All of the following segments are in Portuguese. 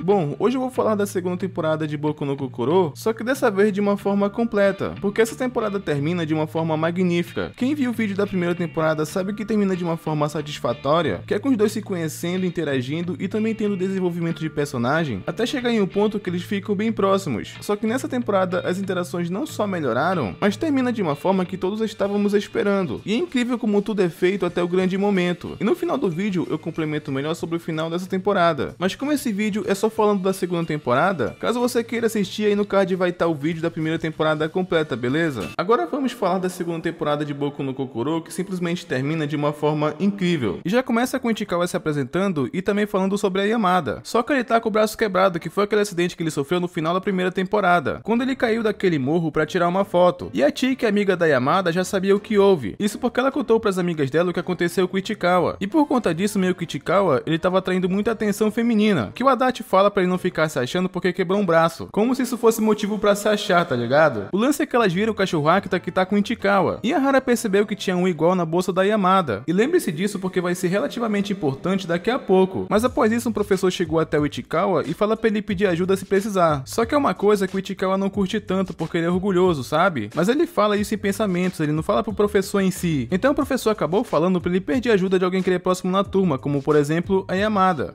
Bom, hoje eu vou falar da segunda temporada de Boku no Kokoro, só que dessa vez de uma forma completa, porque essa temporada termina de uma forma magnífica. Quem viu o vídeo da primeira temporada sabe que termina de uma forma satisfatória, que é com os dois se conhecendo, interagindo e também tendo desenvolvimento de personagem, até chegar em um ponto que eles ficam bem próximos. Só que nessa temporada as interações não só melhoraram, mas termina de uma forma que todos estávamos esperando. E é incrível como tudo é feito até o grande momento. E no final do vídeo eu complemento melhor sobre o final dessa temporada. Mas como esse vídeo é só falando da segunda temporada, caso você queira assistir, aí no card vai estar o vídeo da primeira temporada completa, beleza? Agora vamos falar da segunda temporada de Boku no Kokoro, que simplesmente termina de uma forma incrível. E já começa com o Ichikawa se apresentando e também falando sobre a Yamada. Só que ele tá com o braço quebrado, que foi aquele acidente que ele sofreu no final da primeira temporada, quando ele caiu daquele morro pra tirar uma foto. E a Tia, que é amiga da Yamada, já sabia o que houve. Isso porque ela contou pras amigas dela o que aconteceu com o Ichikawa. E por conta disso, meio que o Ichikawa, ele tava atraindo muita atenção feminina, que o Adachi fala pra ele não ficar se achando porque quebrou um braço, como se isso fosse motivo pra se achar, tá ligado? O lance é que elas viram o cachorro Akita que tá com o Ichikawa, e a Hara percebeu que tinha um igual na bolsa da Yamada. E lembre-se disso porque vai ser relativamente importante daqui a pouco. Mas após isso, um professor chegou até o Ichikawa e fala pra ele pedir ajuda se precisar. Só que é uma coisa que o Ichikawa não curte tanto porque ele é orgulhoso, sabe? Mas ele fala isso em pensamentos, ele não fala pro professor em si. Então o professor acabou falando pra ele pedir ajuda de alguém que ele é próximo na turma, como por exemplo a Yamada.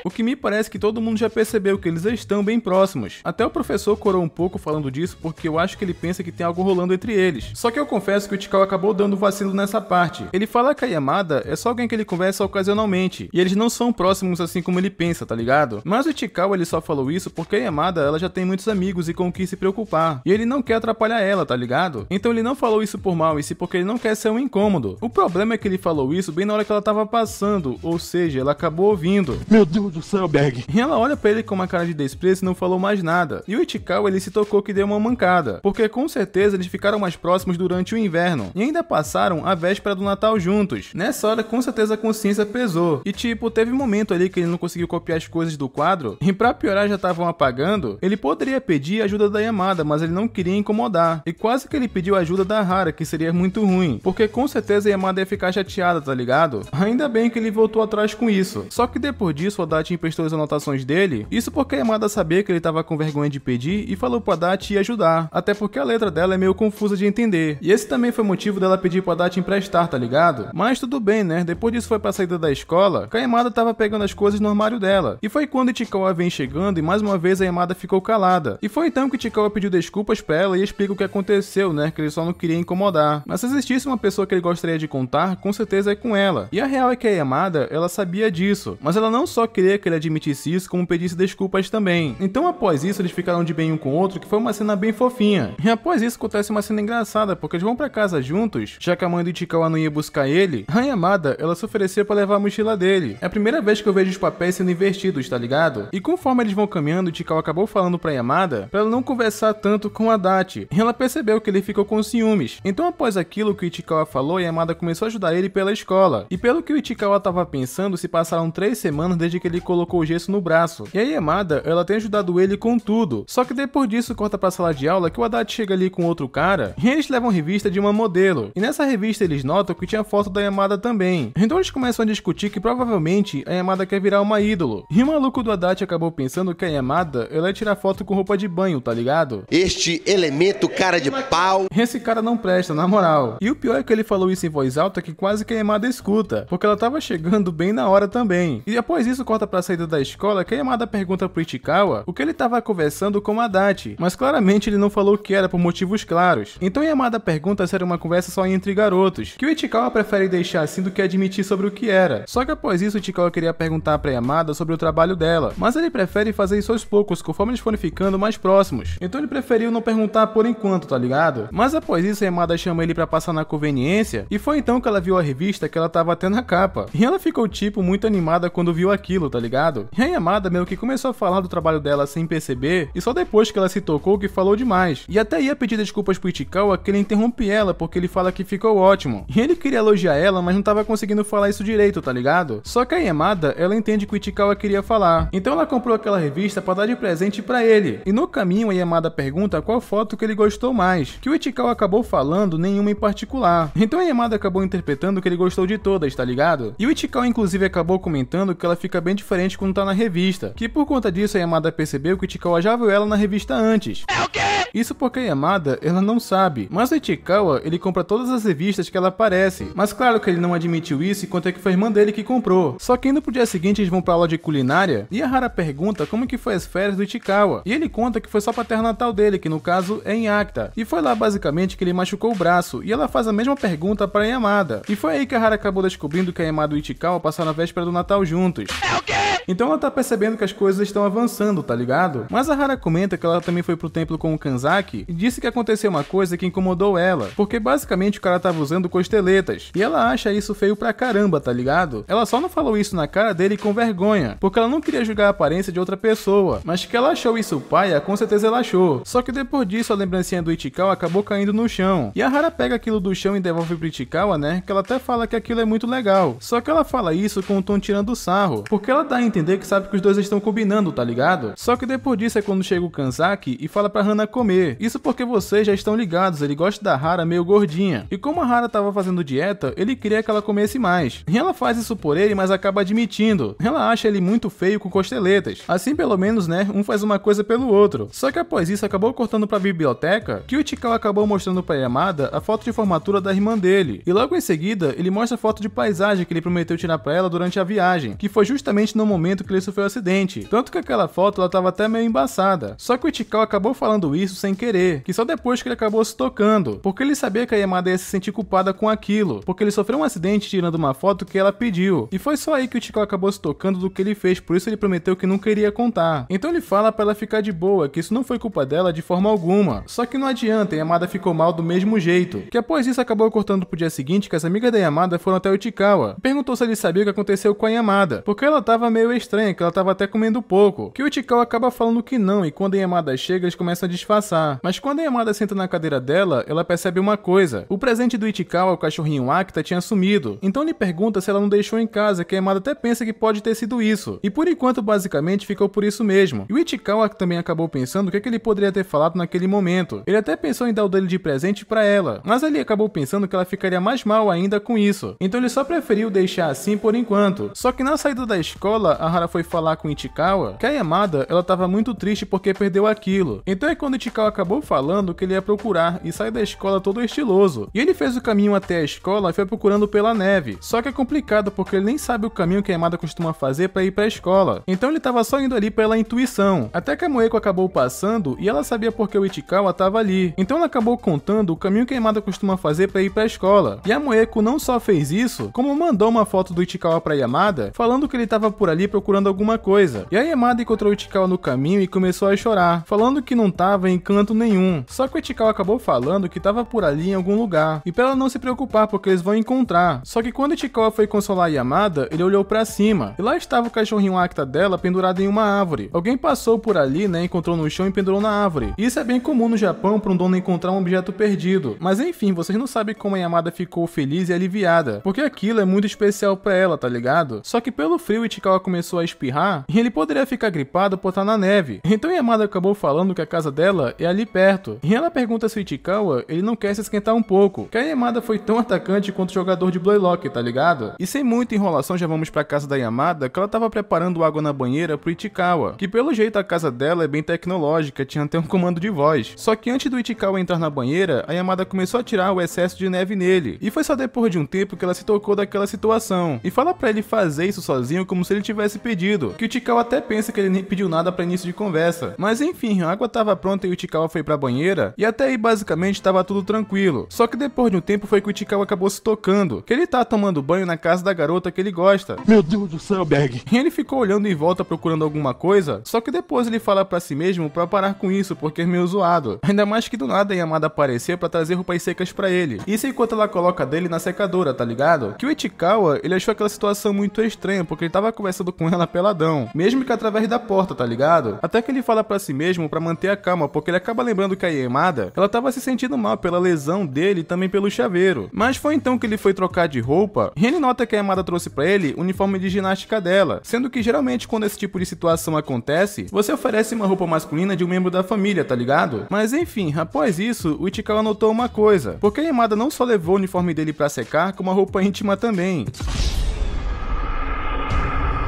O que me parece que todo mundo já percebeu que eles estão bem próximos. Até o professor corou um pouco falando disso porque eu acho que ele pensa que tem algo rolando entre eles. Só que eu confesso que o Ichikawa acabou dando vacilo nessa parte. Ele fala que a Yamada é só alguém que ele conversa ocasionalmente, e eles não são próximos assim como ele pensa, tá ligado? Mas o Ichikawa ele só falou isso porque a Yamada ela já tem muitos amigos e com o que se preocupar, e ele não quer atrapalhar ela, tá ligado? Então ele não falou isso por mal, e sim porque ele não quer ser um incômodo. O problema é que ele falou isso bem na hora que ela tava passando, ou seja, ela acabou ouvindo. Meu Deus do céu, Berg. E ela olha pra ele com uma cara de desprezo e não falou mais nada. E o Ichikawa ele se tocou que deu uma mancada, porque com certeza eles ficaram mais próximos durante o inverno, e ainda passaram a véspera do Natal juntos. Nessa hora com certeza a consciência pesou, e tipo, teve um momento ali que ele não conseguiu copiar as coisas do quadro, e pra piorar já estavam apagando. Ele poderia pedir ajuda da Yamada, mas ele não queria incomodar, e quase que ele pediu ajuda da Hara, que seria muito ruim, porque com certeza a Yamada ia ficar chateada, tá ligado? Ainda bem que ele voltou atrás com isso. Só que depois disso o Adachi emprestou as anotações dele, isso porque a Yamada sabia que ele tava com vergonha de pedir e falou pro Adachi ir ajudar, até porque a letra dela é meio confusa de entender, e esse também foi motivo dela pedir pro Adachi emprestar, tá ligado? Mas tudo bem, né? Depois disso foi pra saída da escola, que a Yamada tava pegando as coisas no armário dela, e foi quando Ichikawa vem chegando e mais uma vez a Yamada ficou calada, e foi então que Ichikawa pediu desculpas pra ela e explica o que aconteceu, né? Que ele só não queria incomodar, mas se existisse uma pessoa que ele gostaria de contar, com certeza é com ela. E a real é que a Yamada, ela sabia disso, mas ela não só queria que ele admitisse isso, como pedisse desculpas também. Então após isso eles ficaram de bem um com o outro, que foi uma cena bem fofinha. E após isso acontece uma cena engraçada, porque eles vão pra casa juntos, já que a mãe do Ichikawa não ia buscar ele. A Yamada, ela se ofereceu pra levar a mochila dele. É a primeira vez que eu vejo os papéis sendo invertidos, tá ligado? E conforme eles vão caminhando, o Ichikawa acabou falando pra Yamada pra ela não conversar tanto com a Adachi, e ela percebeu que ele ficou com ciúmes. Então após aquilo que o Ichikawa falou, a Yamada começou a ajudar ele pela escola. E pelo que o Ichikawa tava pensando, se passaram 3 semanas desde que ele colocou o gesso no braço. E a Yamada, ela tem ajudado ele com tudo. Só que depois disso corta pra sala de aula que o Adachi chega ali com outro cara, e eles levam revista de uma modelo. E nessa revista eles notam que tinha foto da Yamada também. Então eles começam a discutir que provavelmente a Yamada quer virar uma ídolo. E o maluco do Adachi acabou pensando que a Yamada, ela ia tirar foto com roupa de banho, tá ligado? Este elemento cara de pau. Esse cara não presta, na moral. E o pior é que ele falou isso em voz alta que quase que a Yamada escuta, porque ela tava chegando bem na hora também. E após isso corta pra saída da escola que a Yamada pergunta pro Ichikawa o que ele tava conversando com a Adachi, mas claramente ele não falou o que era por motivos claros. Então a Yamada pergunta se era uma conversa só entre garotos, que o Ichikawa prefere deixar assim do que admitir sobre o que era. Só que após isso o Ichikawa queria perguntar pra Yamada sobre o trabalho dela, mas ele prefere fazer isso aos poucos, conforme eles forem ficando mais próximos. Então ele preferiu não perguntar por enquanto, tá ligado? Mas após isso a Yamada chama ele pra passar na conveniência, e foi então que ela viu a revista que ela tava até na capa. E ela ficou tipo muito animada quando viu aquilo, tá ligado? E a Yamada meio que começou a falar do trabalho dela sem perceber, e só depois que ela se tocou que falou demais. E até ia pedir desculpas pro Ichikawa que ele interrompe ela porque ele fala que ficou ótimo. E ele queria elogiar ela, mas não tava conseguindo falar isso direito, tá ligado? Só que a Yamada, ela entende que o Ichikawa queria falar. Então ela comprou aquela revista pra dar de presente pra ele. E no caminho a Yamada pergunta qual foto que ele gostou mais, que o Ichikawa acabou falando nenhuma em particular. Então a Yamada acabou interpretando que ele gostou de todas, tá ligado? E o Ichikawa inclusive acabou comentando que ela fica bem diferente quando tá na revista. revista, que por conta disso a Yamada percebeu que o Ichikawa já viu ela na revista antes. É o quê? Isso porque a Yamada, ela não sabe, mas o Ichikawa, ele compra todas as revistas que ela aparece, mas claro que ele não admitiu isso enquanto é que foi a irmã dele que comprou. Só que indo pro dia seguinte eles vão pra aula de culinária, e a Hara pergunta como que foi as férias do Ichikawa, e ele conta que foi só pra terra natal dele, que no caso é em Acta, e foi lá basicamente que ele machucou o braço, e ela faz a mesma pergunta pra Yamada, e foi aí que a Hara acabou descobrindo que a Yamada e o Ichikawa passaram a véspera do Natal juntos. É o quê? Então ela tá percebendo que as coisas estão avançando, tá ligado? Mas a Hara comenta que ela também foi pro templo com o Kanzaki e disse que aconteceu uma coisa que incomodou ela, porque basicamente o cara tava usando costeletas, e ela acha isso feio pra caramba, tá ligado? Ela só não falou isso na cara dele com vergonha, porque ela não queria julgar a aparência de outra pessoa, mas que ela achou isso paia, com certeza ela achou. Só que depois disso a lembrancinha do Ichikawa acabou caindo no chão, e a Hara pega aquilo do chão e devolve pro Ichikawa, né, que ela até fala que aquilo é muito legal, só que ela fala isso com um tom tirando sarro, porque ela dá a entender que sabe que os dois estão combinando, tá ligado? Só que depois disso é quando chega o Kanzaki e fala pra Hana comer, isso porque vocês já estão ligados, ele gosta da Hara meio gordinha, e como a Hara tava fazendo dieta, ele queria que ela comesse mais, e ela faz isso por ele, mas acaba admitindo, ela acha ele muito feio com costeletas, assim pelo menos, né, um faz uma coisa pelo outro. Só que após isso acabou cortando pra biblioteca, que o Ichikawa acabou mostrando pra Yamada a foto de formatura da irmã dele, e logo em seguida ele mostra a foto de paisagem que ele prometeu tirar pra ela durante a viagem, que foi justamente no momento que ele sofreu o acidente, tanto que aquela foto ela tava até meio embaçada. Só que o Ichikawa acabou falando isso sem querer, que só depois que ele acabou se tocando, porque ele sabia que a Yamada ia se sentir culpada com aquilo, porque ele sofreu um acidente tirando uma foto que ela pediu, e foi só aí que o Ichikawa acabou se tocando do que ele fez, por isso ele prometeu que nunca iria contar. Então ele fala pra ela ficar de boa, que isso não foi culpa dela de forma alguma, só que não adianta, a Yamada ficou mal do mesmo jeito, que após isso acabou cortando pro dia seguinte que as amigas da Yamada foram até o Ichikawa, perguntou se ele sabia o que aconteceu com a Yamada, porque ela tava meio estranha, que ela tava até comendo pouco, que o Ichikawa acaba falando que não, e quando a Yamada chega eles começam a disfarçar, mas quando a Yamada senta na cadeira dela, ela percebe uma coisa, o presente do Ichikawa, o cachorrinho Acta, tinha sumido, então ele pergunta se ela não deixou em casa, que a Yamada até pensa que pode ter sido isso, e por enquanto basicamente ficou por isso mesmo, e o Ichikawa também acabou pensando o que ele poderia ter falado naquele momento, ele até pensou em dar o dele de presente pra ela, mas ele acabou pensando que ela ficaria mais mal ainda com isso, então ele só preferiu deixar assim por enquanto. Só que na saída da escola, a Hara foi falar com o Ichikawa que a Yamada, ela tava muito triste porque perdeu aquilo, então é quando o Ichikawa acabou falando que ele ia procurar e sai da escola todo estiloso, e ele fez o caminho até a escola e foi procurando pela neve, só que é complicado porque ele nem sabe o caminho que a Yamada costuma fazer pra ir pra escola, então ele tava só indo ali pela intuição, até que a Moeko acabou passando e ela sabia porque o Ichikawa tava ali, então ela acabou contando o caminho que a Yamada costuma fazer pra ir pra escola, e a Moeko não só fez isso, como mandou uma foto do Ichikawa pra Yamada, falando que ele tava por ali procurando alguma coisa, e a Yamada encontrou o Ichikawa no caminho e começou a chorar, falando que não tava em canto nenhum, só que o Ichikawa acabou falando que tava por ali em algum lugar, e pra ela não se preocupar porque eles vão encontrar, só que quando o Ichikawa foi consolar a Yamada, ele olhou pra cima, e lá estava o cachorrinho Acta dela pendurado em uma árvore, alguém passou por ali, né, encontrou no chão e pendurou na árvore, isso é bem comum no Japão pra um dono encontrar um objeto perdido, mas enfim, vocês não sabem como a Yamada ficou feliz e aliviada, porque aquilo é muito especial pra ela, tá ligado? Só que pelo frio o Ichikawa começou a espirrar, e ele poderia ficar gripado por estar na neve, então a Yamada acabou falando que a casa dela é ali perto, e ela pergunta se o Ichikawa, ele não quer se esquentar um pouco, que a Yamada foi tão atacante quanto o jogador de Blaylock, tá ligado? E sem muita enrolação já vamos pra casa da Yamada, que ela tava preparando água na banheira pro Ichikawa, que pelo jeito a casa dela é bem tecnológica, tinha até um comando de voz, só que antes do Ichikawa entrar na banheira, a Yamada começou a tirar o excesso de neve nele, e foi só depois de um tempo que ela se tocou daquela situação, e fala pra ele fazer isso sozinho como se ele tivesse pedido, que o Ichikawa até pensa que ele nem pediu nada pra início de conversa, mas enfim, a água tava pronta e o Ichikawa foi pra banheira, e até aí basicamente tava tudo tranquilo, só que depois de um tempo foi que o Ichikawa acabou se tocando, que ele tá tomando banho na casa da garota que ele gosta. Meu Deus do céu, Berg! E ele ficou olhando em volta procurando alguma coisa, só que depois ele fala pra si mesmo pra parar com isso, porque é meio zoado, ainda mais que do nada a Yamada apareceu pra trazer roupas secas pra ele, isso enquanto ela coloca dele na secadora, tá ligado? Que o Ichikawa, ele achou aquela situação muito estranha, porque ele tava conversando com ela peladão, mesmo que através da porta, tá ligado? Até que ele fala pra si mesmo pra manter a calma, porque ele acaba lembrando que a Yamada, ela tava se sentindo mal pela lesão dele e também pelo chaveiro, mas foi então que ele foi trocar de roupa, e ele nota que a Yamada trouxe pra ele o uniforme de ginástica dela, sendo que geralmente quando esse tipo de situação acontece, você oferece uma roupa masculina de um membro da família, tá ligado? Mas enfim, após isso, o Ichikawa notou uma coisa, porque a Yamada não só levou o uniforme dele pra secar, como a roupa íntima também.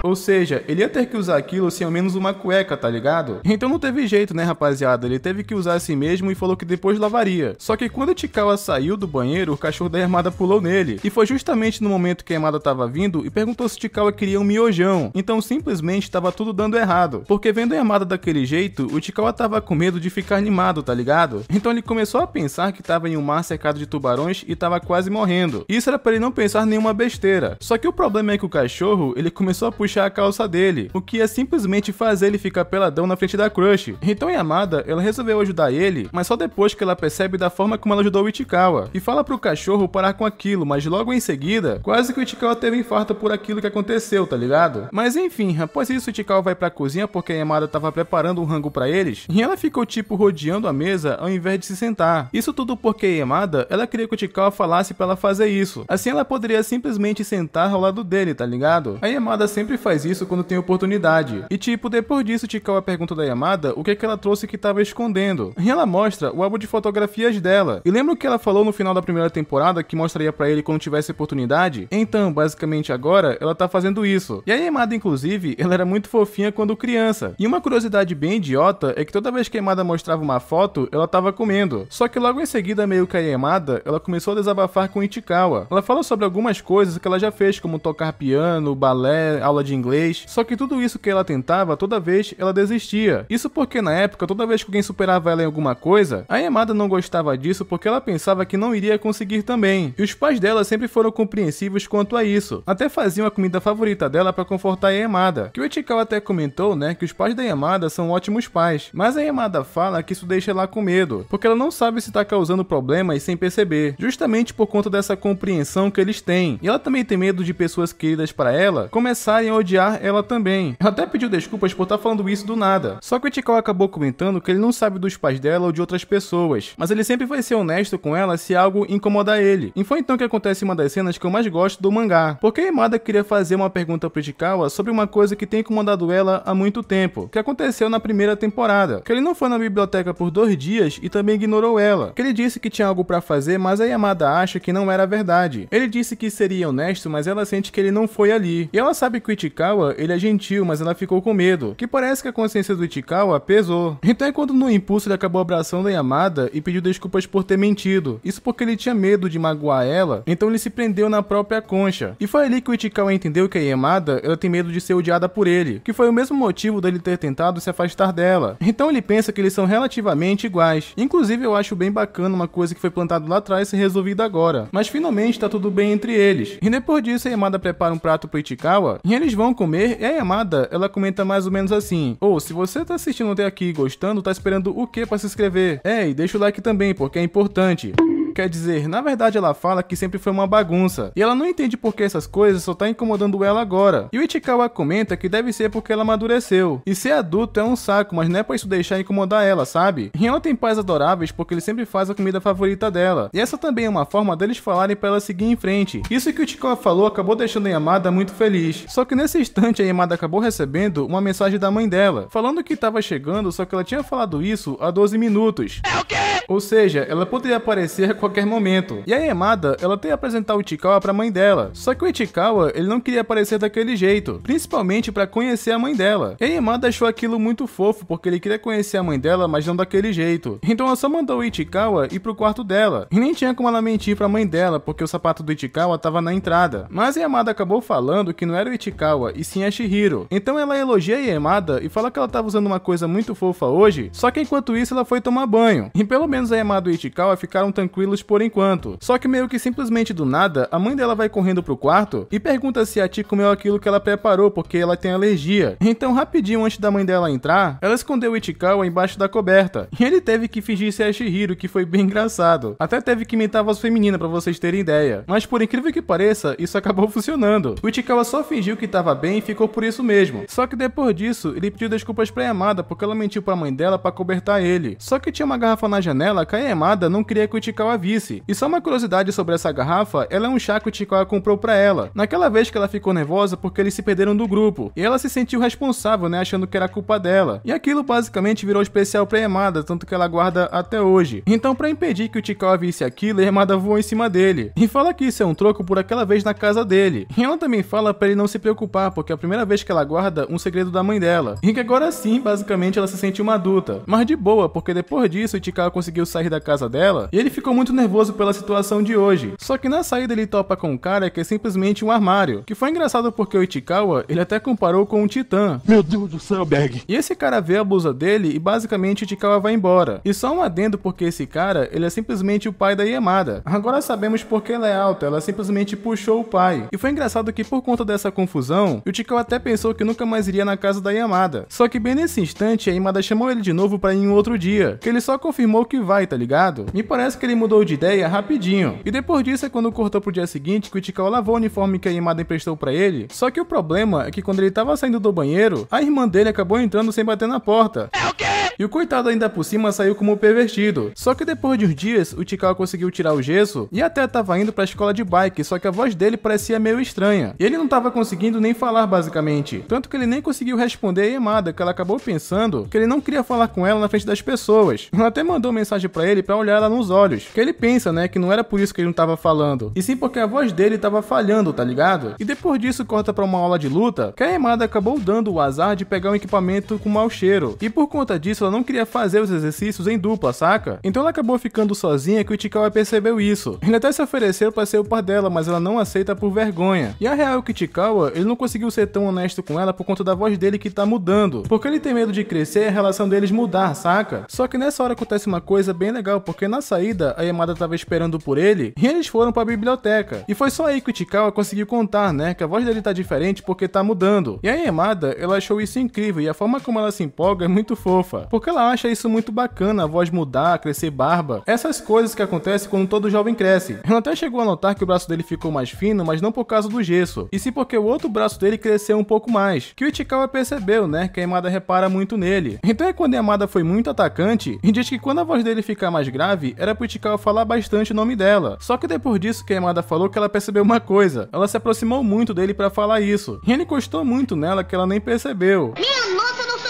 Ou seja, ele ia ter que usar aquilo sem ao menos uma cueca, tá ligado? Então não teve jeito, né, rapaziada? Ele teve que usar assim mesmo e falou que depois lavaria. Só que quando o Ichikawa saiu do banheiro, o cachorro da Yamada pulou nele. E foi justamente no momento que a Yamada tava vindo e perguntou se o Ichikawa queria um miojão. Então simplesmente tava tudo dando errado. Porque vendo a Yamada daquele jeito, o Ichikawa tava com medo de ficar animado, tá ligado? Então ele começou a pensar que tava em um mar cercado de tubarões e tava quase morrendo. Isso era pra ele não pensar nenhuma besteira. Só que o problema é que o cachorro, ele começou a puxar a calça dele, o que ia simplesmente fazer ele ficar peladão na frente da crush. Então a Yamada, ela resolveu ajudar ele, mas só depois que ela percebe da forma como ela ajudou o Ichikawa. E fala pro cachorro parar com aquilo, mas logo em seguida, quase que o Ichikawa teve infarto por aquilo que aconteceu, tá ligado? Mas enfim, após isso o Ichikawa vai pra cozinha porque a Yamada tava preparando um rango pra eles, e ela ficou tipo rodeando a mesa ao invés de se sentar. Isso tudo porque a Yamada, ela queria que o Ichikawa falasse pra ela fazer isso. Assim ela poderia simplesmente sentar ao lado dele, tá ligado? A Yamada sempre faz isso quando tem oportunidade. E tipo, depois disso o Ichikawa pergunta da Yamada o que ela trouxe que tava escondendo. E ela mostra o álbum de fotografias dela. E lembra o que ela falou no final da primeira temporada que mostraria pra ele quando tivesse oportunidade? Então, basicamente agora, ela tá fazendo isso. E a Yamada, inclusive, ela era muito fofinha quando criança. E uma curiosidade bem idiota é que toda vez que a Yamada mostrava uma foto, ela tava comendo. Só que logo em seguida, meio que a Yamada, ela começou a desabafar com o Ichikawa. Ela fala sobre algumas coisas que ela já fez, como tocar piano, balé, aula de inglês. Só que tudo isso que ela tentava, toda vez ela desistia. Isso porque na época, toda vez que alguém superava ela em alguma coisa, a Yamada não gostava disso porque ela pensava que não iria conseguir também. E os pais dela sempre foram compreensivos quanto a isso. Até faziam a comida favorita dela pra confortar a Yamada. Que o Ichikawa até comentou, né, que os pais da Yamada são ótimos pais. Mas a Yamada fala que isso deixa ela com medo, porque ela não sabe se tá causando problemas sem perceber, justamente por conta dessa compreensão que eles têm. E ela também tem medo de pessoas queridas para ela começarem a odiar ela também. Ela até pediu desculpas por estar falando isso do nada. Só que o Ichikawa acabou comentando que ele não sabe dos pais dela ou de outras pessoas, mas ele sempre vai ser honesto com ela se algo incomodar ele. E foi então que acontece uma das cenas que eu mais gosto do mangá, porque a Yamada queria fazer uma pergunta pro Ichikawa sobre uma coisa que tem incomodado ela há muito tempo, que aconteceu na primeira temporada, que ele não foi na biblioteca por 2 dias e também ignorou ela, que ele disse que tinha algo pra fazer, mas a Yamada acha que não era verdade. Ele disse que seria honesto, mas ela sente que ele não foi ali. E ela sabe que o Ichikawa, ele é gentil, mas ela ficou com medo, que parece que a consciência do Ichikawa pesou. Então é quando no impulso ele acabou abraçando a Yamada e pediu desculpas por ter mentido. Isso porque ele tinha medo de magoar ela, então ele se prendeu na própria concha. E foi ali que o Ichikawa entendeu que a Yamada, ela tem medo de ser odiada por ele, que foi o mesmo motivo dele ter tentado se afastar dela. Então ele pensa que eles são relativamente iguais. Inclusive eu acho bem bacana uma coisa que foi plantada lá atrás ser resolvida agora. Mas finalmente tá tudo bem entre eles. E depois disso a Yamada prepara um prato pro Ichikawa e eles vão comer e a Yamada, ela comenta mais ou menos assim: se você tá assistindo até aqui e gostando, tá esperando o que pra se inscrever? E deixa o like também, porque é importante. Quer dizer, na verdade ela fala que sempre foi uma bagunça, e ela não entende por que essas coisas só tá incomodando ela agora. E o Ichikawa comenta que deve ser porque ela amadureceu, e ser adulto é um saco, mas não é pra isso deixar incomodar ela, sabe? E ela tem pais adoráveis porque ele sempre faz a comida favorita dela, e essa também é uma forma deles falarem pra ela seguir em frente. Isso que o Ichikawa falou acabou deixando a Yamada muito feliz, só que nesse instante a Yamada acabou recebendo uma mensagem da mãe dela, falando que tava chegando, só que ela tinha falado isso há 12 minutos. É o quê? Ou seja, ela poderia aparecer a qualquer momento. E a Yamada, ela tem que apresentar o Ichikawa pra mãe dela. Só que o Ichikawa, ele não queria aparecer daquele jeito, principalmente pra conhecer a mãe dela. E a Yamada achou aquilo muito fofo, porque ele queria conhecer a mãe dela, mas não daquele jeito. Então ela só mandou o Ichikawa ir pro quarto dela. E nem tinha como ela mentir pra mãe dela, porque o sapato do Ichikawa tava na entrada. Mas a Yamada acabou falando que não era o Ichikawa, e sim a Chihiro. Então ela elogia a Yamada e fala que ela tava usando uma coisa muito fofa hoje, só que enquanto isso ela foi tomar banho. E pelo menos a Yamada e o Ichikawa ficaram tranquilos por enquanto. Só que meio que simplesmente do nada, a mãe dela vai correndo pro quarto e pergunta se a Tia comeu aquilo que ela preparou, porque ela tem alergia. Então rapidinho antes da mãe dela entrar, ela escondeu o Ichikawa embaixo da coberta. E ele teve que fingir ser a Chihiro, que foi bem engraçado. Até teve que imitar a voz feminina pra vocês terem ideia. Mas por incrível que pareça, isso acabou funcionando. O Ichikawa só fingiu que tava bem e ficou por isso mesmo. Só que depois disso, ele pediu desculpas pra Yamada porque ela mentiu pra mãe dela pra cobertar ele. Só que tinha uma garrafa na janela nela que a Yamada não queria que o Ichikawa visse. E só uma curiosidade sobre essa garrafa, ela é um chá que o Ichikawa comprou pra ela, naquela vez que ela ficou nervosa porque eles se perderam do grupo, e ela se sentiu responsável, né, achando que era culpa dela. E aquilo basicamente virou especial pra Yamada, tanto que ela guarda até hoje. Então, pra impedir que o Ichikawa visse aquilo, a Yamada voou em cima dele, e fala que isso é um troco por aquela vez na casa dele. E ela também fala pra ele não se preocupar, porque é a primeira vez que ela guarda um segredo da mãe dela, e que agora sim, basicamente, ela se sente uma adulta. Mas de boa, porque depois disso, o Ichikawa conseguiu sair da casa dela, e ele ficou muito nervoso pela situação de hoje. Só que na saída ele topa com um cara que é simplesmente um armário, que foi engraçado porque o Ichikawa, ele até comparou com um titã. Meu Deus do céu, Berg. E esse cara vê a blusa dele e basicamente o Ichikawa vai embora. E só um adendo porque esse cara, ele é simplesmente o pai da Yamada. Agora sabemos porque ela é alta, ela simplesmente puxou o pai. E foi engraçado que por conta dessa confusão, o Ichikawa até pensou que nunca mais iria na casa da Yamada. Só que bem nesse instante, a Yamada chamou ele de novo pra ir em um outro dia, que ele só confirmou que vai, tá ligado? Me parece que ele mudou de ideia rapidinho. E depois disso é quando cortou pro dia seguinte que o Ichikawa lavou o uniforme que a Yamada emprestou pra ele. Só que o problema é que quando ele tava saindo do banheiro, a irmã dele acabou entrando sem bater na porta. É o quê? E o coitado ainda por cima saiu como pervertido. Só que depois de uns dias, o Ichikawa conseguiu tirar o gesso e até tava indo pra escola de bike, só que a voz dele parecia meio estranha. E ele não tava conseguindo nem falar basicamente. Tanto que ele nem conseguiu responder a Yamada, que ela acabou pensando que ele não queria falar com ela na frente das pessoas. Ela até mandou mensagem pra ele pra olhar ela nos olhos. Que ele pensa, né, que não era por isso que ele não tava falando, e sim porque a voz dele tava falhando, tá ligado? E depois disso corta pra uma aula de luta, que a Yamada acabou dando o azar de pegar um equipamento com mau cheiro. E por conta disso, ela não queria fazer os exercícios em dupla, saca? Então ela acabou ficando sozinha que o Ichikawa percebeu isso. Ele até se ofereceu pra ser o par dela, mas ela não aceita por vergonha. E a real é que o Ichikawa, ele não conseguiu ser tão honesto com ela por conta da voz dele que tá mudando. Porque ele tem medo de crescer e a relação deles mudar, saca? Só que nessa hora acontece uma coisa bem legal, porque na saída, a Yamada tava esperando por ele, e eles foram pra biblioteca. E foi só aí que o Ichikawa conseguiu contar, né, que a voz dele tá diferente porque tá mudando. E a Yamada, ela achou isso incrível, e a forma como ela se empolga é muito fofa. Porque ela acha isso muito bacana, a voz mudar, crescer barba. Essas coisas que acontecem quando todo jovem cresce. Ela até chegou a notar que o braço dele ficou mais fino, mas não por causa do gesso, e sim porque o outro braço dele cresceu um pouco mais. Que o Ichikawa percebeu, né, que a Yamada repara muito nele. Então é quando a Yamada foi muito atacante, e diz que quando a voz dele ficar mais grave, era pro Ichikawa falar bastante o nome dela. Só que depois disso que a Yamada falou que ela percebeu uma coisa. Ela se aproximou muito dele pra falar isso. E ele encostou muito nela que ela nem percebeu. Minha nossa, nossa!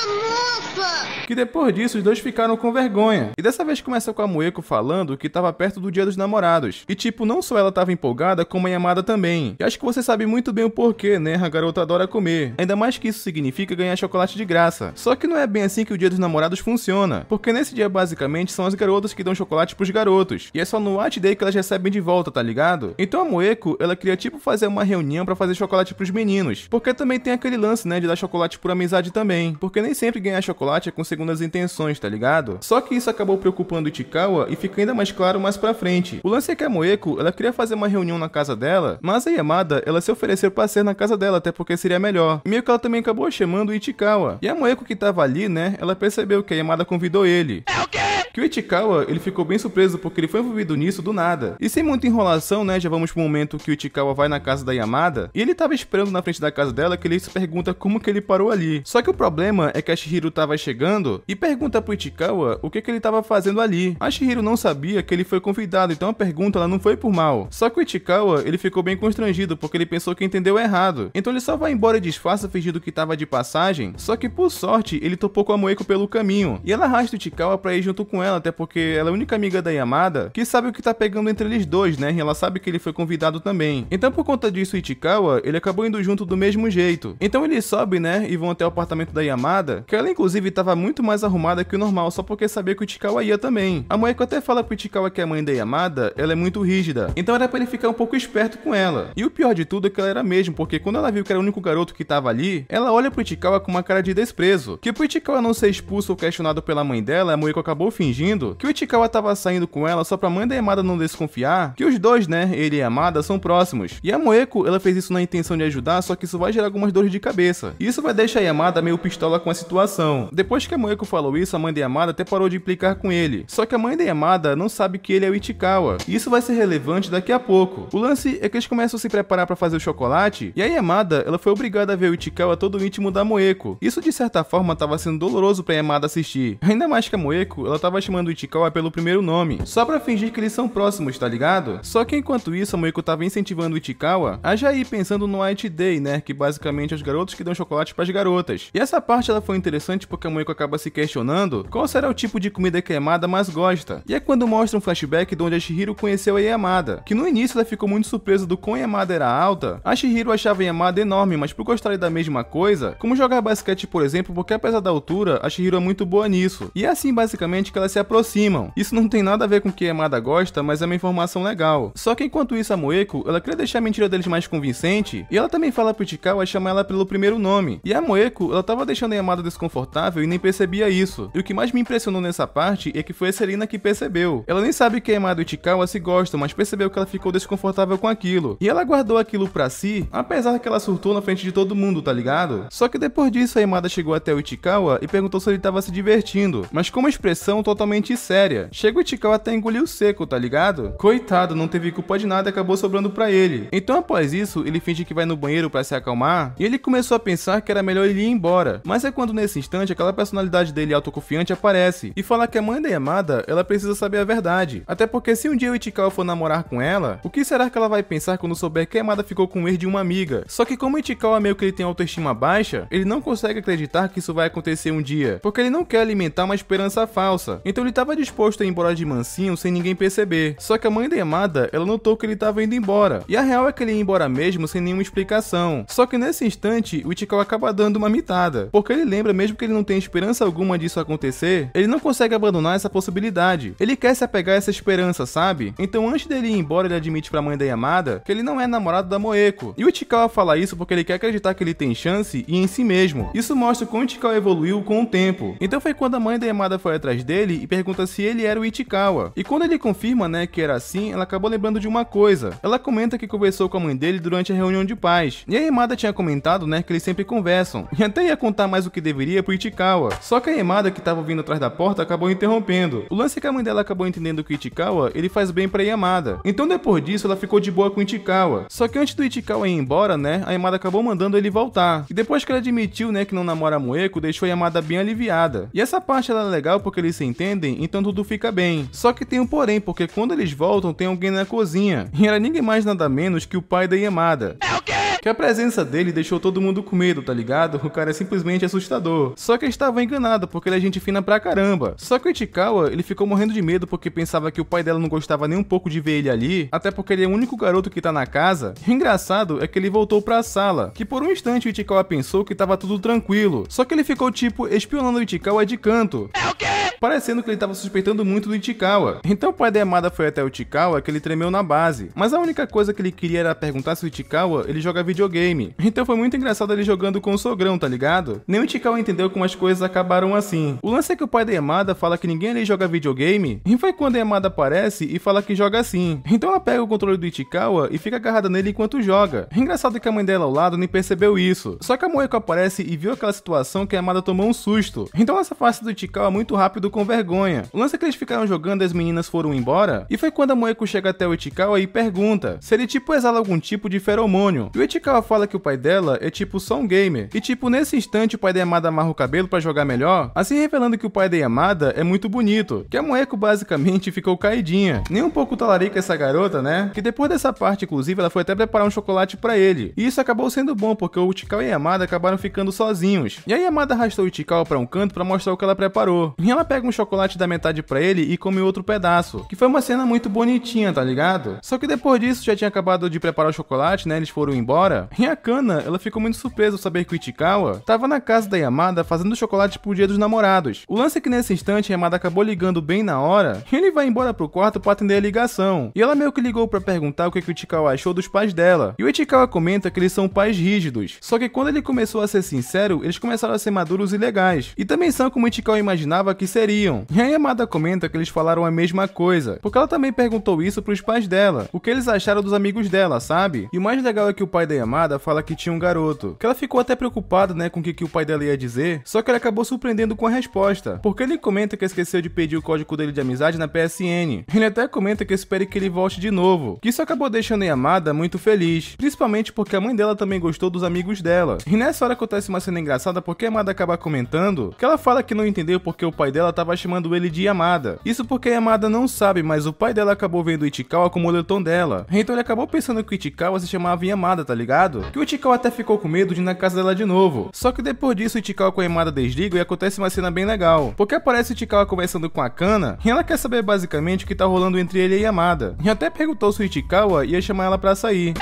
Que depois disso os dois ficaram com vergonha. E dessa vez começa com a Moeko falando que tava perto do Dia dos Namorados. E tipo, não só ela tava empolgada, como a Yamada também. E acho que você sabe muito bem o porquê, né? A garota adora comer. Ainda mais que isso significa ganhar chocolate de graça. Só que não é bem assim que o Dia dos Namorados funciona. Porque nesse dia basicamente são as garotas que dão chocolate pros garotos. E é só no Watch Day que elas recebem de volta, tá ligado? Então a Moeko, ela queria tipo fazer uma reunião pra fazer chocolate pros meninos. Porque também tem aquele lance, né, de dar chocolate por amizade também. Porque nem sempre ganhar chocolate é com segundas intenções, tá ligado? Só que isso acabou preocupando o Ichikawa e fica ainda mais claro mais pra frente. O lance é que a Moeko, ela queria fazer uma reunião na casa dela, mas a Yamada, ela se ofereceu pra ser na casa dela, até porque seria melhor. E meio que ela também acabou chamando o Ichikawa. E a Moeko que tava ali, né, ela percebeu que a Yamada convidou ele. É o quê? Que o Ichikawa, ele ficou bem surpreso porque ele foi envolvido nisso do nada. E sem muita enrolação, né, já vamos pro momento que o Ichikawa vai na casa da Yamada, e ele tava esperando na frente da casa dela que ele se pergunta como que ele parou ali. Só que o problema é que a Chihiro tava chegando e pergunta pro Ichikawa o que ele tava fazendo ali. A Chihiro não sabia que ele foi convidado, então a pergunta ela não foi por mal. Só que o Ichikawa, ele ficou bem constrangido porque ele pensou que entendeu errado. Então ele só vai embora e disfarça fingindo que tava de passagem, só que por sorte ele topou com a Moeko pelo caminho. E ela arrasta o Ichikawa pra ir junto com ela, até porque ela é a única amiga da Yamada que sabe o que tá pegando entre eles dois, né? E ela sabe que ele foi convidado também. Então por conta disso o Ichikawa, ele acabou indo junto do mesmo jeito. Então eles sobem, né, e vão até o apartamento da Yamada, que ela inclusive tava muito mais arrumada que o normal, só porque sabia que o Ichikawa ia também. A Moeko até fala pro Ichikawa que a mãe da Yamada, ela é muito rígida, então era pra ele ficar um pouco esperto com ela. E o pior de tudo é que ela era mesmo, porque quando ela viu que era o único garoto que tava ali, ela olha pro Ichikawa com uma cara de desprezo. Que pro Ichikawa não ser expulso ou questionado pela mãe dela, a Moeko acabou fingindo que o Ichikawa tava saindo com ela só pra mãe da Yamada não desconfiar que os dois, né, ele e a Yamada, são próximos. E a Moeko, ela fez isso na intenção de ajudar, só que isso vai gerar algumas dores de cabeça. E isso vai deixar a Yamada meio pistola com a situação. Depois que a Moeko falou isso, a mãe da Yamada até parou de implicar com ele. Só que a mãe da Yamada não sabe que ele é o Ichikawa. E isso vai ser relevante daqui a pouco. O lance é que eles começam a se preparar pra fazer o chocolate, e a Yamada, ela foi obrigada a ver o Ichikawa todo íntimo da Moeko. Isso de certa forma tava sendo doloroso pra Yamada assistir. Ainda mais que a Moeko, ela tava chamando o Ichikawa pelo primeiro nome, só pra fingir que eles são próximos, tá ligado? Só que enquanto isso, a Moeko tava incentivando o Ichikawa a já ir pensando no White Day, né, que basicamente é os garotos que dão chocolate pras garotas. E essa parte ela foi interessante porque a Moeko acaba se questionando qual será o tipo de comida que a Yamada mais gosta. E é quando mostra um flashback de onde a Chihiro conheceu a Yamada, que no início ela ficou muito surpresa do quão Yamada era alta. A Chihiro achava a Yamada enorme, mas por gostarem da mesma coisa, como jogar basquete, por exemplo, porque apesar da altura, a Chihiro é muito boa nisso. E é assim basicamente que elas se aproximam. Isso não tem nada a ver com o que a Yamada gosta, mas é uma informação legal. Só que enquanto isso a Moeko, ela queria deixar a mentira deles mais convincente, e ela também fala pro Ichikawa chamar ela pelo primeiro nome. E a Moeko, ela tava deixando a Yamada desconfortável e nem percebia isso. E o que mais me impressionou nessa parte é que foi a Serena que percebeu. Ela nem sabe que a Yamada e o Ichikawa se gostam, mas percebeu que ela ficou desconfortável com aquilo. E ela guardou aquilo pra si, apesar que ela surtou na frente de todo mundo, tá ligado? Só que depois disso a Yamada chegou até o Ichikawa e perguntou se ele tava se divertindo, mas com uma expressão totalmente séria. Chega o Ichikawa até engoliu seco, tá ligado? Coitado, não teve culpa de nada e acabou sobrando pra ele. Então após isso, ele finge que vai no banheiro pra se acalmar, e ele começou a pensar que era melhor ele ir embora. Mas é quando nesse instante aquela personalidade dele autoconfiante aparece, e fala que a mãe da Yamada, ela precisa saber a verdade. Até porque se um dia o Ichikawa for namorar com ela, o que será que ela vai pensar quando souber que a Yamada ficou com o ex de uma amiga? Só que como o Ichikawa meio que ele tem autoestima baixa, ele não consegue acreditar que isso vai acontecer um dia, porque ele não quer alimentar uma esperança falsa. Então ele estava disposto a ir embora de mansinho sem ninguém perceber. Só que a mãe da Yamada, ela notou que ele estava indo embora. E a real é que ele ia embora mesmo sem nenhuma explicação. Só que nesse instante, o Ichikawa acaba dando uma mitada, porque ele lembra mesmo que ele não tem esperança alguma disso acontecer, ele não consegue abandonar essa possibilidade. Ele quer se apegar a essa esperança, sabe? Então antes dele ir embora, ele admite pra mãe da Yamada que ele não é namorado da Moeko. E o Ichikawa fala isso porque ele quer acreditar que ele tem chance e em si mesmo. Isso mostra como o Ichikawa evoluiu com o tempo. Então foi quando a mãe da Yamada foi atrás dele e pergunta se ele era o Ichikawa. E quando ele confirma, né, que era assim, ela acabou lembrando de uma coisa. Ela comenta que conversou com a mãe dele durante a reunião de pais. E a Yamada tinha comentado, né, que eles sempre conversam. E até ia contar mais o que deveria pro Ichikawa. Só que a Yamada, que tava vindo atrás da porta, acabou interrompendo. O lance é que a mãe dela acabou entendendo que o Ichikawa, ele faz bem pra Yamada. Então depois disso, ela ficou de boa com o Ichikawa. Só que antes do Ichikawa ir embora, né, a Yamada acabou mandando ele voltar. E depois que ela admitiu, né, que não namora a Moeko, deixou a Yamada bem aliviada. E essa parte ela é legal porque eles se entendem, então tudo fica bem. Só que tem um porém, porque quando eles voltam, tem alguém na cozinha. E era ninguém mais nada menos que o pai da Yamada. É o quê? Que a presença dele deixou todo mundo com medo, tá ligado? O cara é simplesmente assustador. Só que ele estava enganado, porque ele é gente fina pra caramba. Só que o Ichikawa, ele ficou morrendo de medo porque pensava que o pai dela não gostava nem um pouco de ver ele ali, até porque ele é o único garoto que tá na casa. E o engraçado é que ele voltou pra sala, que por um instante o Ichikawa pensou que tava tudo tranquilo. Só que ele ficou tipo espionando o Ichikawa de canto. É o quê? Parecendo que ele tava suspeitando muito do Ichikawa. Então o pai da Yamada foi até o Ichikawa, que ele tremeu na base. Mas a única coisa que ele queria era perguntar se o Ichikawa, ele joga videogame. Então foi muito engraçado ele jogando com o sogrão, tá ligado? Nem o Ichikawa entendeu como as coisas acabaram assim. O lance é que o pai da Yamada fala que ninguém ali joga videogame, e foi quando a Yamada aparece e fala que joga assim. Então ela pega o controle do Ichikawa e fica agarrada nele enquanto joga. Engraçado que a mãe dela ao lado nem percebeu isso. Só que a Moeko aparece e viu aquela situação que a Yamada tomou um susto. Então ela se afasta do Ichikawa muito rápido com vergonha. O lance é que eles ficaram jogando e as meninas foram embora, e foi quando a Moeko chega até o Ichikawa e pergunta se ele tipo exala algum tipo de feromônio. E o Ichikawa fala que o pai dela é tipo só um gamer. E tipo, nesse instante o pai da Yamada amarra o cabelo pra jogar melhor, assim revelando que o pai da Yamada é muito bonito, que a Moeko basicamente ficou caidinha. Nem um pouco talarica essa garota, né? Que depois dessa parte, inclusive, ela foi até preparar um chocolate pra ele. E isso acabou sendo bom, porque o Ichikawa e a Yamada acabaram ficando sozinhos. E a Yamada arrastou o Ichikawa pra um canto pra mostrar o que ela preparou. E ela pega um chocolate da metade pra ele e come outro pedaço, que foi uma cena muito bonitinha, tá ligado? Só que depois disso, já tinha acabado de preparar o chocolate, né? Eles foram embora. E a Kana, ela ficou muito surpresa ao saber que o Ichikawa tava na casa da Yamada fazendo chocolate pro dia dos namorados. O lance é que nesse instante a Yamada acabou ligando bem na hora, e ele vai embora pro quarto pra atender a ligação. E ela meio que ligou pra perguntar o que o Ichikawa achou dos pais dela. E o Ichikawa comenta que eles são pais rígidos. Só que quando ele começou a ser sincero, eles começaram a ser maduros e legais. E também são como o Ichikawa imaginava que seriam. E a Yamada comenta que eles falaram a mesma coisa, porque ela também perguntou isso pros pais dela, o que eles acharam dos amigos dela, sabe? E o mais legal é que o pai da Yamada fala que tinha um garoto, que ela ficou até preocupada, né, com o que o pai dela ia dizer, só que ele acabou surpreendendo com a resposta, porque ele comenta que esqueceu de pedir o código dele de amizade na PSN. Ele até comenta que espera que ele volte de novo, que isso acabou deixando a Yamada muito feliz, principalmente porque a mãe dela também gostou dos amigos dela. E nessa hora acontece uma cena engraçada porque a Yamada acaba comentando que ela fala que não entendeu porque o pai dela ela tava chamando ele de Yamada. Isso porque a Yamada não sabe, mas o pai dela acabou vendo o Ichikawa como o moletom dela. Então ele acabou pensando que o Ichikawa se chamava Yamada, tá ligado? Que o Ichikawa até ficou com medo de ir na casa dela de novo. Só que depois disso o Ichikawa com a Yamada desligam e acontece uma cena bem legal. Porque aparece o Ichikawa conversando com a Kana e ela quer saber basicamente o que tá rolando entre ele e a Yamada. E até perguntou se o Ichikawa ia chamar ela pra sair.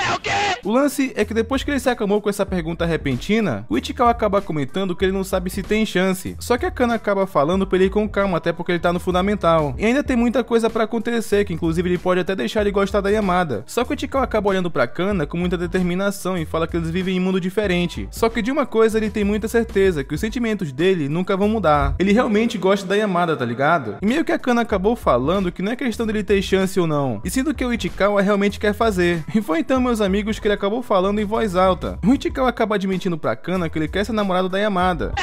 O lance é que depois que ele se acalmou com essa pergunta repentina, o Ichikawa acaba comentando que ele não sabe se tem chance. Só que a Kana acaba falando pra ele ir com calma, até porque ele tá no fundamental. E ainda tem muita coisa pra acontecer, que inclusive ele pode até deixar ele gostar da Yamada. Só que o Ichikawa acaba olhando pra Kana com muita determinação e fala que eles vivem em um mundo diferente. Só que de uma coisa ele tem muita certeza, que os sentimentos dele nunca vão mudar. Ele realmente gosta da Yamada, tá ligado? E meio que a Kana acabou falando que não é questão dele ter chance ou não, e sim do que o Ichikawa realmente quer fazer. E foi então, meus amigos, que ele acabou falando em voz alta. O Ichikawa acaba admitindo pra Kana que ele quer ser namorado da Yamada.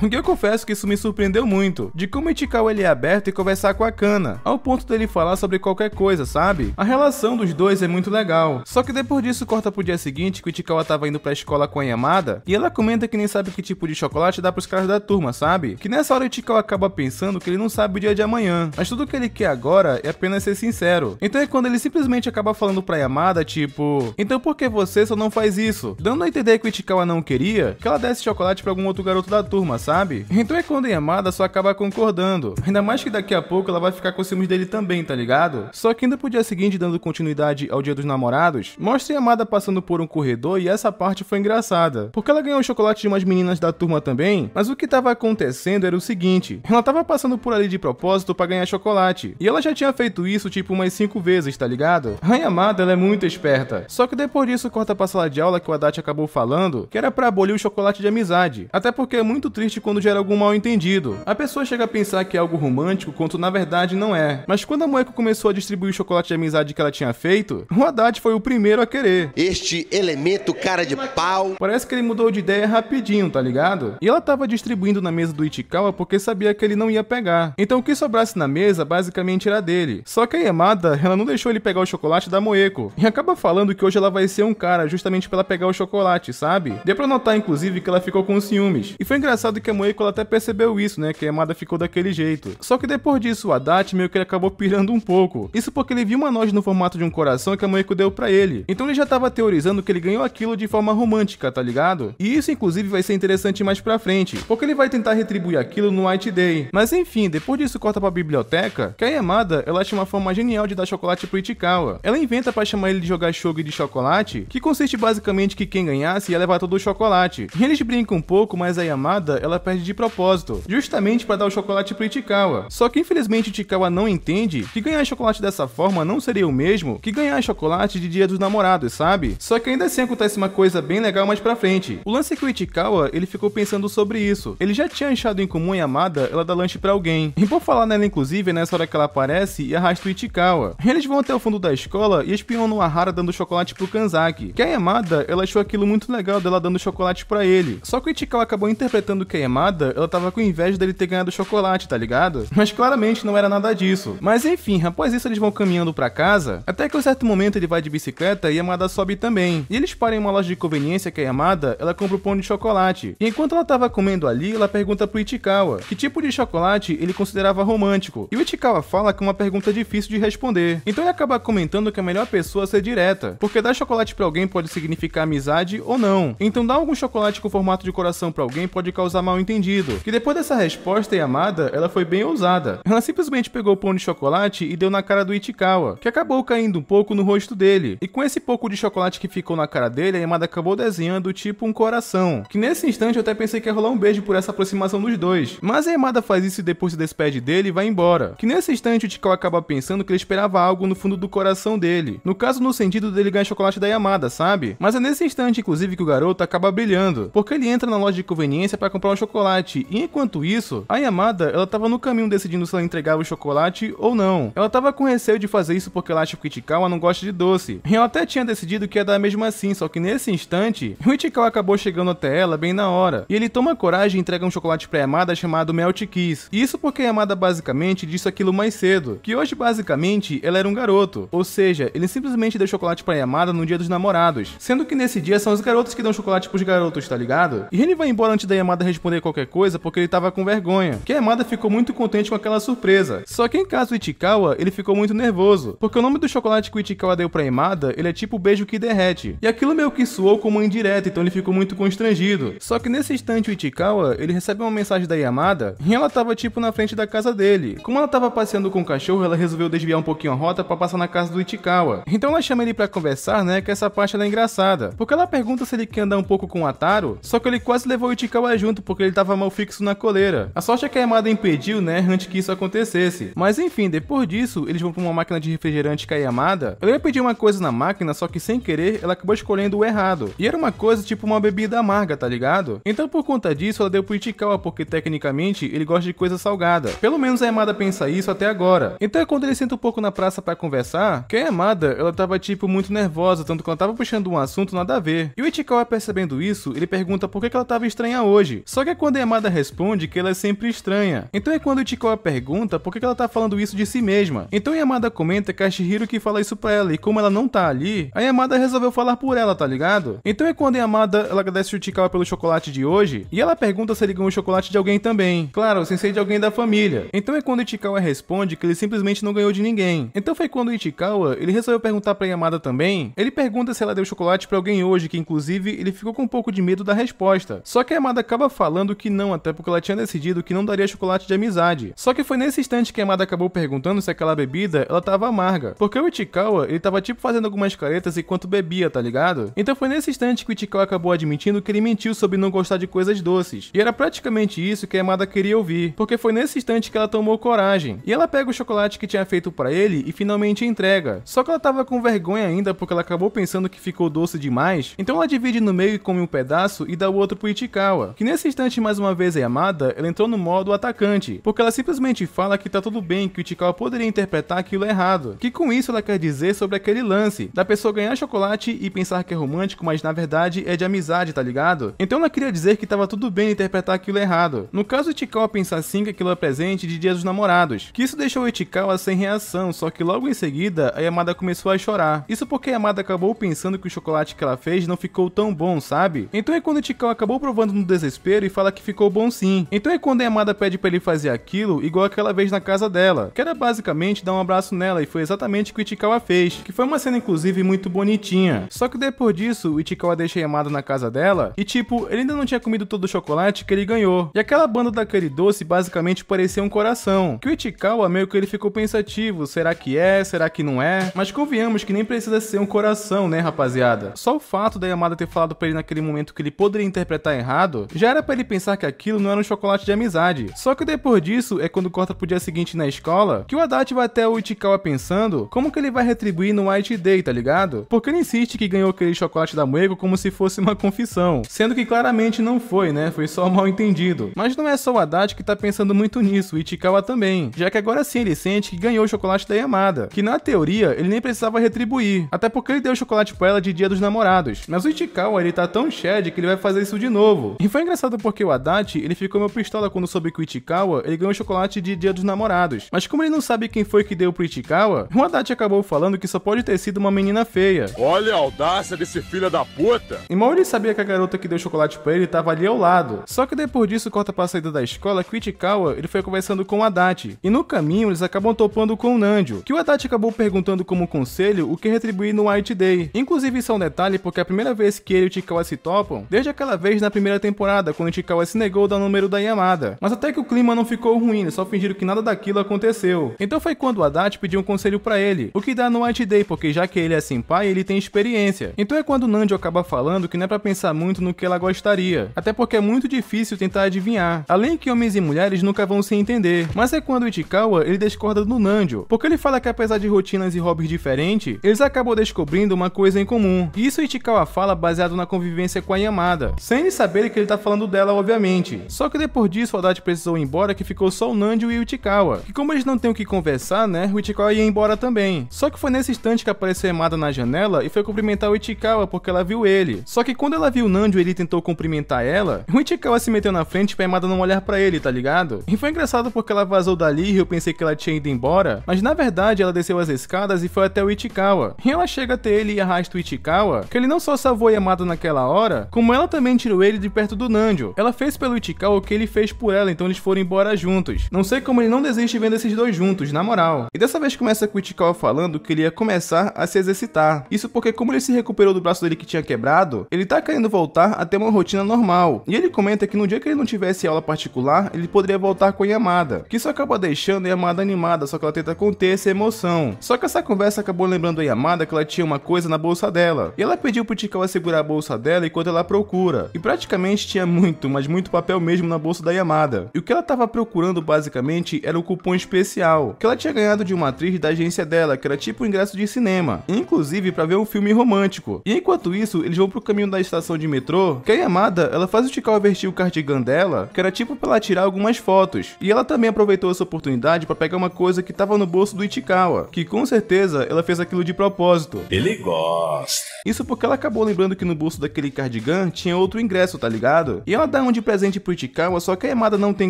O que eu confesso que isso me surpreendeu muito, de como o Ichikawa ele é aberto em conversar com a Kana, ao ponto dele falar sobre qualquer coisa, sabe? A relação dos dois é muito legal. Só que depois disso corta pro dia seguinte que o Ichikawa tava indo pra escola com a Yamada, e ela comenta que nem sabe que tipo de chocolate dá pros caras da turma, sabe? Que nessa hora o Ichikawa acaba pensando que ele não sabe o dia de amanhã, mas tudo que ele quer agora é apenas ser sincero. Então é quando ele simplesmente acaba falando pra Yamada, tipo, então por que você só não faz isso? Dando a entender que o Ichikawa não queria que ela desse chocolate pra algum outro garoto da turma, sabe? Então é quando a Yamada só acaba concordando, ainda mais que daqui a pouco ela vai ficar com ciúmes dele também, tá ligado? Só que ainda pro dia seguinte, dando continuidade ao Dia dos Namorados, mostra a Yamada passando por um corredor e essa parte foi engraçada, porque ela ganhou o chocolate de umas meninas da turma também, mas o que tava acontecendo era o seguinte, ela tava passando por ali de propósito pra ganhar chocolate, e ela já tinha feito isso tipo umas 5 vezes, tá ligado? A Yamada, ela é muito esperta, só que depois disso corta pra sala de aula que o Adachi acabou falando que era pra abolir o chocolate de amizade, até porque é muito triste quando gera algum mal entendido. A pessoa chega a pensar que é algo romântico, quando na verdade não é. Mas quando a Moeko começou a distribuir o chocolate de amizade que ela tinha feito, o Haddad foi o primeiro a querer. Este elemento cara de pau. Parece que ele mudou de ideia rapidinho, tá ligado? E ela tava distribuindo na mesa do Ichikawa porque sabia que ele não ia pegar. Então o que sobrasse na mesa basicamente era dele. Só que a Yamada, ela não deixou ele pegar o chocolate da Moeko. E acaba falando que hoje ela vai ser um cara justamente pra ela pegar o chocolate, sabe? Deu pra notar inclusive que ela ficou com ciúmes. E foi engraçado que a Moeko ela até percebeu isso, né? Que a Yamada ficou daquele jeito. Só que depois disso o Adachi meio que ele acabou pirando um pouco. Isso porque ele viu uma noz no formato de um coração que a Moeko deu pra ele. Então ele já tava teorizando que ele ganhou aquilo de forma romântica, tá ligado? E isso inclusive vai ser interessante mais pra frente, porque ele vai tentar retribuir aquilo no White Day. Mas enfim, depois disso corta pra biblioteca, que a Yamada, ela acha uma forma genial de dar chocolate pro Ichikawa. Ela inventa pra chamar ele de jogar shogi de chocolate, que consiste basicamente que quem ganhasse ia levar todo o chocolate. E eles brincam um pouco, mas a Yamada, ela perde de propósito, justamente pra dar o chocolate pro Ichikawa. Só que infelizmente o Ichikawa não entende que ganhar chocolate dessa forma não seria o mesmo que ganhar chocolate de Dia dos Namorados, sabe? Só que ainda assim acontece uma coisa bem legal mais pra frente. O lance é que o Ichikawa, ele ficou pensando sobre isso. Ele já tinha achado em comum a Yamada, ela dar lanche pra alguém. E por falar nela inclusive, é nessa hora que ela aparece e arrasta o Ichikawa. Eles vão até o fundo da escola e espionam a Hara dando chocolate pro Kanzaki. Que a Yamada, ela achou aquilo muito legal dela dando chocolate pra ele. Só que o Ichikawa acabou interpretando que a Yamada, ela tava com inveja dele ter ganhado chocolate, tá ligado? Mas claramente não era nada disso. Mas enfim, após isso eles vão caminhando pra casa, até que em um certo momento ele vai de bicicleta e a Yamada sobe também. E eles param em uma loja de conveniência que a Yamada, ela compra o pão de chocolate. E enquanto ela tava comendo ali, ela pergunta pro Ichikawa que tipo de chocolate ele considerava romântico. E o Ichikawa fala que é uma pergunta difícil de responder. Então ele acaba comentando que é a melhor pessoa a ser direta, porque dar chocolate pra alguém pode significar amizade ou não. Então dar algum chocolate com formato de coração pra alguém pode causar mal entendido. Que depois dessa resposta, a Yamada, ela foi bem ousada. Ela simplesmente pegou o pão de chocolate e deu na cara do Ichikawa, que acabou caindo um pouco no rosto dele. E com esse pouco de chocolate que ficou na cara dele, a Yamada acabou desenhando tipo um coração. Que nesse instante eu até pensei que ia rolar um beijo por essa aproximação dos dois. Mas a Yamada faz isso e depois se despede dele e vai embora. Que nesse instante o Ichikawa acaba pensando que ele esperava algo no fundo do coração dele. No caso, no sentido dele ganhar chocolate da Yamada, sabe? Mas é nesse instante, inclusive, que o garoto acaba brilhando, porque ele entra na loja de conveniência pra comprar um chocolate. E enquanto isso, a Yamada, ela tava no caminho decidindo se ela entregava o chocolate ou não. Ela tava com receio de fazer isso porque ela acha que o Ichikawa não gosta de doce. E ela até tinha decidido que ia dar mesmo assim, só que nesse instante, o Ichikawa acabou chegando até ela bem na hora. E ele toma coragem e entrega um chocolate pra Yamada chamado Melt Kiss. E isso porque a Yamada basicamente disse aquilo mais cedo, que hoje basicamente ela era um garoto. Ou seja, ele simplesmente deu chocolate pra Yamada no dia Dia dos Namorados, sendo que nesse dia são os garotos que dão chocolate pros garotos, tá ligado? E Reni vai embora antes da Yamada responder qualquer coisa porque ele tava com vergonha, que a Yamada ficou muito contente com aquela surpresa. Só que em caso do Ichikawa, ele ficou muito nervoso, porque o nome do chocolate que o Ichikawa deu pra Yamada, ele é tipo beijo que derrete, e aquilo meio que soou como uma indireta, então ele ficou muito constrangido. Só que nesse instante o Ichikawa, ele recebe uma mensagem da Yamada, e ela tava tipo na frente da casa dele. Como ela tava passeando com o cachorro, ela resolveu desviar um pouquinho a rota pra passar na casa do Ichikawa. Então ela chama ele pra conversar, né, que essa parte ela é engraçada, porque ela pergunta se ele quer andar um pouco com o Ataru, só que ele quase levou o Ichikawa junto porque ele tava mal fixo na coleira. A sorte é que a Yamada impediu, né, antes que isso acontecesse. Mas enfim, depois disso, eles vão pra uma máquina de refrigerante com a Yamada. Ela ia pedir uma coisa na máquina, só que sem querer, ela acabou escolhendo o errado. E era uma coisa tipo uma bebida amarga, tá ligado? Então por conta disso, ela deu pro Ichikawa, porque tecnicamente ele gosta de coisa salgada. Pelo menos a Yamada pensa isso até agora. Então é quando ele senta um pouco na praça pra conversar, que a Yamada, ela tava tipo muito nervosa, tanto que ela tava puxando um assunto nada a ver. E o Ichikawa, percebendo isso, ele pergunta por que ela tava estranha hoje. Só que é quando a Yamada responde que ela é sempre estranha. Então é quando o Ichikawa pergunta por que ela tá falando isso de si mesma. Então a Yamada comenta que é a Chihiro que fala isso pra ela, e como ela não tá ali, a Yamada resolveu falar por ela, tá ligado? Então é quando a Yamada, ela agradece o Ichikawa pelo chocolate de hoje, e ela pergunta se ele ganhou o chocolate de alguém também. Claro, sem ser de alguém da família. Então é quando o Ichikawa responde que ele simplesmente não ganhou de ninguém. Então foi quando o Ichikawa, ele resolveu perguntar pra Yamada também. Ele pergunta se ela deu chocolate pra alguém hoje, que inclusive ele ficou com um pouco de medo da resposta. Só que a Yamada acaba falando que não, até porque ela tinha decidido que não daria chocolate de amizade. Só que foi nesse instante que a Yamada acabou perguntando se aquela bebida, ela tava amarga. Porque o Ichikawa, ele tava tipo fazendo algumas caretas enquanto bebia, tá ligado? Então foi nesse instante que o Ichikawa acabou admitindo que ele mentiu sobre não gostar de coisas doces. E era praticamente isso que a Yamada queria ouvir, porque foi nesse instante que ela tomou coragem. E ela pega o chocolate que tinha feito pra ele e finalmente entrega. Só que ela tava com vergonha ainda porque ela acabou pensando que ficou doce demais. Então ela divide no meio e come um pedaço e dá o outro pro Ichikawa. Que nesse instante, mais uma vez, a Yamada, ela entrou no modo atacante, porque ela simplesmente fala que tá tudo bem, que o Ichikawa poderia interpretar aquilo errado. Que com isso ela quer dizer sobre aquele lance da pessoa ganhar chocolate e pensar que é romântico, mas na verdade é de amizade, tá ligado? Então ela queria dizer que tava tudo bem interpretar aquilo errado. No caso, o Ichikawa pensa assim que aquilo é presente de Dia dos Namorados. Que isso deixou o Ichikawa sem reação, só que logo em seguida a Yamada começou a chorar. Isso porque a Yamada acabou pensando que o chocolate que ela fez não ficou tão bom, sabe? Então é quando o Ichikawa acabou provando no desespero e fala que ficou bom sim. Então é quando a Yamada pede pra ele fazer aquilo igual aquela vez na casa dela, que era basicamente dar um abraço nela, e foi exatamente o que o Ichikawa fez, que foi uma cena inclusive muito bonitinha. Só que depois disso, o Ichikawa deixa a Yamada na casa dela e tipo, ele ainda não tinha comido todo o chocolate que ele ganhou. E aquela banda daquele doce basicamente parecia um coração, que o Ichikawa meio que ele ficou pensativo, será que é, será que não é? Mas convenhamos que nem precisa ser um coração, né, rapaziada? Só o fato da Yamada ter falado pra ele naquele momento que ele poderia interpretar errado, já era pra ele pensar que aquilo não era um chocolate de amizade. Só que depois disso, é quando corta pro dia seguinte na escola, que o Adachi vai até o Ichikawa pensando como que ele vai retribuir no White Day, tá ligado? Porque ele insiste que ganhou aquele chocolate da Moego como se fosse uma confissão, sendo que claramente não foi, né? Foi só mal entendido. Mas não é só o Adachi que tá pensando muito nisso, o Ichikawa também, já que agora sim ele sente que ganhou o chocolate da Yamada, que na teoria ele nem precisava retribuir, até porque ele deu o chocolate pra ela de Dia dos Namorados. Mas o Ichikawa, ele tá tão shed que ele vai fazer isso de novo. E foi engraçado porque o Adachi, ele ficou meio pistola quando soube que o Ichikawa, ele ganhou o chocolate de Dia dos Namorados. Mas como ele não sabe quem foi que deu pro Ichikawa, o Adachi acabou falando que só pode ter sido uma menina feia. Olha a audácia desse filho da puta! E mal ele sabia que a garota que deu chocolate pra ele tava ali ao lado. Só que depois disso corta pra saída da escola que o Ichikawa, ele foi conversando com o Adachi. E no caminho eles acabam topando com o Nanjo, que o Adachi acabou perguntando como conselho o que retribuir no White Day. Inclusive isso é um detalhe porque é a primeira vez que ele e o Ichikawa se topam, desde aquela vez na primeira temporada, quando o Ichikawa se negou a dar o número da Yamada. Mas até que o clima não ficou ruim, eles só fingiram que nada daquilo aconteceu. Então foi quando o Adachi pediu um conselho pra ele, o que dá no White Day, porque já que ele é senpai, ele tem experiência. Então é quando o Nanjo acaba falando que não é pra pensar muito no que ela gostaria, até porque é muito difícil tentar adivinhar, além que homens e mulheres nunca vão se entender. Mas é quando o Ichikawa, ele discorda do Nanjo, porque ele fala que apesar de rotinas e hobbies diferentes, eles acabam descobrindo uma coisa em comum. E isso o Ichikawa fala baseado na convivência com a Yamada, sem eles saberem que ele tá falando dela, obviamente. Só que depois disso, o Adachi precisou ir embora, que ficou só o Nanjo e o Ichikawa. Que como eles não têm o que conversar, né, o Ichikawa ia embora também. Só que foi nesse instante que apareceu a Yamada na janela e foi cumprimentar o Ichikawa porque ela viu ele. Só que quando ela viu o Nanjo e ele tentou cumprimentar ela, o Ichikawa se meteu na frente pra Yamada não olhar pra ele, tá ligado? E foi engraçado porque ela vazou dali e eu pensei que ela tinha ido embora, mas na verdade ela desceu as escadas e foi até o Ichikawa. E ela chega até ele arrasta o Ichikawa, que ele não só salvou a Yamada naquela hora, como ela também tirou ele de perto do Nanjo. Ela fez pelo Ichikawa o que ele fez por ela, então eles foram embora juntos. Não sei como ele não desiste vendo esses dois juntos, na moral. E dessa vez começa com o Ichikawa falando que ele ia começar a se exercitar. Isso porque como ele se recuperou do braço dele que tinha quebrado, ele tá querendo voltar a ter uma rotina normal. E ele comenta que no dia que ele não tivesse aula particular, ele poderia voltar com a Yamada, que isso acaba deixando a Yamada animada, só que ela tenta conter essa emoção. Só que essa conversa acabou lembrando a Yamada que ela tinha uma coisa na bolsa dela, e ela pediu pro Ichikawa segurar a bolsa dela enquanto ela procura, e praticamente tinha muito, mas muito papel mesmo na bolsa da Yamada. E o que ela tava procurando basicamente era o cupom especial, que ela tinha ganhado de uma atriz da agência dela, que era tipo um ingresso de cinema, inclusive pra ver um filme romântico. E enquanto isso, eles vão pro caminho da estação de metrô, que a Yamada, ela faz o Ichikawa vestir o cardigan dela, que era tipo pra ela tirar algumas fotos, e ela também aproveitou essa oportunidade pra pegar uma coisa que tava no bolso do Ichikawa, que com certeza ela fez aquilo de propósito. Ele gosta. Isso porque ela acabou lembrando que no bolso daquele cardigan tinha outro ingresso, tá ligado? E ela dá um de presente pro Ichikawa, só que a Yamada não tem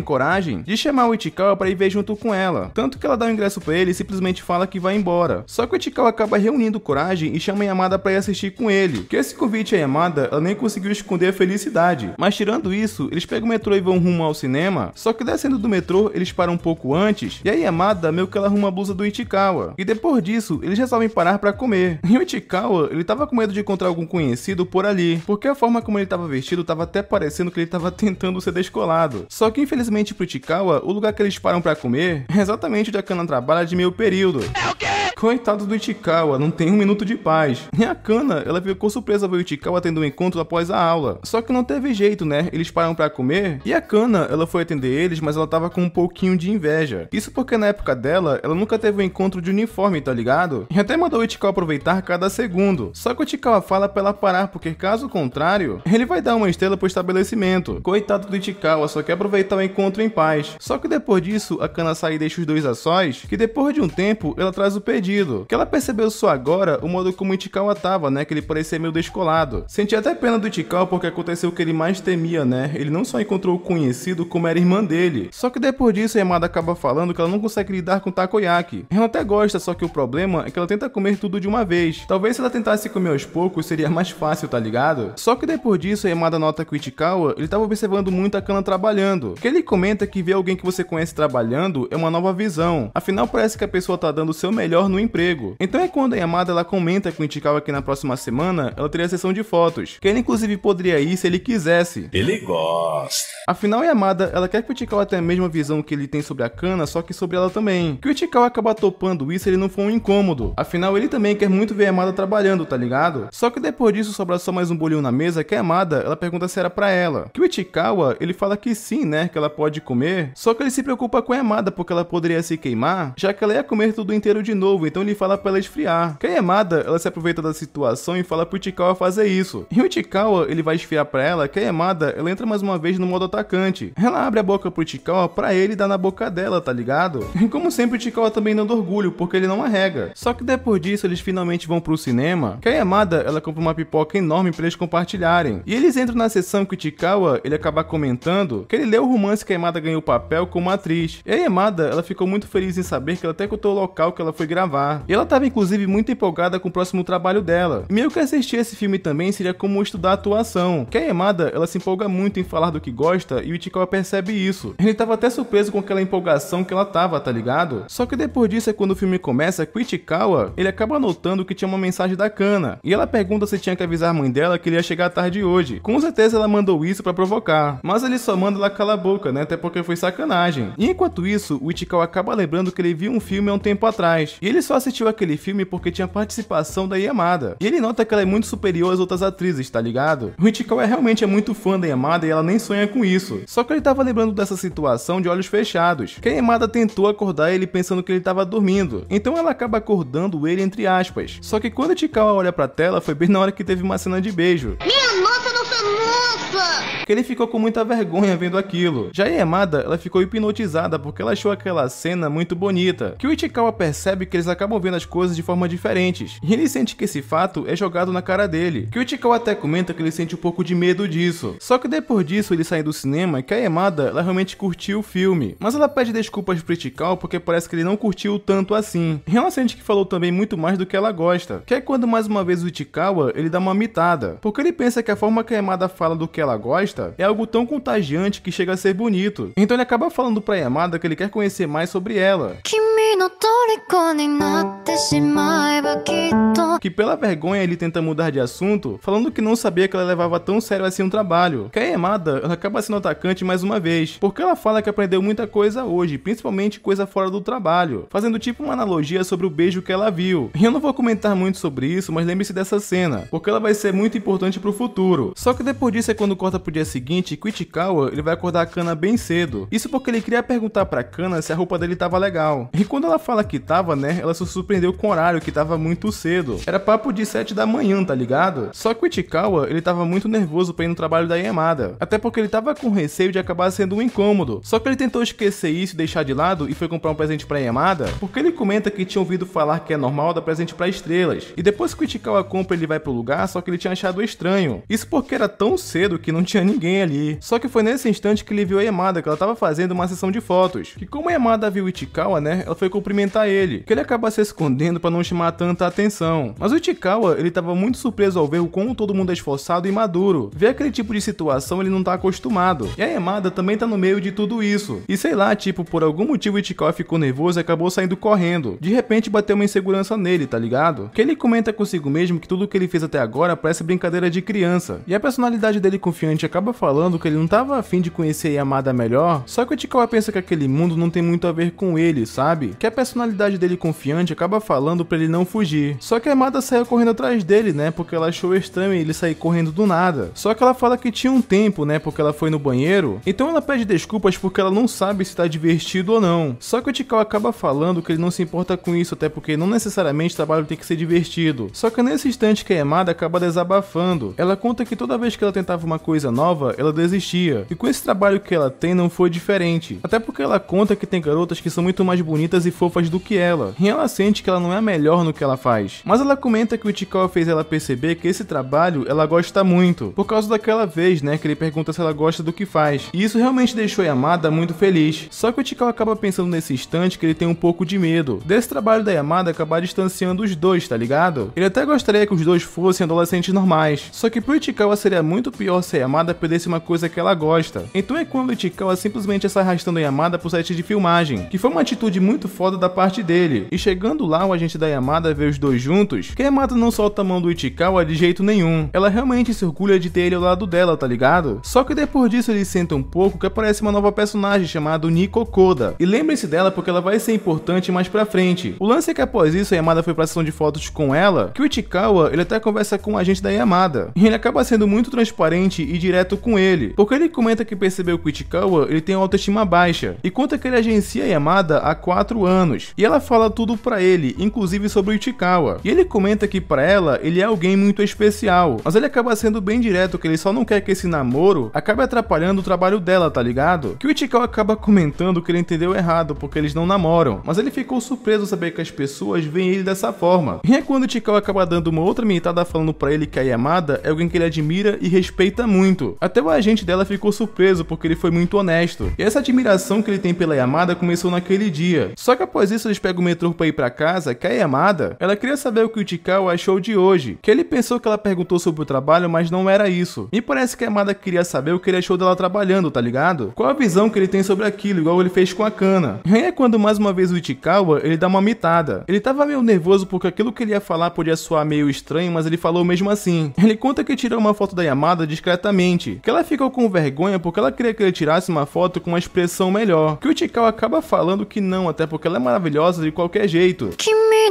coragem de chamar o Ichikawa pra ir ver junto com ela. Tanto que ela dá o ingresso pra ele e simplesmente fala que vai embora. Só que o Ichikawa acaba reunindo coragem e chama a Yamada pra ir assistir com ele. Que esse convite a Yamada, ela nem conseguiu esconder a felicidade. Mas tirando isso, eles pegam o metrô e vão rumo ao cinema. Só que descendo do metrô, eles param um pouco antes. E a Yamada meio que ela arruma a blusa do Ichikawa. E depois disso, eles resolvem parar pra comer. E o Ichikawa, ele tava com medo de encontrar algum conhecido por ali. Porque a forma como ele tava vestido tava até parecendo que ele tava tentando ser descolado. Só que infelizmente pro Ichikawa, o lugar que eles param pra comer é exatamente onde a Kana trabalha de meio período. É o quê? Coitado do Ichikawa, não tem um minuto de paz. E a Kana, ela ficou surpresa ver o Ichikawa tendo um encontro após a aula. Só que não teve jeito, né? Eles param pra comer e a Kana, ela foi atender eles, mas ela tava com um pouquinho de inveja. Isso porque na época dela, ela nunca teve um encontro de uniforme, tá ligado? E até mandou o Ichikawa aproveitar cada segundo. Só que o Ichikawa fala pra ela parar, porque caso contrário, ele vai dar uma estrela pro estabelecimento. Coitado do Ichikawa, só quer aproveitar o encontro em paz. Só que depois disso, a Kana sai e deixa os dois a sós, que depois de um tempo, ela traz o pedido. Que ela percebeu só agora o modo como o Ichikawa tava, né? Que ele parecia meio descolado. Senti até pena do Ichikawa porque aconteceu o que ele mais temia, né? Ele não só encontrou o conhecido, como era irmã dele. Só que depois disso, a Yamada acaba falando que ela não consegue lidar com takoyaki. Ela até gosta, só que o problema é que ela tenta comer tudo de uma vez. Talvez se ela tentasse comer aos poucos, seria mais fácil, tá ligado? Só que depois disso, a Yamada nota que o Ichikawa, ele tava observando muito a Kana trabalhando. Que ele comenta que ver alguém que você conhece trabalhando é uma nova visão. Afinal, parece que a pessoa tá dando o seu melhor no emprego. Então é quando a Yamada, ela comenta com o Ichikawa que na próxima semana, ela teria a sessão de fotos. Que ele inclusive poderia ir se ele quisesse. Ele gosta. Afinal, a Yamada, ela quer que o Ichikawa tenha a mesma visão que ele tem sobre a Kana, só que sobre ela também. Que o Ichikawa acaba topando isso se ele não for um incômodo. Afinal, ele também quer muito ver a Yamada trabalhando, tá ligado? Só que depois disso sobra só mais um bolinho na mesa que a Yamada, ela pergunta se era pra ela. Que o Ichikawa, ele fala que sim, né, que ela pode comer. Só que ele se preocupa com a Yamada porque ela poderia se queimar, já que ela ia comer tudo inteiro de novo, então ele fala pra ela esfriar. Que a Yamada, ela se aproveita da situação e fala pro Ichikawa fazer isso. E o Ichikawa, ele vai esfriar pra ela que a Yamada, ela entra mais uma vez no modo atacante. Ela abre a boca pro Ichikawa pra ele dar na boca dela, tá ligado? E como sempre, o Ichikawa também dando orgulho, porque ele não arrega. Só que depois disso, eles finalmente vão pro cinema, que a Yamada, ela compra uma pipoca enorme pra eles compartilharem. E eles entram na sessão que o Ichikawa, ele acaba comentando que ele leu o romance que a Yamada ganhou o papel como atriz. E a Yamada, ela ficou muito feliz em saber que ela até contou o local que ela foi gravar. E ela tava inclusive muito empolgada com o próximo trabalho dela. E meio que assistir esse filme também seria como estudar atuação. Que a Yamada, ela se empolga muito em falar do que gosta e o Ichikawa percebe isso. Ele tava até surpreso com aquela empolgação que ela tava, tá ligado? Só que depois disso é quando o filme começa que o Ichikawa, ele acaba notando que tinha uma mensagem da Kana. E ela pergunta se tinha que avisar a mãe dela que ele ia chegar tarde hoje. Com certeza ela mandou isso pra provocar. Mas ele só manda ela calar a boca, né? Até porque foi sacanagem. E enquanto isso, o Ichikawa acaba lembrando que ele viu um filme há um tempo atrás. E ele só assistiu aquele filme porque tinha participação da Yamada. E ele nota que ela é muito superior às outras atrizes, tá ligado? O Ichikawa realmente é muito fã da Yamada e ela nem sonha com isso. Só que ele tava lembrando dessa situação de olhos fechados. Que a Yamada tentou acordar ele pensando que ele tava dormindo. Então ela acaba acordando ele entre aspas. Só que quando o Ichikawa olha pra tela, foi bem na hora que teve uma cena de beijo. Minha nossa, não nossa moça! Que ele ficou com muita vergonha vendo aquilo. Já a Yamada, ela ficou hipnotizada porque ela achou aquela cena muito bonita, que o Ichikawa percebe que eles acabam vendo as coisas de forma diferentes, e ele sente que esse fato é jogado na cara dele, que o Ichikawa até comenta que ele sente um pouco de medo disso. Só que depois disso ele sai do cinema, que a Yamada, ela realmente curtiu o filme, mas ela pede desculpas pro Ichikawa porque parece que ele não curtiu tanto assim. E ela sente que falou também muito mais do que ela gosta, que é quando mais uma vez o Ichikawa, ele dá uma mitada, porque ele pensa que a forma que a Yamada fala do que ela gosta é algo tão contagiante que chega a ser bonito. Então ele acaba falando pra Yamada que ele quer conhecer mais sobre ela. Que pela vergonha ele tenta mudar de assunto, falando que não sabia que ela levava tão sério assim um trabalho. Que a Yamada, ela acaba sendo atacante mais uma vez, porque ela fala que aprendeu muita coisa hoje, principalmente coisa fora do trabalho, fazendo tipo uma analogia sobre o beijo que ela viu. E eu não vou comentar muito sobre isso, mas lembre-se dessa cena, porque ela vai ser muito importante pro futuro. Só que depois disso é quando corta pro dia seguinte, que o Ichikawa, ele vai acordar a Kana bem cedo. Isso porque ele queria perguntar pra Kana se a roupa dele tava legal. E quando ela fala que tava, né, ela se surpreendeu com o horário, que tava muito cedo. Era papo de 7 da manhã, tá ligado? Só que o Ichikawa, ele tava muito nervoso pra ir no trabalho da Yamada, até porque ele tava com receio de acabar sendo um incômodo. Só que ele tentou esquecer isso e deixar de lado e foi comprar um presente pra Yamada, porque ele comenta que tinha ouvido falar que é normal dar presente pra estrelas. E depois que o Ichikawa compra, ele vai pro lugar, só que ele tinha achado estranho. Isso porque era tão cedo que não tinha ninguém ali. Só que foi nesse instante que ele viu a Yamada, que ela tava fazendo uma sessão de fotos. Que como a Yamada viu o Ichikawa, né, ela foi cumprimentar ele, que ele acaba se escondendo pra não chamar tanta atenção. Mas o Ichikawa, ele tava muito surpreso ao ver o como todo mundo é esforçado e maduro. Ver aquele tipo de situação ele não tá acostumado. E a Yamada também tá no meio de tudo isso. E sei lá, tipo, por algum motivo o Ichikawa ficou nervoso e acabou saindo correndo. De repente bateu uma insegurança nele, tá ligado? Que ele comenta consigo mesmo que tudo que ele fez até agora parece brincadeira de criança. E a personalidade dele confiante acaba falando que ele não tava afim de conhecer a Yamada melhor, só que o Ichikawa pensa que aquele mundo não tem muito a ver com ele, sabe? Que a personalidade dele confiante acaba falando pra ele não fugir. Só que a Yamada saiu correndo atrás dele, né? Porque ela achou estranho ele sair correndo do nada. Só que ela fala que tinha um tempo, né? Porque ela foi no banheiro. Então ela pede desculpas porque ela não sabe se tá divertido ou não. Só que o Ichikawa acaba falando que ele não se importa com isso, até porque não necessariamente o trabalho tem que ser divertido. Só que nesse instante que a Yamada acaba desabafando. Ela conta que toda vez que ela tentava uma coisa nova, ela desistia. E com esse trabalho que ela tem não foi diferente. Até porque ela conta que tem garotas que são muito mais bonitas e fofas do que ela. E ela sente que ela não é a melhor no que ela faz. Mas ela comenta que o Ichikawa fez ela perceber que esse trabalho ela gosta muito. Por causa daquela vez, né, que ele pergunta se ela gosta do que faz. E isso realmente deixou a Yamada muito feliz. Só que o Ichikawa acaba pensando nesse instante que ele tem um pouco de medo desse trabalho da Yamada acabar distanciando os dois, tá ligado? Ele até gostaria que os dois fossem adolescentes normais. Só que pro Ichikawa seria muito pior se a Yamada perdesse uma coisa que ela gosta. Então é quando o Ichikawa simplesmente sai arrastando a Yamada pro set de filmagem, que foi uma atitude muito foda da parte dele. E chegando lá, o agente da Yamada vê os dois juntos, que a Yamada não solta a mão do Ichikawa de jeito nenhum. Ela realmente se orgulha de ter ele ao lado dela, tá ligado? Só que depois disso ele senta um pouco que aparece uma nova personagem chamada Nico Koda. E lembrem-se dela porque ela vai ser importante mais pra frente. O lance é que após isso a Yamada foi pra sessão de fotos com ela, que o Ichikawa, ele até conversa com o agente da Yamada. E ele acaba sendo muito transparente e direto com ele, porque ele comenta que percebeu que o Ichikawa, ele tem uma autoestima baixa, e conta que ele agencia a Yamada há 4 anos. E ela fala tudo pra ele, inclusive sobre o Ichikawa. E ele comenta que pra ela, ele é alguém muito especial, mas ele acaba sendo bem direto que ele só não quer que esse namoro acabe atrapalhando o trabalho dela, tá ligado? Que o Ichikawa acaba comentando que ele entendeu errado, porque eles não namoram, mas ele ficou surpreso saber que as pessoas veem ele dessa forma. E é quando o Ichikawa acaba dando uma outra mitada falando pra ele que a Yamada é alguém que ele admira e respeita muito. Até o agente dela ficou surpreso porque ele foi muito honesto. E essa admiração que ele tem pela Yamada começou naquele dia. Só que após isso eles pegam o metrô pra ir pra casa, que a Yamada, ela queria saber o que o Ichikawa achou de hoje. Que ele pensou que ela perguntou sobre o trabalho, mas não era isso. E parece que a Yamada queria saber o que ele achou dela trabalhando, tá ligado? Qual a visão que ele tem sobre aquilo, igual ele fez com a Kana. E aí é quando mais uma vez o Ichikawa, ele dá uma mitada. Ele tava meio nervoso porque aquilo que ele ia falar podia soar meio estranho, mas ele falou mesmo assim. Ele conta que tirou uma foto da Yamada discretamente, que ela ficou com vergonha porque ela queria que ele tirasse uma foto com uma expressão melhor. Que o Ichikawa acaba falando que não, até porque ela é maravilhosa de qualquer jeito.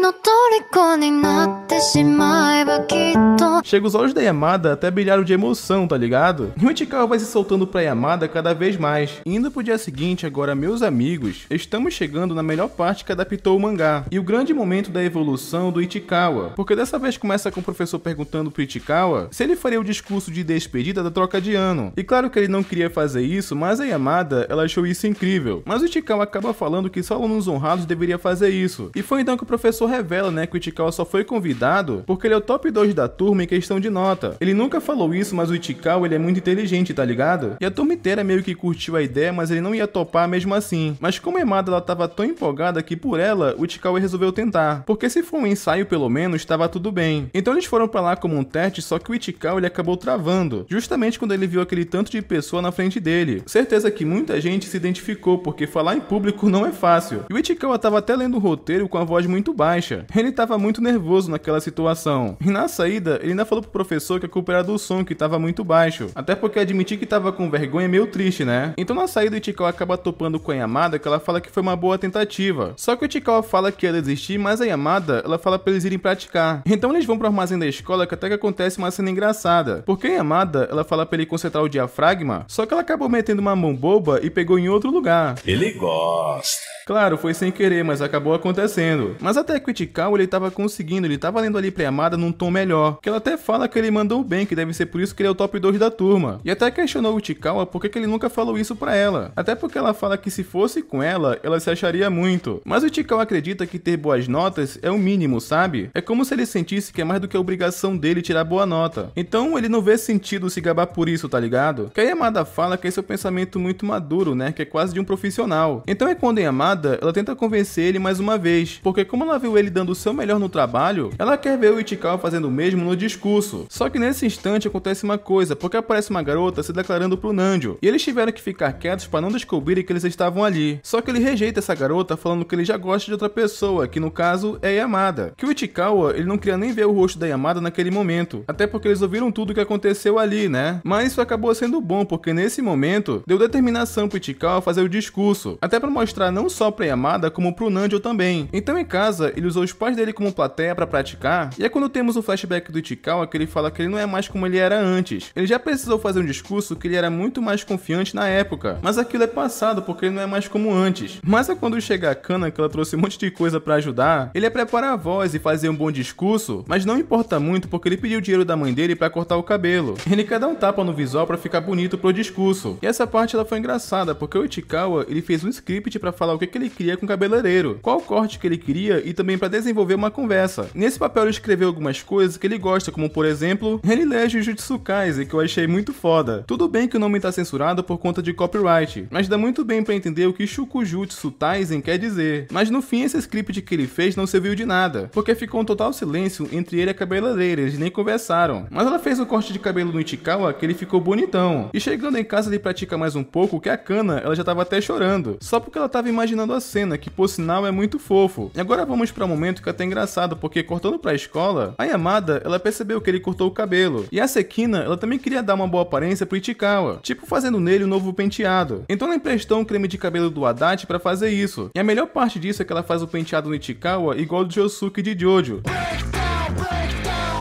の虜になってしまえばきっと Chega os olhos da Yamada até brilharam de emoção, tá ligado? E o Ichikawa vai se soltando pra Yamada cada vez mais. Indo pro dia seguinte, agora meus amigos, estamos chegando na melhor parte que adaptou o mangá, e o grande momento da evolução do Ichikawa, porque dessa vez começa com o professor perguntando pro Ichikawa se ele faria o discurso de despedida da troca de ano. E claro que ele não queria fazer isso, mas a Yamada, ela achou isso incrível. Mas o Ichikawa acaba falando que só alunos honrados deveria fazer isso. E foi então que o professor revela, né, que o Ichikawa só foi convidado porque ele é o top 2 da turma em questão de nota. Ele nunca falou isso, mas o Ichikawa, ele é muito inteligente, tá ligado? E a turma inteira meio que curtiu a ideia, mas ele não ia topar mesmo assim. Mas como a Yamada, ela tava tão empolgada que por ela, o Ichikawa resolveu tentar. Porque se for um ensaio pelo menos, tava tudo bem. Então eles foram pra lá como um teste, só que o Ichikawa, ele acabou travando. Justamente quando ele viu aquele tanto de pessoa na frente dele. Certeza que muita gente se identificou, porque falar em público não é fácil. E o Ichikawa tava até lendo o roteiro com a voz muito baixa. Ele tava muito nervoso naquela situação. E na saída, ele ainda falou pro professor que a culpa era do som, que tava muito baixo. Até porque admitir que tava com vergonha é meio triste, né? Então na saída, o Ichikawa acaba topando com a Yamada, que ela fala que foi uma boa tentativa. Só que o Ichikawa fala que ia desistir, mas a Yamada, ela fala pra eles irem praticar. Então eles vão pro armazém da escola, que até que acontece uma cena engraçada. Porque a Yamada, ela fala pra ele concentrar o diafragma, só que ela acabou metendo uma mão boba e pegou em outro lugar. Ele gosta. Claro, foi sem querer, mas acabou acontecendo. Mas até que o Ichikawa, ele tava conseguindo, ele tava lendo ali pra Yamada num tom melhor. Que ela até fala que ele mandou bem, que deve ser por isso que ele é o top 2 da turma. E até questionou o Ichikawa por que ele nunca falou isso pra ela. Até porque ela fala que se fosse com ela se acharia muito. Mas o Ichikawa acredita que ter boas notas é o mínimo, sabe? É como se ele sentisse que é mais do que a obrigação dele tirar boa nota. Então ele não vê sentido se gabar por isso, tá ligado? Que a Yamada fala que esse é um pensamento muito maduro, né? Que é quase de um profissional. Então é quando a Yamada, ela tenta convencer ele mais uma vez, porque como ela viu ele dando o seu melhor no trabalho, ela quer ver o Ichikawa fazendo o mesmo no discurso. Só que nesse instante acontece uma coisa, porque aparece uma garota se declarando pro Nanjo, e eles tiveram que ficar quietos para não descobrirem que eles estavam ali. Só que ele rejeita essa garota, falando que ele já gosta de outra pessoa, que no caso é a Yamada. Que o Ichikawa, ele não queria nem ver o rosto da Yamada naquele momento, até porque eles ouviram tudo o que aconteceu ali, né? Mas isso acabou sendo bom, porque nesse momento deu determinação pro Ichikawa fazer o discurso, até para mostrar não só pra Yamada, como pro Nanjo também. Então em casa, ele usou os pais dele como plateia pra praticar, e é quando temos o flashback do Ichikawa que ele fala que ele não é mais como ele era antes. Ele já precisou fazer um discurso que ele era muito mais confiante na época, mas aquilo é passado porque ele não é mais como antes. Mas é quando chega a Kana, que ela trouxe um monte de coisa pra ajudar, ele é preparar a voz e fazer um bom discurso, mas não importa muito porque ele pediu o dinheiro da mãe dele pra cortar o cabelo. Ele quer dar um tapa no visual pra ficar bonito pro discurso. E essa parte ela foi engraçada, porque o Ichikawa, ele fez um script pra falar o que ele queria com o cabeleireiro, qual corte que ele queria e também pra desenvolver uma conversa. Nesse papel ele escreveu algumas coisas que ele gosta, como por exemplo, ele lê Jujutsu Kaisen, que eu achei muito foda. Tudo bem que o nome tá censurado por conta de copyright, mas dá muito bem pra entender o que Shukujutsu Taisen quer dizer. Mas no fim esse script que ele fez não serviu de nada, porque ficou um total silêncio entre ele e a cabeleireira, eles nem conversaram. Mas ela fez um corte de cabelo no Ichikawa que ele ficou bonitão. E chegando em casa ele pratica mais um pouco, que a Kana, ela já tava até chorando, só porque ela tava imaginando a cena, que por sinal é muito fofo. E agora vamos pra um momento que é até engraçado, porque cortando pra escola, a Yamada, ela percebeu que ele cortou o cabelo, e a Sekina, ela também queria dar uma boa aparência pro Ichikawa, tipo fazendo nele um novo penteado. Então ela emprestou um creme de cabelo do Adachi pra fazer isso, e a melhor parte disso é que ela faz o penteado no Ichikawa igual do Josuke de Jojo.